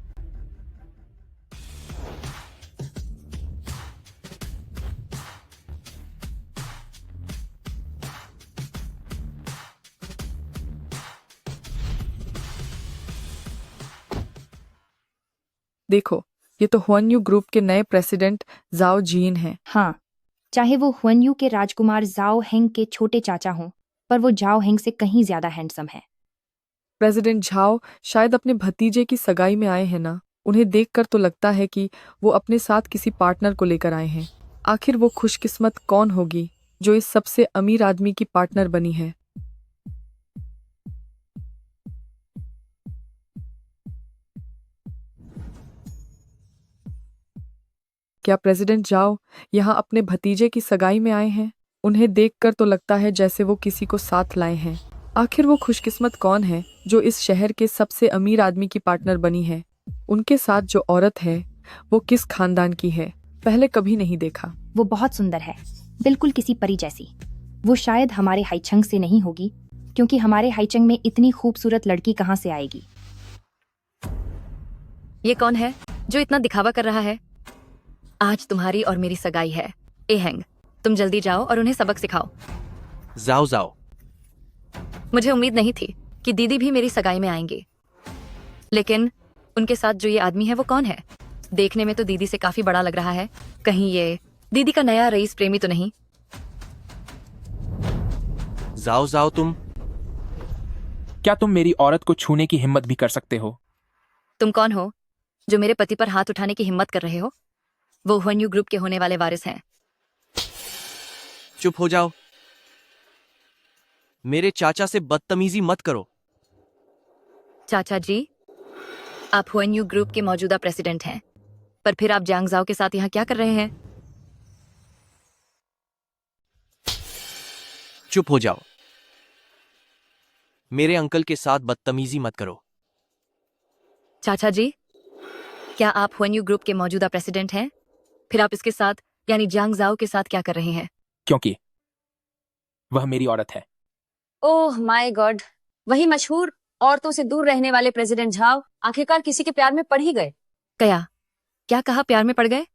देखो, ये तो हुआनयू ग्रुप के नए प्रेसिडेंट जाओ जीन हैं। हाँ, चाहे वो हुआनयू के राजकुमार जाओ हेंग के छोटे चाचा हों, पर वो जाओ हेंग से कहीं ज्यादा हैंडसम है। प्रेसिडेंट झाओ शायद अपने भतीजे की सगाई में आए हैं ना। उन्हें देखकर तो लगता है कि वो अपने साथ किसी पार्टनर को लेकर आए हैं। आखिर वो खुशकिस्मत कौन होगी जो इस सबसे अमीर आदमी की पार्टनर बनी है। क्या प्रेसिडेंट जाओ यहाँ अपने भतीजे की सगाई में आए हैं? उन्हें देखकर तो लगता है जैसे वो किसी को साथ लाए हैं। आखिर वो खुशकिस्मत कौन है जो इस शहर के सबसे अमीर आदमी की पार्टनर बनी है? उनके साथ जो औरत है वो किस खानदान की है? पहले कभी नहीं देखा। वो बहुत सुंदर है, बिल्कुल किसी परी जैसी। वो शायद हमारे हाइचंग से नहीं होगी, क्योंकि हमारे हाइचंग में इतनी खूबसूरत लड़की कहाँ से आएगी। ये कौन है जो इतना दिखावा कर रहा है? आज तुम्हारी और मेरी सगाई है। एहेंग, तुम जल्दी जाओ और उन्हें सबक सिखाओ। जाओ जाओ। मुझे उम्मीद नहीं थी कि दीदी भी मेरी सगाई में आएंगी, लेकिन उनके साथ जो ये आदमी है वो कौन है? देखने में तो दीदी से काफी बड़ा लग रहा है। कहीं ये दीदी का नया रईस प्रेमी तो नहीं? जाओ जाओ। क्या तुम मेरी औरत को छूने की हिम्मत भी कर सकते हो? तुम कौन हो जो मेरे पति पर हाथ उठाने की हिम्मत कर रहे हो? वो हुआनयू ग्रुप के होने वाले वारिस हैं। चुप हो जाओ। मेरे चाचा से बदतमीजी मत करो। चाचा जी, आप हुआनयू ग्रुप के मौजूदा प्रेसिडेंट हैं, पर फिर आप जियांग जाओ के साथ यहाँ क्या कर रहे हैं? चुप हो जाओ। मेरे अंकल के साथ बदतमीजी मत करो। चाचा जी, क्या आप हुआनयू ग्रुप के मौजूदा प्रेसिडेंट हैं? फिर आप इसके साथ यानी जियांग जाओ के साथ क्या कर रहे हैं? क्योंकि वह मेरी औरत है। ओह माय गॉड, वही मशहूर औरतों से दूर रहने वाले प्रेसिडेंट झाओ आखिरकार किसी के प्यार में पड़ ही गए। क्या कहा, प्यार में पड़ गए?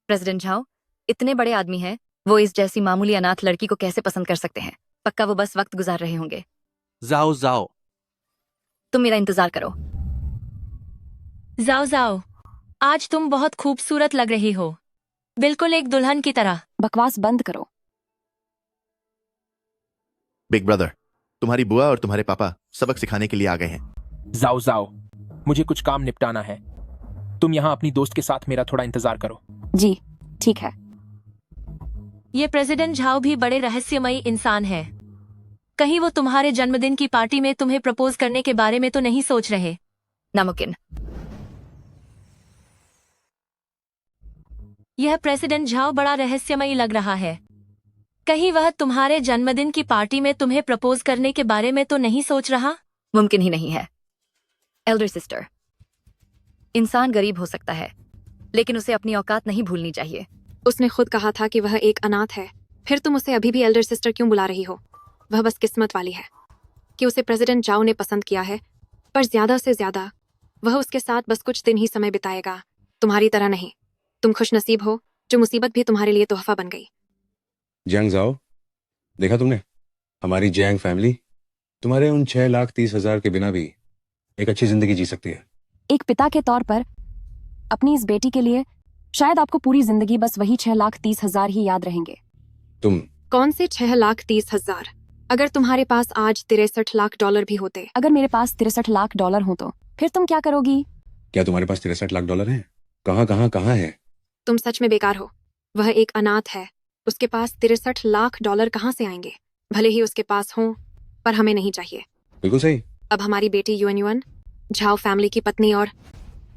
प्रेसिडेंट झाओ इतने बड़े आदमी हैं, वो इस जैसी मामूली अनाथ लड़की को कैसे पसंद कर सकते हैं? पक्का वो बस वक्त गुजार रहे होंगे। जाओ जाओ। तुम मेरा इंतजार करो। जाओ जाओ, आज तुम बहुत खूबसूरत लग रही हो, बिल्कुल एक दुल्हन की तरह। बकवास बंद करो। बिग ब्रदर, तुम्हारी बुआ और तुम्हारे पापा सबक सिखाने के लिए आ गए हैं। जाओ जाओ, मुझे कुछ काम निपटाना है। तुम यहाँ अपनी दोस्त के साथ मेरा थोड़ा इंतजार करो। जी ठीक है। ये प्रेसिडेंट झाओ भी बड़े रहस्यमयी इंसान है। कहीं वो तुम्हारे जन्मदिन की पार्टी में तुम्हें प्रपोज करने के बारे में तो नहीं सोच रहे? नामुमकिन। यह प्रेसिडेंट झाओ बड़ा रहस्यमयी लग रहा है। कहीं वह तुम्हारे जन्मदिन की पार्टी में तुम्हें प्रपोज करने के बारे में तो नहीं सोच रहा? मुमकिन ही नहीं है। एल्डर सिस्टर, इंसान गरीब हो सकता है, लेकिन उसे अपनी औकात नहीं भूलनी चाहिए। उसने खुद कहा था कि वह एक अनाथ है, फिर तुम उसे अभी भी एल्डर सिस्टर क्यों बुला रही हो? वह बस किस्मत वाली है कि उसे प्रेसिडेंट जाओ ने पसंद किया है, पर ज्यादा से ज्यादा वह उसके साथ बस कुछ दिन ही समय बिताएगा, तुम्हारी तरह नहीं। तुम खुशनसीब हो जो मुसीबत भी तुम्हारे लिए तोहफा बन गई। जियांग जाओ, देखा तुमने? हमारी जियांग फैमिली तुम्हारे उन 6,30,000 के बिना भी एक अच्छी जिंदगी जी सकती है। एक पिता के तौर पर अपनी इस बेटी के लिए शायद आपको पूरी जिंदगी बस वही 6,30,000 ही याद रहेंगे। तुम कौन से 6,30,000? अगर तुम्हारे पास आज $63 लाख भी होते। अगर मेरे पास $63 लाख हो तो फिर तुम क्या करोगी? क्या तुम्हारे पास 63 लाख डॉलर हैं? कहाँ कहाँ कहाँ है? तुम सच में बेकार हो। वह एक अनाथ है, उसके पास 63 लाख डॉलर कहाँ से आएंगे? भले ही उसके पास हों, पर हमें नहीं चाहिए। बिल्कुल सही। अब हमारी बेटी युएन युएन झाओ फैमिली की पत्नी और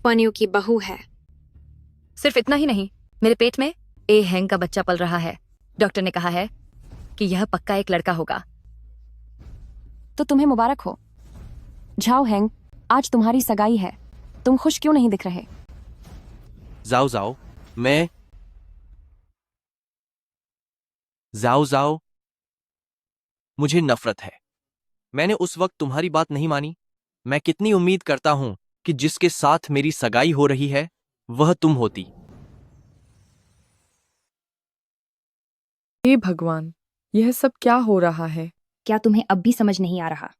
पन्यू की बहू है। सिर्फ इतना ही नहीं, मेरे पेट में ए हैंग का बच्चा पल रहा है। डॉक्टर ने कहा है कि यह पक्का एक लड़का होगा। तो तुम्हें मुबारक हो झाओ हैंग, आज तुम्हारी सगाई है। तुम खुश क्यों नहीं दिख रहे? जाओ जाओ, मैं जाओ जाओ, मुझे नफरत है। मैंने उस वक्त तुम्हारी बात नहीं मानी। मैं कितनी उम्मीद करता हूं कि जिसके साथ मेरी सगाई हो रही है वह तुम होती। हे भगवान, यह सब क्या हो रहा है? क्या तुम्हें अब भी समझ नहीं आ रहा?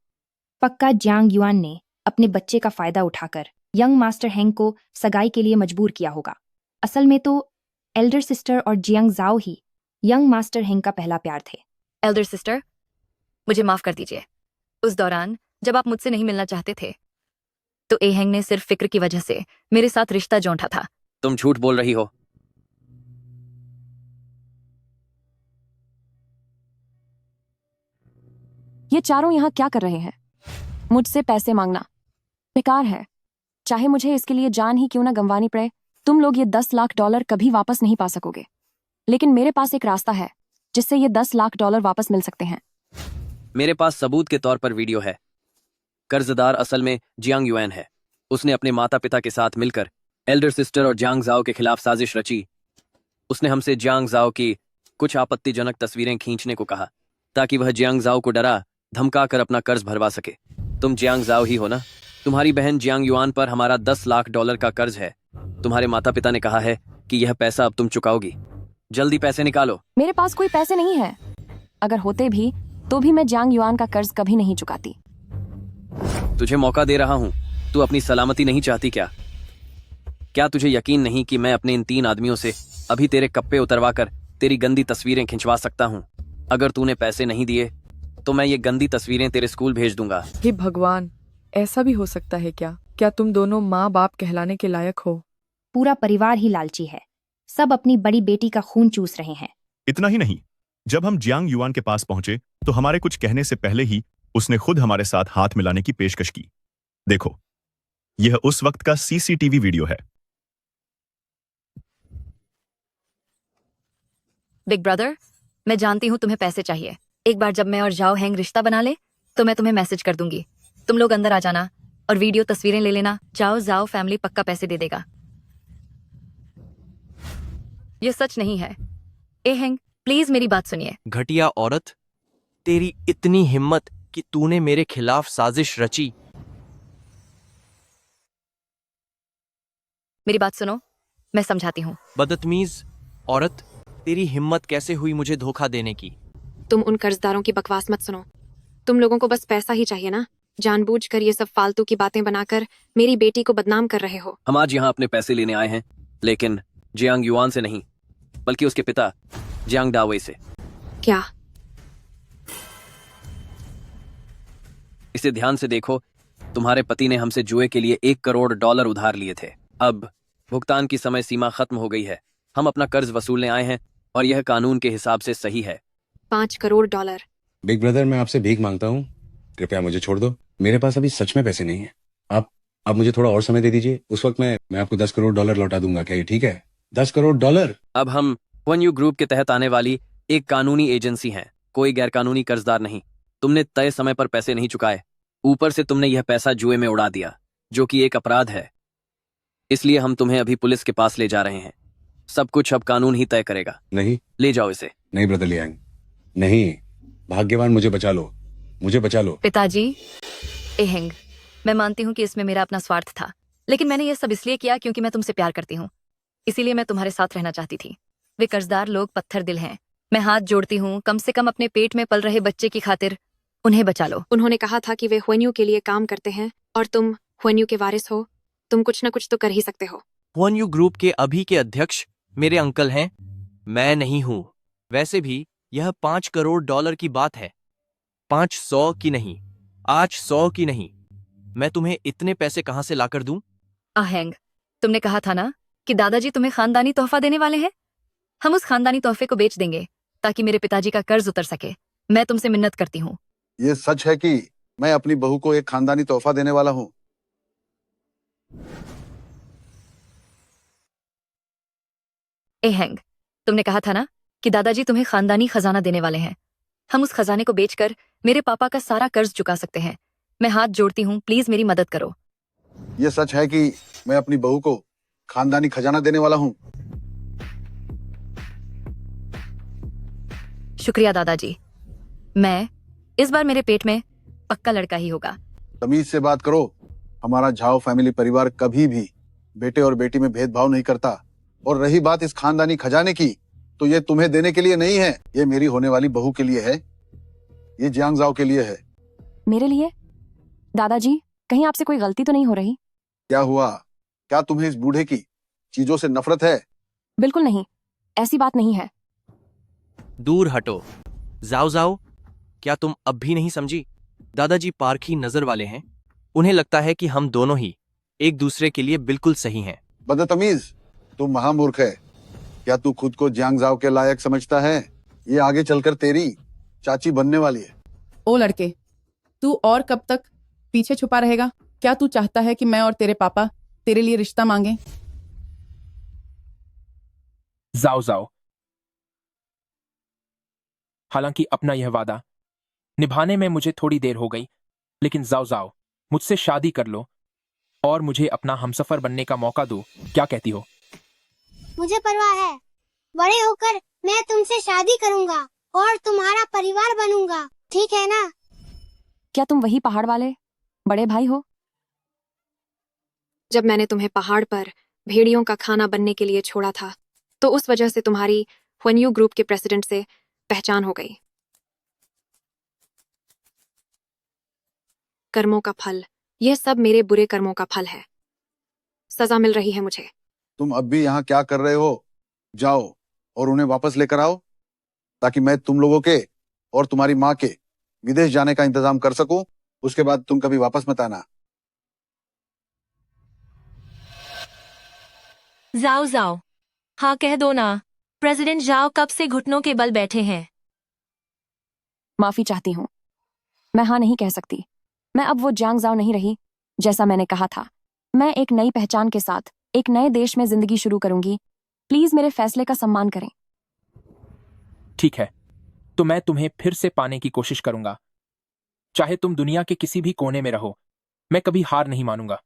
पक्का जियांग युआन ने अपने बच्चे का फायदा उठाकर यंग मास्टर हैंग को सगाई के लिए मजबूर किया होगा। असल में तो एल्डर सिस्टर और जियांग जाओ ही यंग मास्टर हैंग का पहला प्यार थे। एल्डर सिस्टर, मुझे माफ कर दीजिए। उस दौरान जब आप मुझसे नहीं मिलना चाहते थे तो ए हैंग ने सिर्फ फिक्र की वजह से मेरे साथ रिश्ता जोड़ा था। तुम झूठ बोल रही हो। ये चारों यहाँ क्या कर रहे हैं? मुझसे पैसे मांगना बेकार है। चाहे मुझे इसके लिए जान ही क्यों ना गंवानी पड़े, तुम लोग ये 10 लाख डॉलर कभी वापस नहीं पा सकोगे। लेकिन मेरे पास एक रास्ता है जिससे ये 10 लाख डॉलर वापस मिल सकते हैं। मेरे पास सबूत के तौर पर वीडियो है। कर्जदार असल में जियांग युआन है। उसने अपने माता पिता के साथ मिलकर एल्डर सिस्टर और जियांग जाओ के खिलाफ साजिश रची। उसने हमसे जियांग जाओ की कुछ आपत्तिजनक तस्वीरें खींचने को कहा ताकि वह जियांग जाओ को डरा धमका कर अपना कर्ज भरवा सके। तुम जियांग जाओ ही हो ना? तुम्हारी बहन जियांग युआन पर हमारा 10 लाख डॉलर का कर्ज है। तुम्हारे माता पिता ने कहा है कि यह पैसा अब तुम चुकाओगी। जल्दी पैसे निकालो। मेरे पास कोई पैसे नहीं है। अगर होते भी तो भी मैं जियांग युआन का कर्ज कभी नहीं चुकाती। तुझे मौका दे रहा हूं। तू अपनी सलामती नहीं चाहती क्या? क्या तुझे यकीन नहीं कि मैं अपने इन 3 आदमियों से अभी तेरे कप्पे उतरवा कर तेरी गंदी तस्वीरें खिंचवा सकता हूं? अगर तूने पैसे नहीं दिए तो मैं ये गंदी तस्वीरें तेरे स्कूल भेज दूंगा। हे भगवान, ऐसा भी हो सकता है क्या? क्या तुम दोनों माँ बाप कहलाने के लायक हो? पूरा परिवार ही लालची है। सब अपनी बड़ी बेटी का खून चूस रहे हैं। इतना ही नहीं, जब हम जियांग युआन के पास पहुंचे तो हमारे कुछ कहने से पहले ही उसने खुद हमारे साथ हाथ मिलाने की पेशकश की। देखो, यह उस वक्त का सीसीटीवी वीडियो है। बिग ब्रदर, मैं जानती हूँ तुम्हें पैसे चाहिए। एक बार जब मैं और जाओ हैंग रिश्ता बना ले तो मैं तुम्हें मैसेज कर दूंगी। तुम लोग अंदर आ जाना और वीडियो तस्वीरें ले लेना। जाओ फैमिली पक्का पैसे दे देगा। यह सच नहीं है। ए हैंग, प्लीज मेरी बात सुनिए। घटिया औरत, तेरी इतनी हिम्मत कि तूने मेरे खिलाफ साजिश रची। मेरी बात सुनो, मैं समझाती हूँ। बदतमीज औरत, तेरी हिम्मत कैसे हुई मुझे धोखा देने की? तुम उन कर्जदारों की बकवास मत सुनो। तुम लोगों को बस पैसा ही चाहिए ना? जानबूझकर ये सब फालतू की बातें बनाकर मेरी बेटी को बदनाम कर रहे हो। हम आज यहाँ अपने पैसे लेने आए हैं, लेकिन जियांग युआन से नहीं, बल्कि उसके पिता जियांग डावे से। क्या? इसे ध्यान से देखो। तुम्हारे पति ने हमसे जुए के लिए 1 करोड़ डॉलर उधार लिए थे। अब भुगतान की समय सीमा खत्म हो गई है। हम अपना कर्ज वसूलने आए हैं और यह कानून के हिसाब से सही है। 5 करोड़ डॉलर। बिग ब्रदर, मैं आपसे भीख मांगता हूँ, कृपया मुझे छोड़ दो। मेरे पास अभी सच में पैसे नहीं है। आप मुझे थोड़ा और समय दे दीजिए। उस वक्त मैं आपको 10 करोड़ डॉलर लौटा दूंगा। क्या ये ठीक है? 10 करोड़ डॉलर। अब हम वन यू ग्रुप के तहत आने वाली एक कानूनी एजेंसी हैं, कोई गैरकानूनी कर्जदार नहीं। तुमने तय समय पर पैसे नहीं चुकाए, ऊपर से तुमने यह पैसा जुए में उड़ा दिया, जो कि एक अपराध है। इसलिए हम तुम्हें अभी पुलिस के पास ले जा रहे हैं। सब कुछ अब कानून ही तय करेगा। नहीं, ले जाओ इसे। नहीं ब्रदर लियांग, नहीं। भाग्यवान, मुझे बचा लो, मुझे बचा लो। पिताजी, ए हैंग, मैं मानती हूँ कि इसमें मेरा अपना स्वार्थ था, लेकिन मैंने यह सब इसलिए किया क्योंकि मैं तुमसे प्यार करती हूँ। इसीलिए मैं तुम्हारे साथ रहना चाहती थी। वे कर्जदार लोग पत्थर दिल हैं। मैं हाथ जोड़ती हूँ, कम से कम अपने पेट में पल रहे बच्चे की खातिर उन्हें बचा लो। उन्होंने कहा था कि वे ह्वेन्यू के लिए काम करते हैं और तुम ह्वेन्यू के वारिस हो। तुम कुछ न कुछ तो कर ही सकते हो। वन यू ग्रुप के अभी के अध्यक्ष मेरे अंकल हैं, मैं नहीं हूं। वैसे भी यह 5 करोड़ डॉलर की बात है, 500 की नहीं, आज 100 की नहीं। मैं तुम्हें इतने पैसे कहां से लाकर दूं? आहेंग, तुमने कहा था ना कि दादाजी तुम्हें खानदानी तोहफा देने वाले हैं। हम उस खानदानी तोहफे को बेच देंगे ताकि मेरे पिताजी का कर्ज उतर सके। मैं तुमसे मिन्नत करती हूँ। ये सच है कि मैं अपनी बहू को एक खानदानी तोहफा देने वाला हूँ? एहेंग, तुमने कहा था ना कि दादाजी तुम्हें खानदानी खजाना देने वाले हैं। हम उस खजाने को बेचकर मेरे पापा का सारा कर्ज चुका सकते हैं। मैं हाथ जोड़ती हूँ, प्लीज मेरी मदद करो। ये सच है कि मैं अपनी बहू को खानदानी खजाना देने वाला हूँ? शुक्रिया दादाजी। मैं इस बार मेरे पेट में पक्का लड़का ही होगा। तमीज से बात करो। हमारा झाओ फैमिली परिवार कभी भी बेटे और बेटी में भेदभाव नहीं करता। और रही बात इस खानदानी खजाने की, तो ये तुम्हें देने के लिए नहीं है, ये मेरी होने वाली बहू के लिए है। ये जियांग जाओ के लिए है। मेरे लिए? दादाजी, कहीं आपसे कोई गलती तो नहीं हो रही? क्या हुआ? क्या तुम्हें इस बूढ़े की चीजों से नफरत है? बिल्कुल नहीं, ऐसी बात नहीं है। दूर हटो। जाओ जाओ, क्या तुम अब भी नहीं समझी? दादाजी पारखी नजर वाले हैं। उन्हें लगता है कि हम दोनों ही एक दूसरे के लिए बिल्कुल सही हैं। बदतमीज, तू महामूर्ख है। क्या तू खुद को जियांग जाओ के लायक समझता है? ये आगे चलकर तेरी चाची बनने वाली है। ओ लड़के, तू और कब तक पीछे छुपा रहेगा? क्या तू चाहता है कि मैं और तेरे पापा तेरे लिए रिश्ता मांगे? जाओ जाओ, हालांकि अपना यह वादा निभाने में मुझे थोड़ी देर हो गई, लेकिन जाओ जाओ, मुझसे शादी कर लो और मुझे अपना हमसफर बनने का मौका दो। क्या कहती हो? मुझे परवाह है। बड़े होकर मैं तुमसे शादी करूंगा और तुम्हारा परिवार बनूंगा, ठीक है ना? क्या तुम वही पहाड़ वाले बड़े भाई हो? जब मैंने तुम्हें पहाड़ पर भेड़ियों का खाना बनने के लिए छोड़ा था, तो उस वजह से तुम्हारी हुनयू ग्रुप के प्रेसिडेंट से पहचान हो गई। कर्मों का फल, यह सब मेरे बुरे कर्मों का फल है। सजा मिल रही है मुझे। तुम अब भी यहाँ क्या कर रहे हो? जाओ और उन्हें वापस लेकर आओ, ताकि मैं तुम लोगों के और तुम्हारी माँ के विदेश जाने का इंतजाम कर सकूं। उसके बाद तुम कभी वापस मत आना। जाओ जाओ, हाँ कह दो ना। प्रेसिडेंट जाओ कब से घुटनों के बल बैठे हैं। माफी चाहती हूँ, मैं हाँ नहीं कह सकती। मैं अब वो जियांग जाओ नहीं रही। जैसा मैंने कहा था, मैं एक नई पहचान के साथ एक नए देश में जिंदगी शुरू करूंगी। प्लीज मेरे फैसले का सम्मान करें। ठीक है, तो मैं तुम्हें फिर से पाने की कोशिश करूंगा। चाहे तुम दुनिया के किसी भी कोने में रहो, मैं कभी हार नहीं मानूंगा।